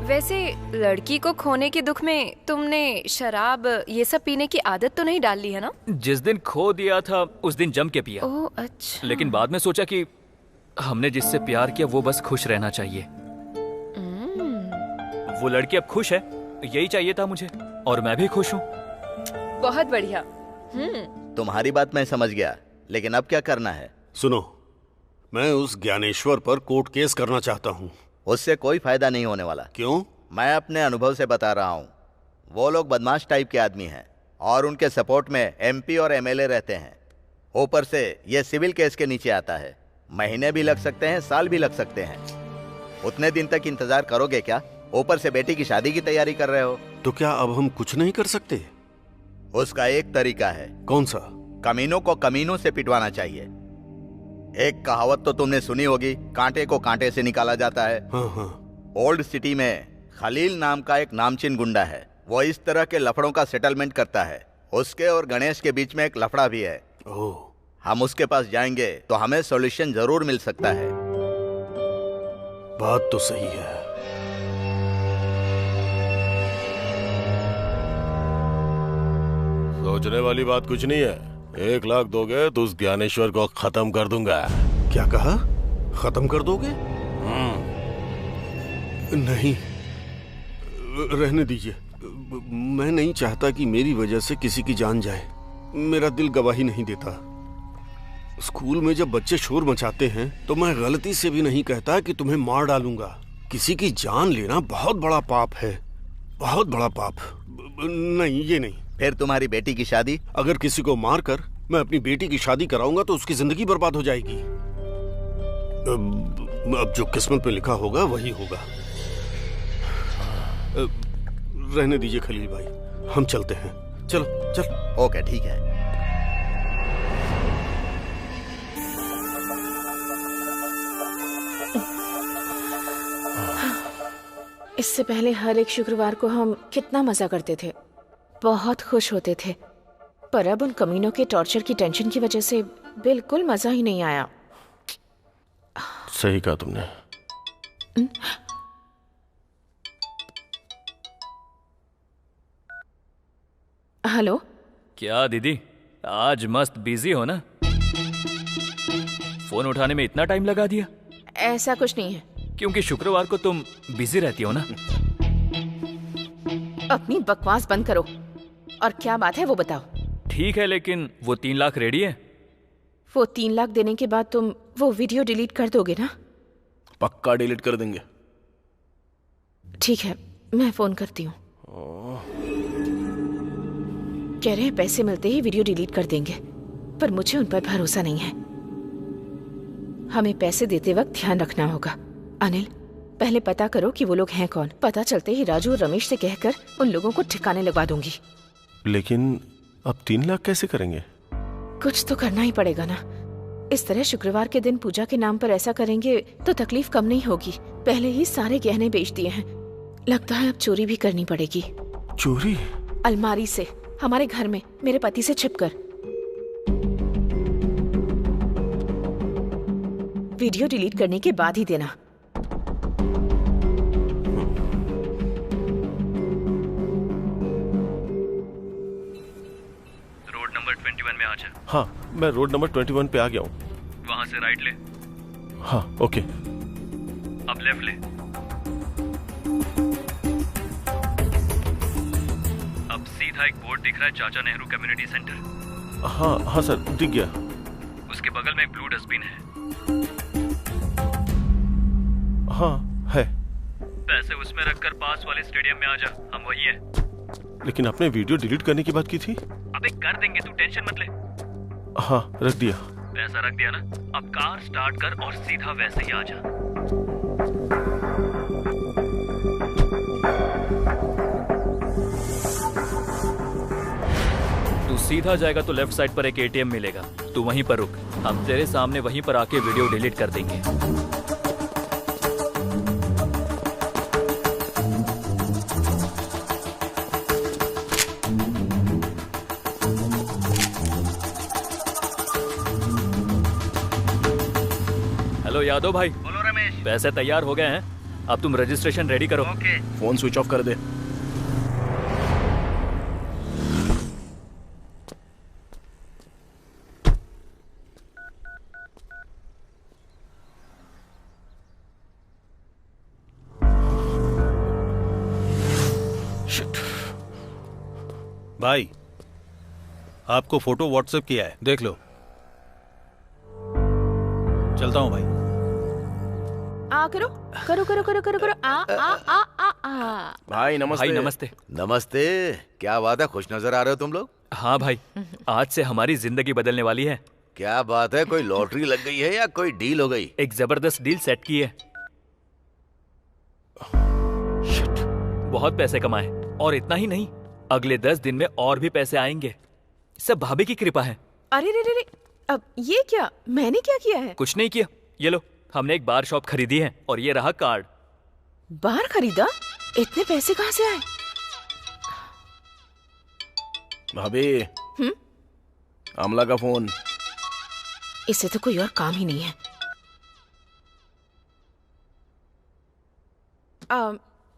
वैसे लड़की को खोने के दुख में तुमने शराब ये सब पीने की आदत तो नहीं डाल ली है ना? जिस दिन खो दिया था उस दिन जम के पिया। ओह अच्छा। लेकिन बाद में सोचा कि हमने जिससे प्यार किया वो बस खुश रहना चाहिए। वो लड़की अब खुश है, यही चाहिए था मुझे, और मैं भी खुश हूँ। बहुत बढ़िया। तुम्हारी बात मैं समझ गया, लेकिन अब क्या करना है? सुनो, मैं उस ज्ञानेश्वर पर कोर्ट केस करना चाहता हूँ। उससे कोई फायदा नहीं होने वाला। क्यों? मैं अपने अनुभव से बता रहा हूँ। वो लोग बदमाश टाइप के आदमी हैं और उनके सपोर्ट में एमपी और एमएलए रहते हैं। ऊपर से ये सिविल केस के नीचे आता है, महीने भी लग सकते हैं, साल भी लग सकते हैं। उतने दिन तक इंतजार करोगे क्या? ऊपर से बेटी की शादी की तैयारी कर रहे हो। तो क्या अब हम कुछ नहीं कर सकते? उसका एक तरीका है। कौन सा? कमीनों को कमीनों से पिटवाना चाहिए। एक कहावत तो तुमने सुनी होगी, कांटे को कांटे से निकाला जाता है। हाँ। ओल्ड सिटी में खलील नाम का एक नामचीन गुंडा है, वो इस तरह के लफड़ों का सेटलमेंट करता है। उसके और गणेश के बीच में एक लफड़ा भी है। हम उसके पास जाएंगे तो हमें सॉल्यूशन जरूर मिल सकता है। बात तो सही है। सोचने वाली बात कुछ नहीं है। 1 लाख दोगे तो उस ज्ञानेश्वर को खत्म कर दूंगा। क्या कहा? खत्म कर दोगे? नहीं, रहने दीजिए। मैं नहीं चाहता कि मेरी वजह से किसी की जान जाए। मेरा दिल गवाही नहीं देता। स्कूल में जब बच्चे शोर मचाते हैं तो मैं गलती से भी नहीं कहता कि तुम्हें मार डालूंगा। किसी की जान लेना बहुत बड़ा पाप है, बहुत बड़ा पाप। नहीं, ये नहीं। फिर तुम्हारी बेटी की शादी? अगर किसी को मारकर मैं अपनी बेटी की शादी कराऊंगा तो उसकी जिंदगी बर्बाद हो जाएगी। अब जो किस्मत में लिखा होगा वही होगा। रहने दीजिए खलील भाई, हम चलते हैं। चलो चल। ओके ठीक है। इससे पहले हर एक शुक्रवार को हम कितना मजा करते थे, बहुत खुश होते थे। पर अब उन कमीनों के टॉर्चर की टेंशन की वजह से बिल्कुल मजा ही नहीं आया। सही कहा तुमने। हेलो। क्या दीदी, आज मस्त बिजी हो ना? फोन उठाने में इतना टाइम लगा दिया? ऐसा कुछ नहीं है। क्योंकि शुक्रवार को तुम बिजी रहती हो ना। अपनी बकवास बंद करो और क्या बात है वो बताओ। ठीक है, लेकिन वो 3 लाख रेडी है? वो 3 लाख देने के बाद तुम वो वीडियो डिलीट कर दोगे ना? पक्का डिलीट कर देंगे। ठीक है, मैं फोन करती हूँ। कह रहे हैं पैसे मिलते ही वीडियो डिलीट कर देंगे, पर मुझे उन पर भरोसा नहीं है। हमें पैसे देते वक्त ध्यान रखना होगा। अनिल, पहले पता करो कि वो लोग हैं कौन। पता चलते ही राजू और रमेश से कहकर उन लोगों को ठिकाने लगवा दूंगी। लेकिन अब 3 लाख कैसे करेंगे? कुछ तो करना ही पड़ेगा ना। इस तरह शुक्रवार के दिन पूजा के नाम पर ऐसा करेंगे तो तकलीफ कम नहीं होगी। पहले ही सारे गहने बेच दिए हैं, लगता है अब चोरी भी करनी पड़ेगी। चोरी? अलमारी से, हमारे घर में, मेरे पति से छिपकर। वीडियो डिलीट करने के बाद ही देना। रोड नंबर 21 में आ जा। हाँ, मैं रोड नंबर 21 पे आ गया हूँ। वहां से राइट ले। हाँ, ओके। अब लेफ्ट ले। अब सीधा एक बोर्ड दिख रहा है, चाचा नेहरू कम्युनिटी सेंटर। हाँ हाँ सर, दिख गया। उसके बगल में एक ब्लू डस्टबिन है। हाँ है। पैसे उसमें रखकर पास वाले स्टेडियम में आ जा, हम वही हैं। लेकिन आपने वीडियो डिलीट करने की बात की थी। अबे कर देंगे, तू टेंशन मत ले। हाँ, रख दिया। पैसा रख दिया ना? अब कार स्टार्ट कर और सीधा वैसे ही आ जा। तू सीधा जाएगा तो लेफ्ट साइड पर एक एटीएम मिलेगा, तू वहीं पर रुक। हम तेरे सामने वहीं पर आके वीडियो डिलीट कर देंगे। हेलो यादव भाई। बोलो रमेश। पैसे तैयार हो गए हैं, अब तुम रजिस्ट्रेशन रेडी करो। ओके। फोन स्विच ऑफ कर दे। भाई, आपको फोटो व्हाट्सएप किया है, देख लो। चलता हूँ भाई। आ करो करो करो करो करो करो। आ आ आ आ आ। भाई नमस्ते। भाई नमस्ते। नमस्ते। क्या बात है, खुश नजर आ रहे हो तुम लोग? हाँ भाई, आज से हमारी जिंदगी बदलने वाली है। क्या बात है, कोई लॉटरी लग गई है या कोई डील हो गई? एक जबरदस्त डील सेट की है। बहुत पैसे कमाए, और इतना ही नहीं, अगले 10 दिन में और भी पैसे आएंगे। सब भाभी की कृपा है। अरे रे रे रे, अब ये क्या? मैंने क्या किया है? कुछ नहीं किया। ये लो, हमने एक बार शॉप खरीदी है और ये रहा कार्ड। बार खरीदा? इतने पैसे कहाँ से आए? भाभी। अमला का फोन। इससे तो कोई और काम ही नहीं है।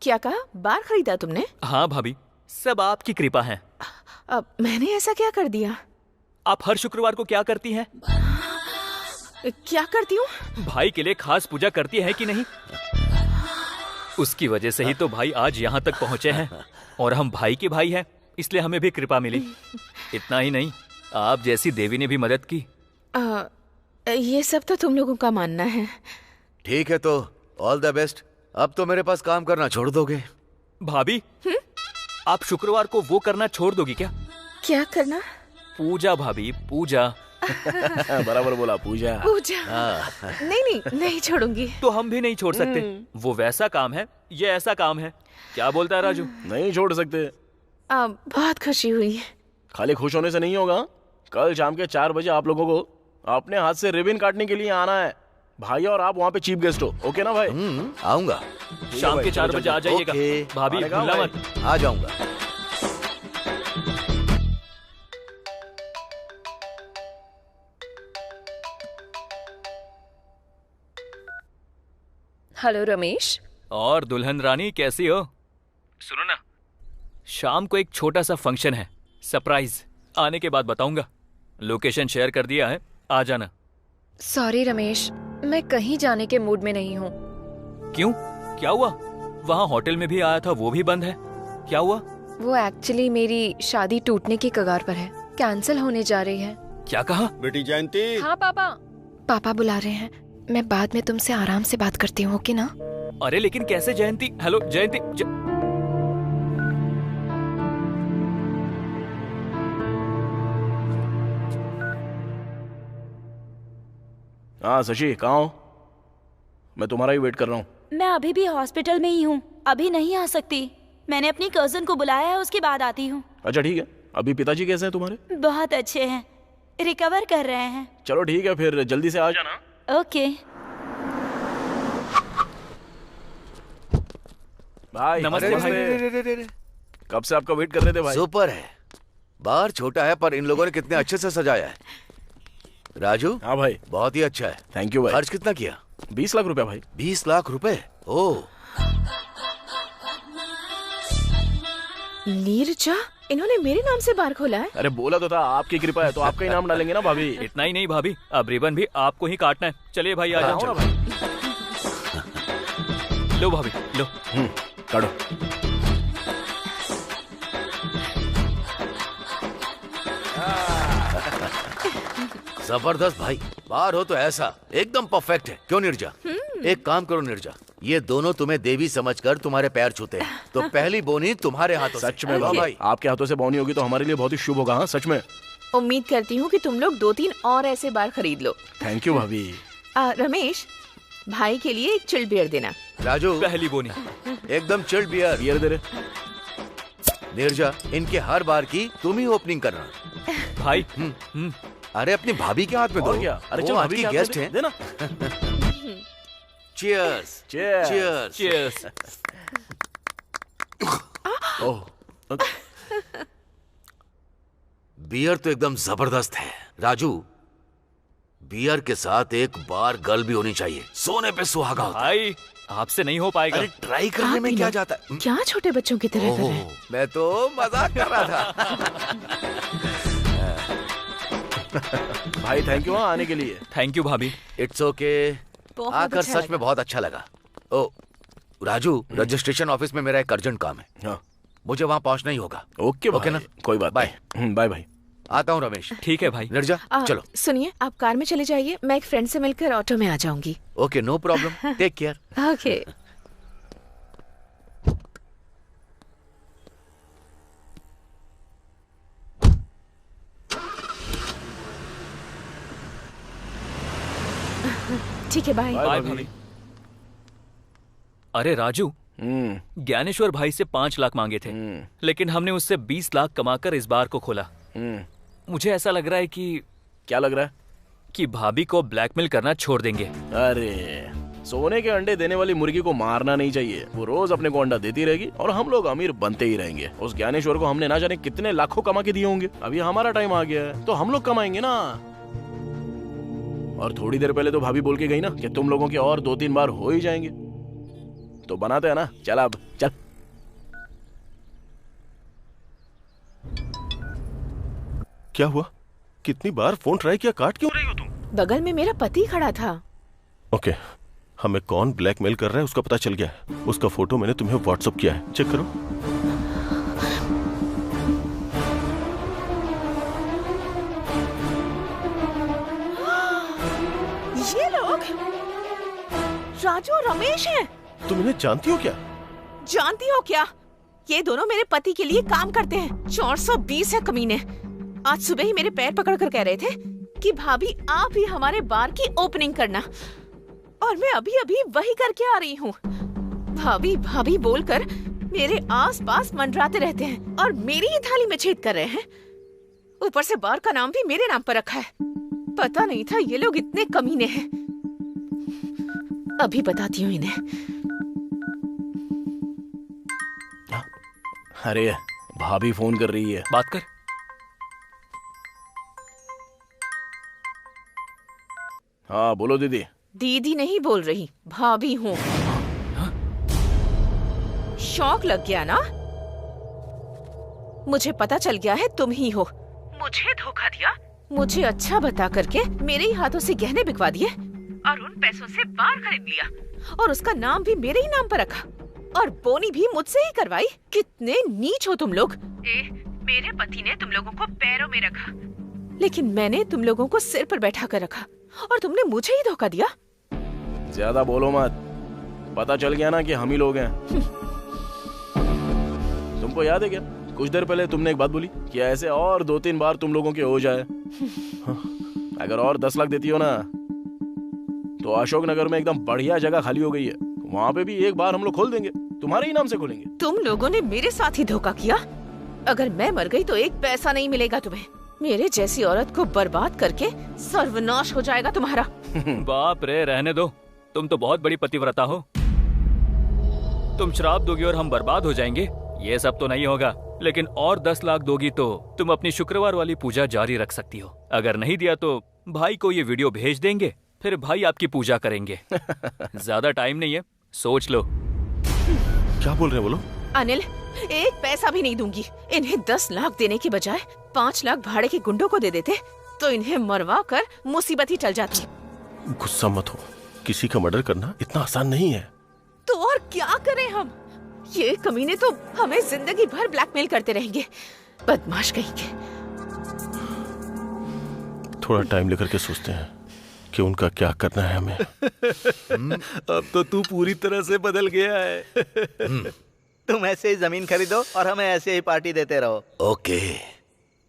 क्या कहा? बार खरीदा तुमने? हाँ भाभी, सब आपकी कृपा है। अब मैंने ऐसा क्या कर दिया? आप हर शुक्रवार को क्या करती हैं? क्या करती हूँ? भाई के लिए खास पूजा करती है कि नहीं? उसकी वजह से ही तो भाई आज यहाँ तक पहुँचे हैं, और हम भाई के भाई हैं, इसलिए हमें भी कृपा मिली। इतना ही नहीं, आप जैसी देवी ने भी मदद की। ये सब तो तुम लोगों का मानना है। ठीक है, तो ऑल द बेस्ट। अब तो मेरे पास काम करना छोड़ दोगे? भाभी, आप शुक्रवार को वो करना छोड़ दोगी क्या? क्या करना? पूजा भाभी, पूजा। बराबर बोला, पूजा। पूजा। नहीं नहीं छोड़ूंगी। तो हम भी नहीं छोड़ सकते। वो वैसा काम है, ये ऐसा काम है। क्या बोलता है राजू? नहीं छोड़ सकते। बहुत खुशी हुई। खाली खुश होने से नहीं होगा। कल शाम के 4 बजे आप लोगों को अपने हाथ से रिबन काटने के लिए आना है। भाई और आप वहाँ पे चीफ गेस्ट हो। ओके ना भाई? आऊंगा। शाम के 4 बजे आ जाइएगा। भाभी भूलना मत। आ जाऊंगा। हेलो रमेश। और दुल्हन रानी कैसी हो? सुनो ना, शाम को एक छोटा सा फंक्शन है, सरप्राइज। आने के बाद बताऊंगा। लोकेशन शेयर कर दिया है, आ जाना। सॉरी रमेश, मैं कहीं जाने के मूड में नहीं हूँ। क्यों, क्या हुआ? वहाँ होटल में भी आया था, वो भी बंद है, क्या हुआ? वो एक्चुअली मेरी शादी टूटने की कगार पर है, कैंसिल होने जा रही है। क्या कहा? बेटी जयंती। हाँ पापा। पापा बुला रहे हैं, मैं बाद में तुमसे आराम से बात करती हूँ, ओके ना? अरे लेकिन कैसे जयंती? हेलो जयंती हाँ शशि, कहाँ हो? मैं तुम्हारा ही वेट कर रहा हूँ। मैं अभी भी हॉस्पिटल में ही हूँ, अभी नहीं आ सकती। मैंने अपनी कजिन को बुलाया है, उसके बाद आती हूँ। अच्छा ठीक है। अभी पिताजी कैसे हैं तुम्हारे? बहुत अच्छे हैं, रिकवर कर रहे हैं। चलो ठीक है, फिर जल्दी से आ जाना। ओके। भाई नमस्ते भाई। कब से आपका वेट कर रहे थे भाई। सुपर है। बार छोटा है पर इन लोगों ने कितने अच्छे से सजाया है। राजू। हाँ भाई। बहुत ही अच्छा है। थैंक यू भाई। खर्च कितना किया? 20 लाख रुपए भाई। 20 लाख रुपए? ओह। नीरजा, इन्होंने मेरे नाम से बार खोला है? अरे बोला तो था, आपकी कृपा है तो आपका ही नाम डालेंगे ना भाभी। इतना ही नहीं भाभी, अब रिबन भी आपको ही काटना है। चलिए भाई, आ जाओ ना भाई। लो भाभी, लो। काटो। जबरदस्त भाई, बाहर हो तो ऐसा एकदम परफेक्ट है। क्यों नीरजा? एक काम करो नीरजा, ये दोनों तुम्हें देवी समझकर तुम्हारे पैर छूते हैं, तो पहली बोनी तुम्हारे हाथों से। सच में भाई, आपके हाथों से बोनी होगी तो हमारे लिए बहुत ही शुभ होगा। हाँ सच में। उम्मीद करती हूँ कि तुम लोग 2-3 और ऐसे बार खरीद लो। थैंक यू भाभी। रमेश, भाई के लिए एक चिल्ड बियर देना। राजू, पहली बोनी। एकदम चिल्ड बियर। बियर दे रहे। नीरजा, इनके हर बार की तुम ही ओपनिंग करना भाई। अरे अपनी भाभी के हाथ में दो। क्या? अरे वो चलो, आपकी गेस्ट हैं। देना। चीयर्स। चीयर्स। चीयर्स। ओह, बियर तो एकदम जबरदस्त है। राजू, बियर के साथ एक बार गर्ल भी होनी चाहिए, सोने पे सुहागा होता है। भाई आपसे नहीं हो पाएगा। अरे ट्राई करने में क्या जाता है? क्या छोटे बच्चों की तरह कर रहे हैं? मैं तो मजाक कर रहा था। भाई थैंक यू आने के लिए। थैंक यू भाभी। It's okay. आकर अच्छा सच में बहुत अच्छा लगा। ओ राजू, रजिस्ट्रेशन ऑफिस में मेरा एक अर्जेंट काम है। हाँ। मुझे वहाँ पहुँचना ही होगा। ओके ओके ना? कोई बात। बाय बाय भाई। आता हूँ रमेश। ठीक है भाई। निर्जा चलो। सुनिए, आप कार में चले जाइए, मैं एक फ्रेंड से मिलकर ऑटो में आ जाऊंगी। Okay, no problem, take care. Okay. ठीक है, बाय। बाय भाभी। अरे राजू, ज्ञानेश्वर भाई से 5 लाख मांगे थे, लेकिन हमने उससे 20 लाख कमाकर इस बार को खोला। मुझे ऐसा लग रहा है कि क्या लग रहा है? कि भाभी को ब्लैकमेल करना छोड़ देंगे। अरे सोने के अंडे देने वाली मुर्गी को मारना नहीं चाहिए। वो रोज अपने को अंडा देती रहेगी और हम लोग अमीर बनते ही रहेंगे। उस ज्ञानेश्वर को हमने ना जाने कितने लाखों कमा के दिए होंगे। अभी हमारा टाइम आ गया है तो हम लोग कमाएंगे ना। और थोड़ी देर पहले तो भाभी बोल के गई ना कि तुम लोगों के और 2-3 बार हो ही जाएंगे, तो बनाते हैं ना। चल अब चल। क्या हुआ? कितनी बार फोन ट्राई किया, काट क्यों रही हो तुम? बगल में मेरा पति खड़ा था। ओके, हमें कौन ब्लैकमेल कर रहा है उसका पता चल गया है। उसका फोटो मैंने तुम्हें व्हाट्सएप किया है, चेक करो। ये लोग राजू और रमेश हैं। तुम इन्हें जानती हो क्या? जानती हो क्या? ये दोनों मेरे पति के लिए काम करते हैं। 420 है कमीने। आज सुबह ही मेरे पैर पकड़कर कह रहे थे कि भाभी आप ही हमारे बार की ओपनिंग करना, और मैं अभी अभी वही करके आ रही हूँ। भाभी भाभी बोलकर मेरे आसपास मंडराते रहते हैं और मेरी ही थाली में छेद कर रहे हैं। ऊपर से बार का नाम भी मेरे नाम पर रखा है। पता नहीं था ये लोग इतने कमीने हैं। अभी बताती हूँ इन्हें। अरे भाभी फोन कर रही है, बात कर। हाँ बोलो दीदी। दीदी नहीं बोल रही, भाभी हूँ। शौक लग गया ना? मुझे पता चल गया है तुम ही हो। मुझे धोखा दिया, मुझे अच्छा बता करके मेरे ही हाथों से गहने बिकवा दिए और उन पैसों से बार खरीद लिया और उसका नाम भी मेरे ही नाम पर रखा और बोनी भी मुझसे ही करवाई। कितने नीच हो तुम लोग। मेरे पति ने तुम लोगों को पैरों में रखा, लेकिन मैंने तुम लोगों को सिर पर बैठा कर रखा और तुमने मुझे ही धोखा दिया। ज्यादा बोलो मत, पता चल गया ना कि हम ही लोग हैं। तुमको याद है क्या, कुछ देर पहले तुमने एक बात बोली कि ऐसे और 2-3 बार तुम लोगों के हो जाए। अगर और 10 लाख देती हो ना तो अशोक नगर में एकदम बढ़िया जगह खाली हो गई है, वहाँ पे भी एक बार हम लोग खोल देंगे, तुम्हारे ही नाम से खोलेंगे। तुम लोगों ने मेरे साथ ही धोखा किया। अगर मैं मर गई तो एक पैसा नहीं मिलेगा तुम्हें। मेरे जैसी औरत को बर्बाद करके सर्वनाश हो जाएगा तुम्हारा। बाप रे, रहने दो, तुम तो बहुत बड़ी पतिव्रता हो। तुम श्राप दोगी और हम बर्बाद हो जाएंगे, ये सब तो नहीं होगा। लेकिन और 10 लाख दोगी तो तुम अपनी शुक्रवार वाली पूजा जारी रख सकती हो। अगर नहीं दिया तो भाई को ये वीडियो भेज देंगे, फिर भाई आपकी पूजा करेंगे। ज्यादा टाइम नहीं है, सोच लो। क्या बोल रहे हैं बोलो? अनिल, एक पैसा भी नहीं दूंगी। इन्हें 10 लाख देने के बजाय 5 लाख भाड़े के गुंडों को दे देते तो इन्हें मरवा कर मुसीबत ही टल जाती। गुस्सा मत हो, किसी का मर्डर करना इतना आसान नहीं है। तो और क्या करें हम? ये कमीने तो हमें जिंदगी भर ब्लैकमेल करते रहेंगे, बदमाश कहीं के। थोड़ा टाइम लेकर के सोचते हैं कि उनका क्या करना है हमें। अब तो तू पूरी तरह से बदल गया है। तुम ऐसे ही जमीन खरीदो और हमें ऐसे ही पार्टी देते रहो। ओके।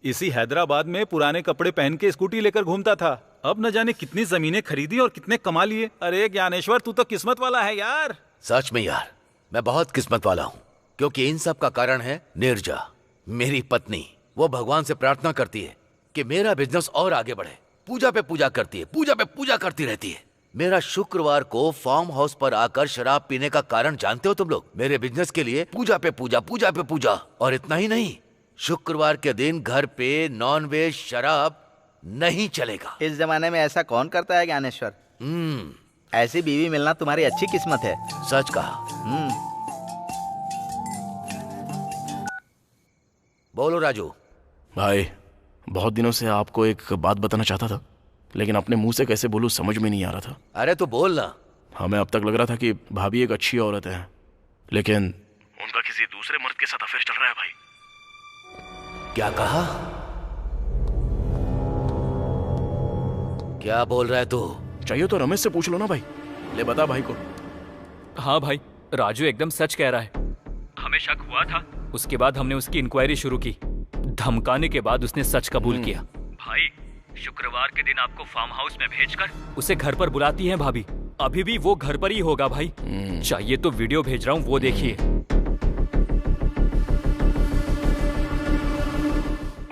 इसी हैदराबाद में पुराने कपड़े पहन के स्कूटी लेकर घूमता था, अब न जाने कितनी जमीनें खरीदी और कितने कमा लिए। अरे ज्ञानेश्वर, तू तो किस्मत वाला है यार। सच में यार, मैं बहुत किस्मत वाला हूँ, क्योंकि इन सब का कारण है नीरजा, मेरी पत्नी। वो भगवान से प्रार्थना करती है कि मेरा बिजनेस और आगे बढ़े। पूजा पे पूजा करती है, पूजा पे पूजा करती रहती है। मेरा शुक्रवार को फार्म हाउस पर आकर शराब पीने का कारण जानते हो तुम लोग? मेरे बिजनेस के लिए पूजा पे पूजा, पूजा पे पूजा। और इतना ही नहीं, शुक्रवार के दिन घर पे नॉन-वेज शराब नहीं चलेगा। इस जमाने में ऐसा कौन करता है ज्ञानेश्वर? ऐसी बीवी मिलना तुम्हारी अच्छी किस्मत है। सच कहा। बोलो राजू। भाई, बहुत दिनों से आपको एक बात बताना चाहता था, लेकिन अपने मुंह से कैसे बोलूं समझ में नहीं आ रहा था। अरे तो बोल ना। हमें अब तक लग रहा था कि भाभी एक अच्छी औरत है, लेकिन उनका किसी दूसरे मर्द के साथ अफेयर चल रहा है। भाई, क्या कहा? क्या बोल रहा है तू? चाहिए तो रमेश से पूछ लो ना भाई। ले बता भाई को। हाँ भाई, राजू एकदम सच कह रहा है। हमें शक हुआ था, उसके बाद हमने उसकी इंक्वायरी शुरू की। धमकाने के बाद उसने सच कबूल किया। भाई, शुक्रवार के दिन आपको फार्म हाउस में भेजकर उसे घर पर बुलाती हैं भाभी। अभी भी वो घर पर ही होगा भाई। चाहिए तो वीडियो भेज रहा हूँ, वो देखिए।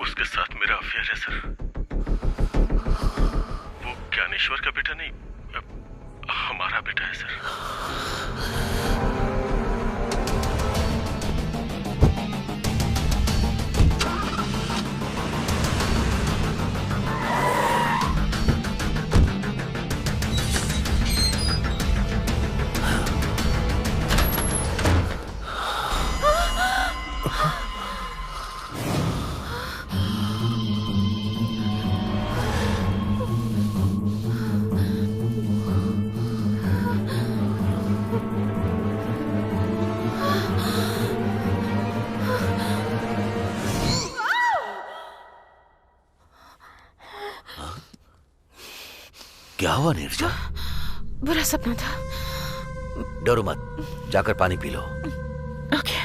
उसके साथ मेरा अफेयर है सर। वो ज्ञानेश्वर का बेटा नहीं, हमारा बेटा है सर। क्या हुआ नीरजा? बुरा सपना था। डरो मत, जाकर पानी पी लो। ओके।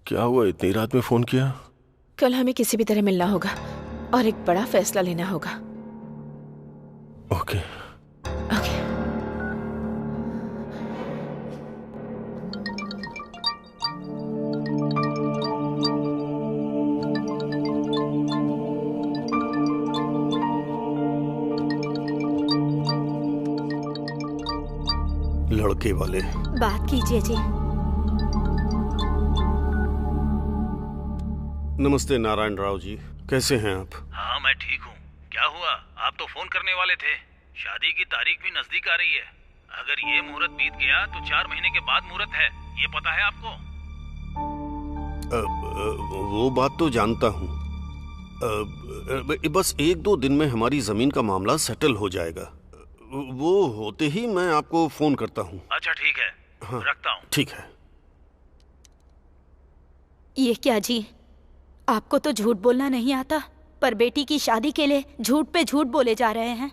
क्या हुआ, इतनी रात में फोन किया? कल हमें किसी भी तरह मिलना होगा और एक बड़ा फैसला लेना होगा। ओके। लड़के वाले बात कीजिए जी। नमस्ते नारायण राव जी, कैसे हैं आप? हाँ मैं ठीक हूँ। क्या हुआ, आप तो फोन करने वाले थे। शादी की तारीख भी नजदीक आ रही है। अगर ये मुहूर्त बीत गया तो 4 महीने के बाद मुहूर्त है, ये पता है आपको? वो बात तो जानता हूँ। बस 1-2 दिन में हमारी जमीन का मामला सेटल हो जाएगा। वो होते ही मैं आपको फोन करता हूँ। अच्छा ठीक है, हाँ, रखता हूँ। ठीक है। ये क्या जी, आपको तो झूठ बोलना नहीं आता, पर बेटी की शादी के लिए झूठ पे झूठ बोले जा रहे हैं।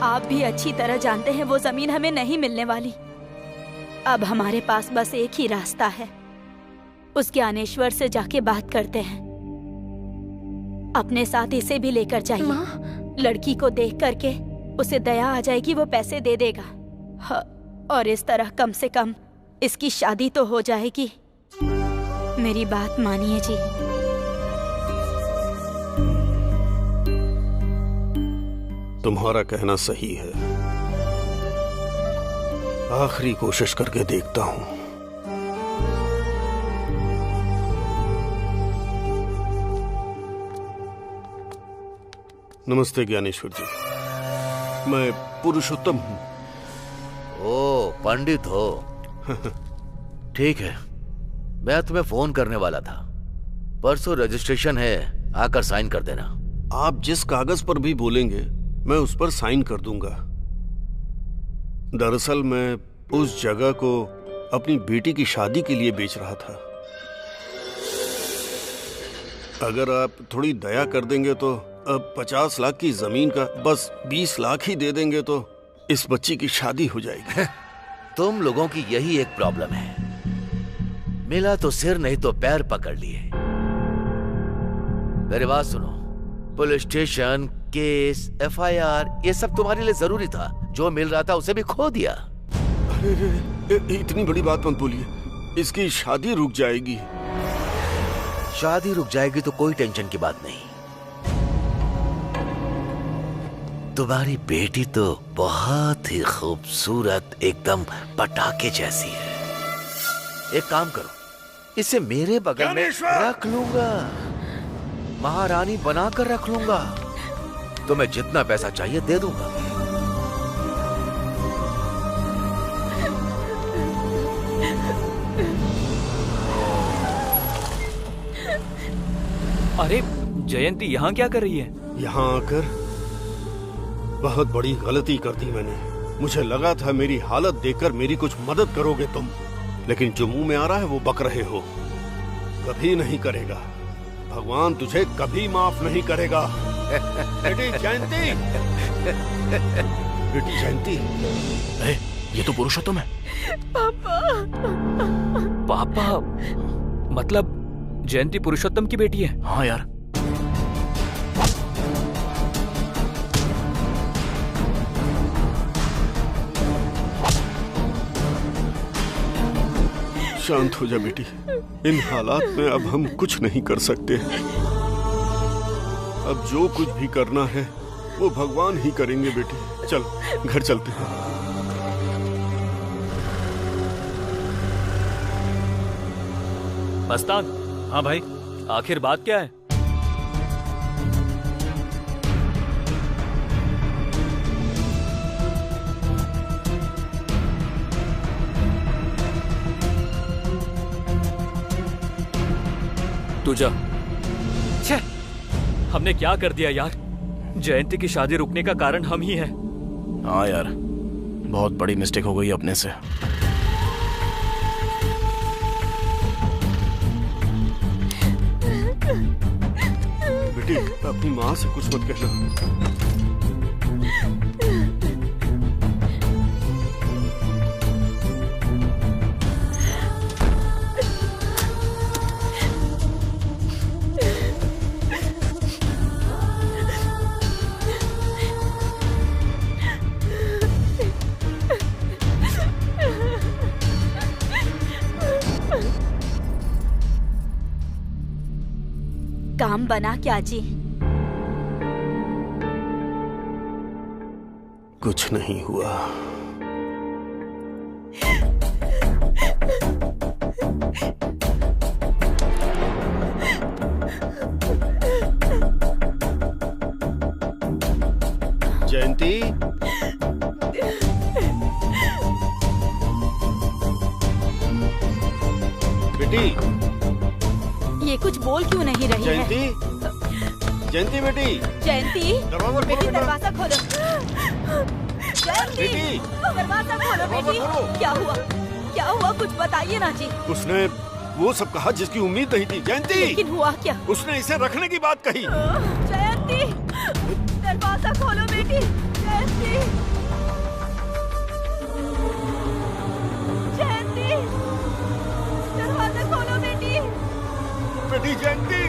आप भी अच्छी तरह जानते हैं वो जमीन हमें नहीं मिलने वाली। अब हमारे पास बस एक ही रास्ता है, उस ज्ञानेश्वर से जाके बात करते हैं। अपने साथ इसे भी लेकर जाइए। लड़की को देख करके उसे दया आ जाएगी, वो पैसे दे देगा। हाँ, और इस तरह कम से कम इसकी शादी तो हो जाएगी। मेरी बात मानिए जी। तुम्हारा कहना सही है। आखिरी कोशिश करके देखता हूँ। नमस्ते ज्ञानेश्वर जी, मैं पुरुषोत्तम हूँ। ओ पंडित हो? ठीक है, मैं तुम्हें फोन करने वाला था। परसों रजिस्ट्रेशन है, आकर साइन कर देना। आप जिस कागज पर भी बोलेंगे मैं उस पर साइन कर दूंगा। दरअसल मैं उस जगह को अपनी बेटी की शादी के लिए बेच रहा था। अगर आप थोड़ी दया कर देंगे तो अब 50 लाख की जमीन का बस 20 लाख ही दे देंगे तो इस बच्ची की शादी हो जाएगी। तुम लोगों की यही एक प्रॉब्लम है, मिला तो सिर नहीं तो पैर पकड़ लिए। मेरी बात सुनो, पुलिस स्टेशन, केस, FIR ये सब तुम्हारे लिए जरूरी था। जो मिल रहा था उसे भी खो दिया। अरे इतनी बड़ी बात मत बोलिए, इसकी शादी रुक जाएगी। शादी रुक जाएगी तो कोई टेंशन की बात नहीं। तुम्हारी बेटी तो बहुत ही खूबसूरत, एकदम पटाखे जैसी है। एक काम करो, इसे मेरे बगल में रख लूंगा, महारानी बनाकर रख लूंगा। तुम्हें जितना पैसा चाहिए दे दूंगा। अरे जयंती यहाँ क्या कर रही है? यहाँ आकर बहुत बड़ी गलती कर दी मैंने। मुझे लगा था मेरी हालत देखकर मेरी कुछ मदद करोगे तुम, लेकिन जो मुंह में आ रहा है वो बक रहे हो। कभी नहीं करेगा, भगवान तुझे कभी माफ नहीं करेगा। बेटी जयंती, बेटी जयंती, ये तो पुरुषोत्तम है। पापा, पापा मतलब जयंती पुरुषोत्तम की बेटी है? हाँ यार। शांत हो जा बेटी, इन हालात में अब हम कुछ नहीं कर सकते। अब जो कुछ भी करना है वो भगवान ही करेंगे बेटी। चल घर चलते हैं। मस्तान। हाँ भाई। आखिर बात क्या है? तू जा। छे, हमने क्या कर दिया यार? जयंती की शादी रुकने का कारण हम ही हैं। हाँ यार, बहुत बड़ी मिस्टेक हो गई अपने से। बेटी अपनी माँ से कुछ मत कहना। काम बना क्या जी? कुछ नहीं हुआ। बेटी ये कुछ बोल क्यों नहीं रही है? जयंती बेटी। जयंती बेटी दरवाजा खोलो। जयंती बेटी दरवाजा खोलो बेटी। क्या हुआ? क्या हुआ? कुछ बताइए ना जी। उसने वो सब कहा जिसकी उम्मीद नहीं थी। जयंती लेकिन हुआ क्या? उसने इसे रखने की बात कही। जयंती दरवाजा खोलो बेटी। जयंती जयंती दरवाजा खोलो बेटी। बेटी जयंती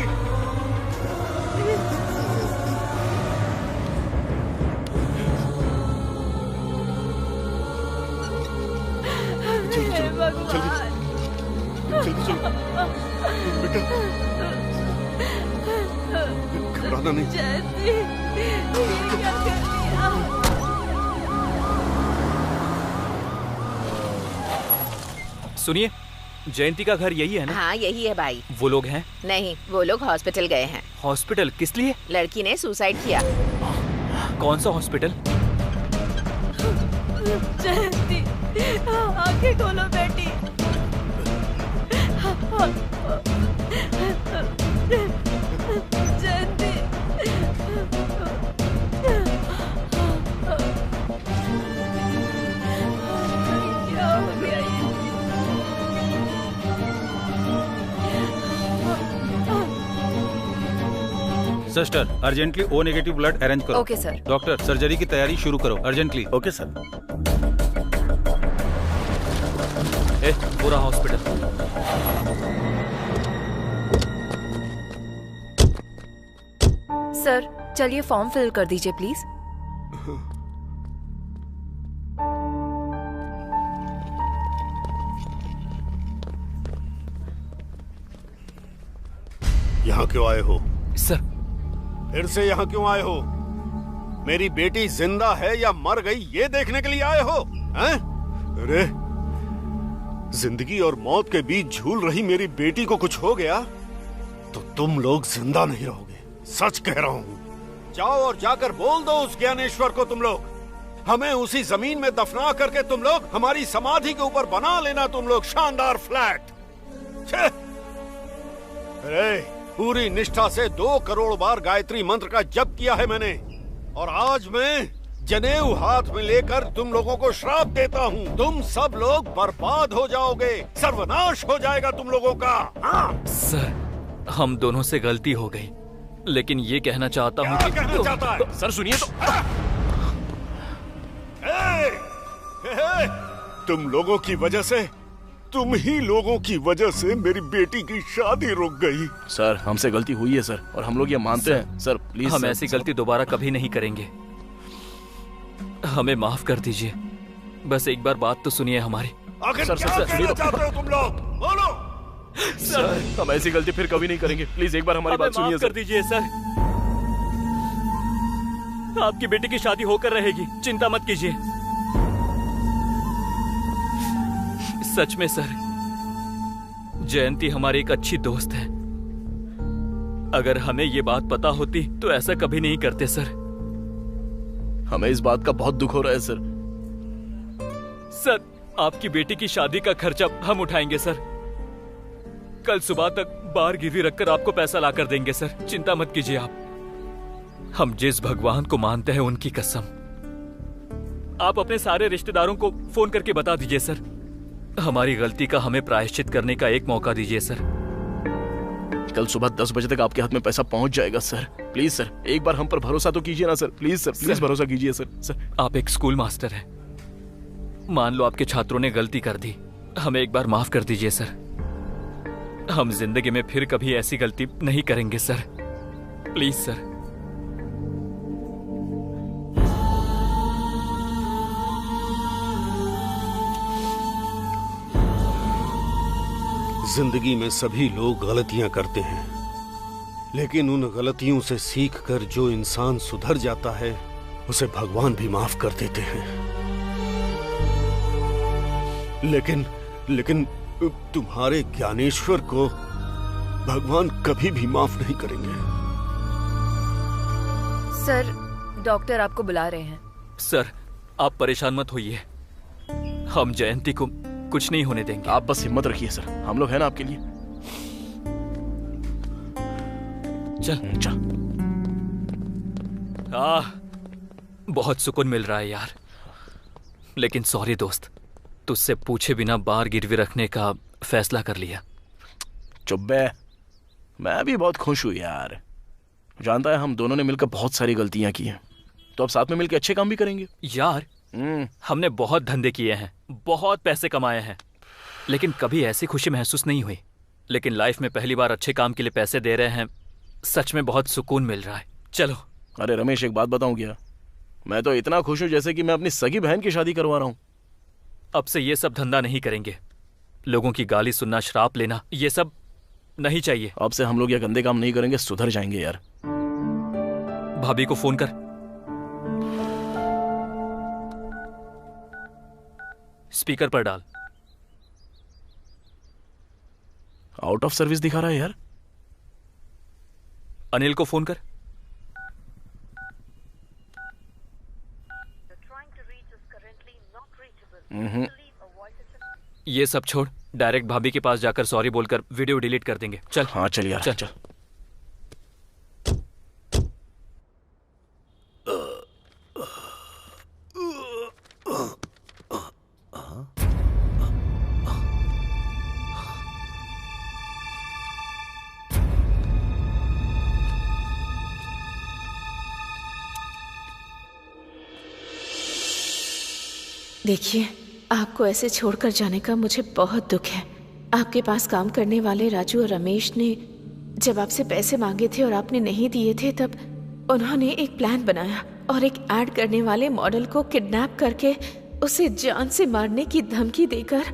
जल्दी चलो बेटा, घबराना नहीं। जयंती ये क्या कर दिया? सुनिए, जयंती का घर यही है ना? हाँ यही है भाई। वो लोग हैं? नहीं, वो लोग हॉस्पिटल गए हैं। हॉस्पिटल किस लिए? लड़की ने सुसाइड किया। कौन सा हॉस्पिटल? जयंती आंखें खोलो बेटी। जयंती क्या हो गया ये? Sister, urgently O negative blood arrange करो। Okay sir. डॉक्टर, सर्जरी की तैयारी शुरू करो अर्जेंटली। Okay sir. पूरा हॉस्पिटल। सर चलिए फॉर्म फिल कर दीजिए प्लीज। यहाँ क्यों आए हो? सर फिर से यहाँ क्यों आए हो? मेरी बेटी जिंदा है या मर गई ये देखने के लिए आए हो? हैं? अरे जिंदगी और मौत के बीच झूल रही मेरी बेटी को कुछ हो गया तो तुम लोग जिंदा नहीं रहोगे। सच कह रहा हूँ। जाओ और जाकर बोल दो उस ज्ञानेश्वर को तुम लोग हमें उसी जमीन में दफना करके तुम लोग हमारी समाधि के ऊपर बना लेना तुम लोग शानदार फ्लैट। अरे पूरी निष्ठा से 2 करोड़ बार गायत्री मंत्र का जप किया है मैंने और आज मैं जनेऊ हाथ में लेकर तुम लोगों को श्राप देता हूँ। तुम सब लोग बर्बाद हो जाओगे, सर्वनाश हो जाएगा तुम लोगों का। हाँ? सर हम दोनों से गलती हो गई, लेकिन ये कहना चाहता हूँ कि कहना चाहता है? सर सुनिए तो। तुम लोगों की वजह से, तुम ही लोगों की वजह से मेरी बेटी की शादी रुक गई। सर हमसे गलती हुई है सर, और हम लोग ये मानते हैं। सर प्लीज हम ऐसी गलती दोबारा कभी नहीं करेंगे। हमें माफ कर दीजिए। बस एक बार बात तो सुनिए हमारी। आखिर सर, क्या सर, कहना सुनिए तो। चाहते हो तुम लोग? बोलो। सर हम ऐसी गलती फिर कभी नहीं करेंगे। प्लीज एक बार हमारी बात सुनिए माफ कर दीजिए सर। आपकी बेटी की शादी होकर रहेगी, चिंता मत कीजिए। सच में सर, जयंती हमारी एक अच्छी दोस्त है। अगर हमें ये बात पता होती तो ऐसा कभी नहीं करते सर। हमें इस बात का बहुत दुख हो रहा है सर। सर आपकी बेटी की शादी का खर्चा हम उठाएंगे सर। कल सुबह तक बाहर गिरवी रखकर आपको पैसा लाकर देंगे सर, चिंता मत कीजिए आप। हम जिस भगवान को मानते हैं उनकी कसम। आप अपने सारे रिश्तेदारों को फोन करके बता दीजिए सर। हमारी गलती का हमें प्रायश्चित करने का एक मौका दीजिए सर। कल सुबह 10 बजे तक आपके हाथ में पैसा पहुंच जाएगा सर। प्लीज सर एक बार हम पर भरोसा तो कीजिए ना सर। प्लीज सर, प्लीज भरोसा कीजिए सर। सर आप एक स्कूल मास्टर हैं। मान लो आपके छात्रों ने गलती कर दी, हमें एक बार माफ कर दीजिए सर। हम जिंदगी में फिर कभी ऐसी गलती नहीं करेंगे सर। Please sir. जिंदगी में सभी लोग गलतियां करते हैं, लेकिन उन गलतियों से सीखकर जो इंसान सुधर जाता है उसे भगवान भी माफ कर देते हैं। लेकिन तुम्हारे ज्ञानेश्वर को भगवान कभी भी माफ नहीं करेंगे। सर डॉक्टर आपको बुला रहे हैं। सर आप परेशान मत होइए। हम जयंती को कुछ नहीं होने देंगे। आप बस हिम्मत रखिए सर, हम लोग हैं ना आपके लिए। चल चल। बहुत सुकून मिल रहा है यार। लेकिन सॉरी दोस्त, तुझसे पूछे बिना बार गिरवी रखने का फैसला कर लिया। चुप बे, मैं भी बहुत खुश हूँ यार। जानता है हम दोनों ने मिलकर बहुत सारी गलतियां की हैं, तो अब साथ में मिलकर अच्छे काम भी करेंगे। यार हमने बहुत धंधे किए हैं, बहुत पैसे कमाए हैं, लेकिन कभी ऐसी खुशी महसूस नहीं हुई। लेकिन लाइफ में पहली बार अच्छे काम के लिए पैसे दे रहे हैं, सच में बहुत सुकून मिल रहा है। चलो। अरे रमेश, एक बात बताऊं क्या, मैं तो इतना खुश हूं जैसे कि मैं अपनी सगी बहन की शादी करवा रहा हूं। अब से ये सब धंधा नहीं करेंगे। लोगों की गाली सुनना, श्राप लेना, ये सब नहीं चाहिए। अब से हम लोग ये गंदे काम नहीं करेंगे, सुधर जाएंगे यार। भाभी को फोन कर। स्पीकर पर डाल। आउट ऑफ सर्विस दिखा रहा है यार। अनिल को फोन कर। ये सब छोड़, डायरेक्ट भाभी के पास जाकर सॉरी बोलकर वीडियो डिलीट कर देंगे। चल। हाँ चल यार, चल। देखिए, आपको ऐसे छोड़कर जाने का मुझे बहुत दुख है। आपके पास काम करने वाले राजू और रमेश ने जब आपसे पैसे मांगे थे और आपने नहीं दिए थे, तब उन्होंने एक प्लान बनाया और एक ऐड करने वाले मॉडल को किडनैप करके उसे जान से मारने की धमकी देकर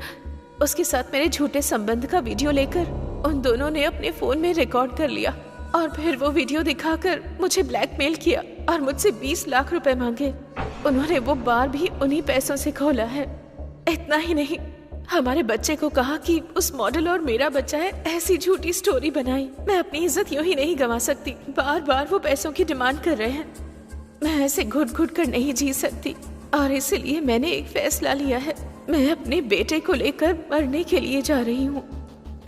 उसके साथ मेरे झूठे संबंध का वीडियो लेकर उन दोनों ने अपने फोन में रिकॉर्ड कर लिया और फिर वो वीडियो दिखाकर मुझे ब्लैकमेल किया और मुझसे 20 लाख रुपए मांगे। उन्होंने वो बार भी उन्हीं पैसों से खोला है। इतना ही नहीं, हमारे बच्चे को कहा कि उस मॉडल और मेरा बच्चा है, ऐसी झूठी स्टोरी बनाई। मैं अपनी इज्जत यूं ही नहीं गंवा सकती। बार बार वो पैसों की डिमांड कर रहे हैं। मैं ऐसे घुट घुट कर नहीं जी सकती और इसीलिए मैंने एक फैसला लिया है। मैं अपने बेटे को लेकर मरने के लिए जा रही हूँ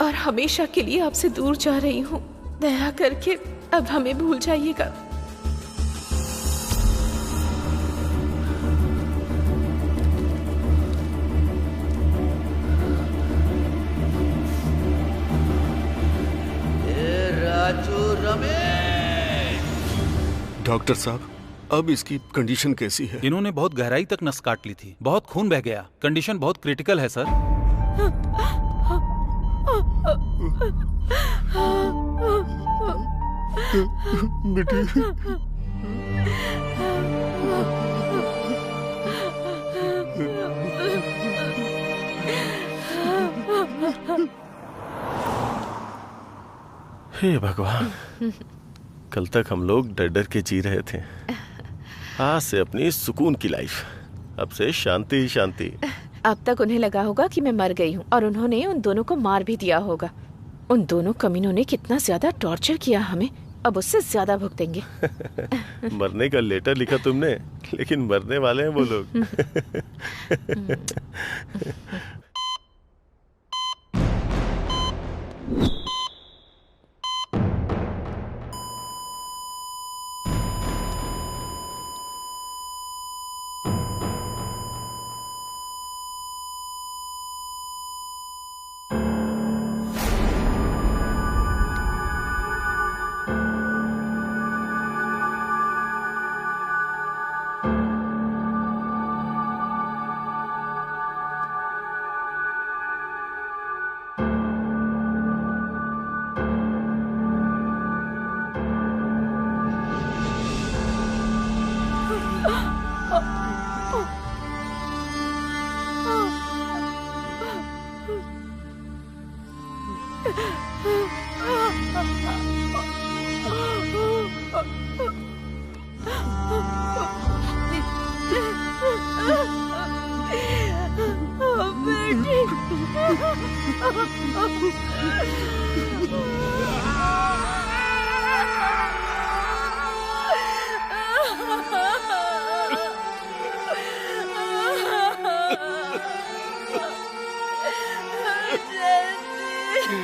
और हमेशा के लिए आपसे दूर जा रही हूँ। दया करके अब हमें भूल जाइएगा। राजू, रमेश। डॉक्टर साहब, अब इसकी कंडीशन कैसी है? इन्होंने बहुत गहराई तक नस काट ली थी, बहुत खून बह गया। कंडीशन बहुत क्रिटिकल है सर। बेटी, हे भगवान, कल तक हम लोग डर डर के जी रहे थे। आज से अपनी सुकून की लाइफ, अब से शांति ही शांति। अब तक उन्हें लगा होगा कि मैं मर गई हूँ और उन्होंने उन दोनों को मार भी दिया होगा। उन दोनों कमीनों ने कितना ज्यादा टॉर्चर किया हमें, अब उससे ज्यादा भुगतेंगे। मरने का लेटर लिखा तुमने, लेकिन मरने वाले हैं वो लोग। भाभी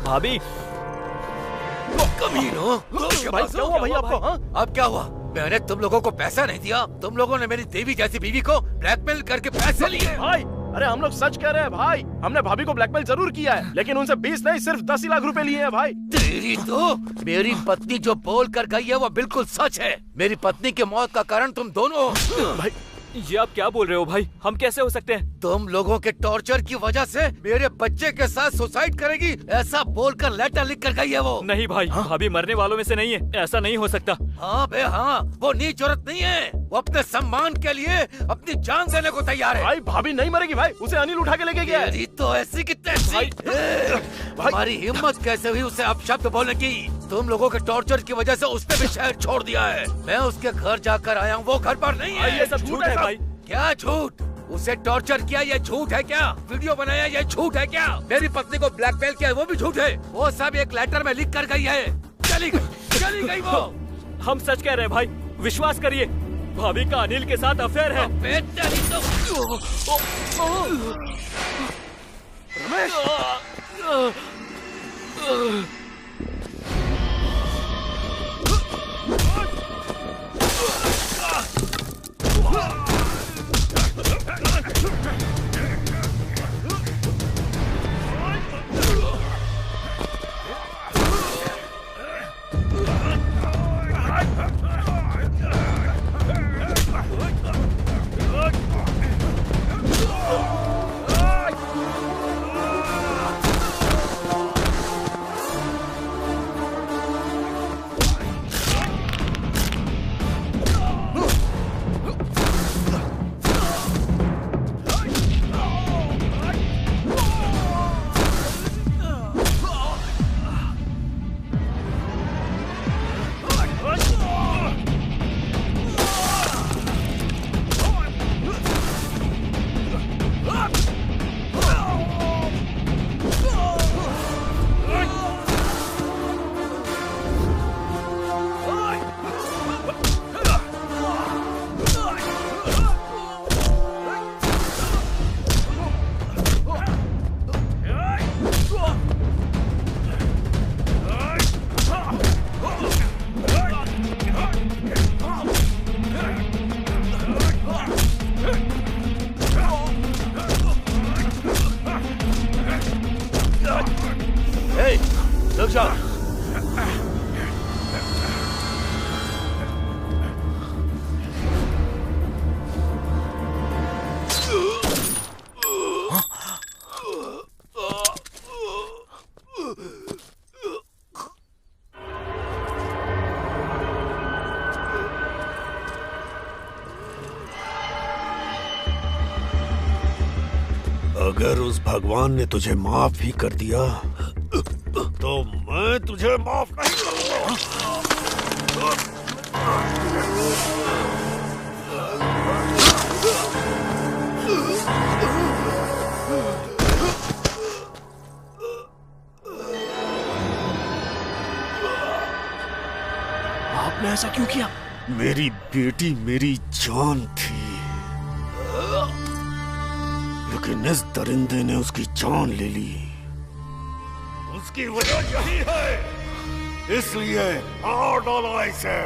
भाभी कमीनो, भाई क्या हुआ भाई आपको? हाँ? अब क्या हुआ? मैंने तुम लोगों को पैसा नहीं दिया, तुम लोगों ने मेरी देवी जैसी बीवी को ब्लैकमेल करके पैसे लिए। भाई अरे हम लोग सच कह रहे हैं भाई, हमने भाभी को ब्लैकमेल जरूर किया है, लेकिन उनसे 20 नहीं सिर्फ 10 ही लाख रुपए लिए हैं भाई। तेरी तो मेरी पत्नी जो बोल कर गई है वो बिल्कुल सच है। मेरी पत्नी की मौत का कारण तुम दोनों हो। भाई ये आप क्या बोल रहे हो भाई? हम कैसे हो सकते हैं? तुम लोगों के टॉर्चर की वजह से मेरे बच्चे के साथ सुसाइड करेगी ऐसा बोलकर लेटर लिख कर गई है वो। नहीं भाई, भाभी मरने वालों में से नहीं है, ऐसा नहीं हो सकता। हाँ बे हाँ, वो नीच औरत नहीं है, वो अपने सम्मान के लिए अपनी जान देने को तैयार है। भाई भाभी नहीं मरेगी भाई, उसे अनिल उठा के लेके गया है। तो ऐसी की तैसी। हमारी हिम्मत कैसे हुई उसे अपशब्द बोलने की? तुम लोगों के टॉर्चर की वजह से उसने भी शहर छोड़ दिया है। मैं उसके घर जाकर आया हूँ, वो घर पर नहीं है। ये सब झूठ है भाई। क्या झूठ? उसे टॉर्चर किया ये झूठ है क्या? वीडियो बनाया ये झूठ है क्या? मेरी पत्नी को ब्लैकमेल किया वो भी झूठ है। वो सब एक लेटर में लिख कर गई है। चली गई वो। हम सच कह रहे हैं भाई, विश्वास करिए, भाभी का अनिल के साथ अफेयर है। रमेश अगर उस भगवान ने तुझे माफ भी कर दिया तो मैं तुझे माफ नहीं करूंगा। आपने ऐसा क्यों किया? मेरी बेटी मेरी जान थी, लेकिन इस दरिंदे ने उसकी जान ले ली। उसकी वजह यही है, इसलिए मार डाला इसे।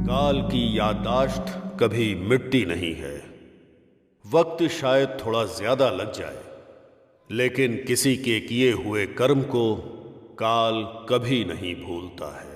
काल की याददाश्त कभी मिटती नहीं है। वक्त शायद थोड़ा ज्यादा लग जाए, लेकिन किसी के किए हुए कर्म को काल कभी नहीं भूलता है।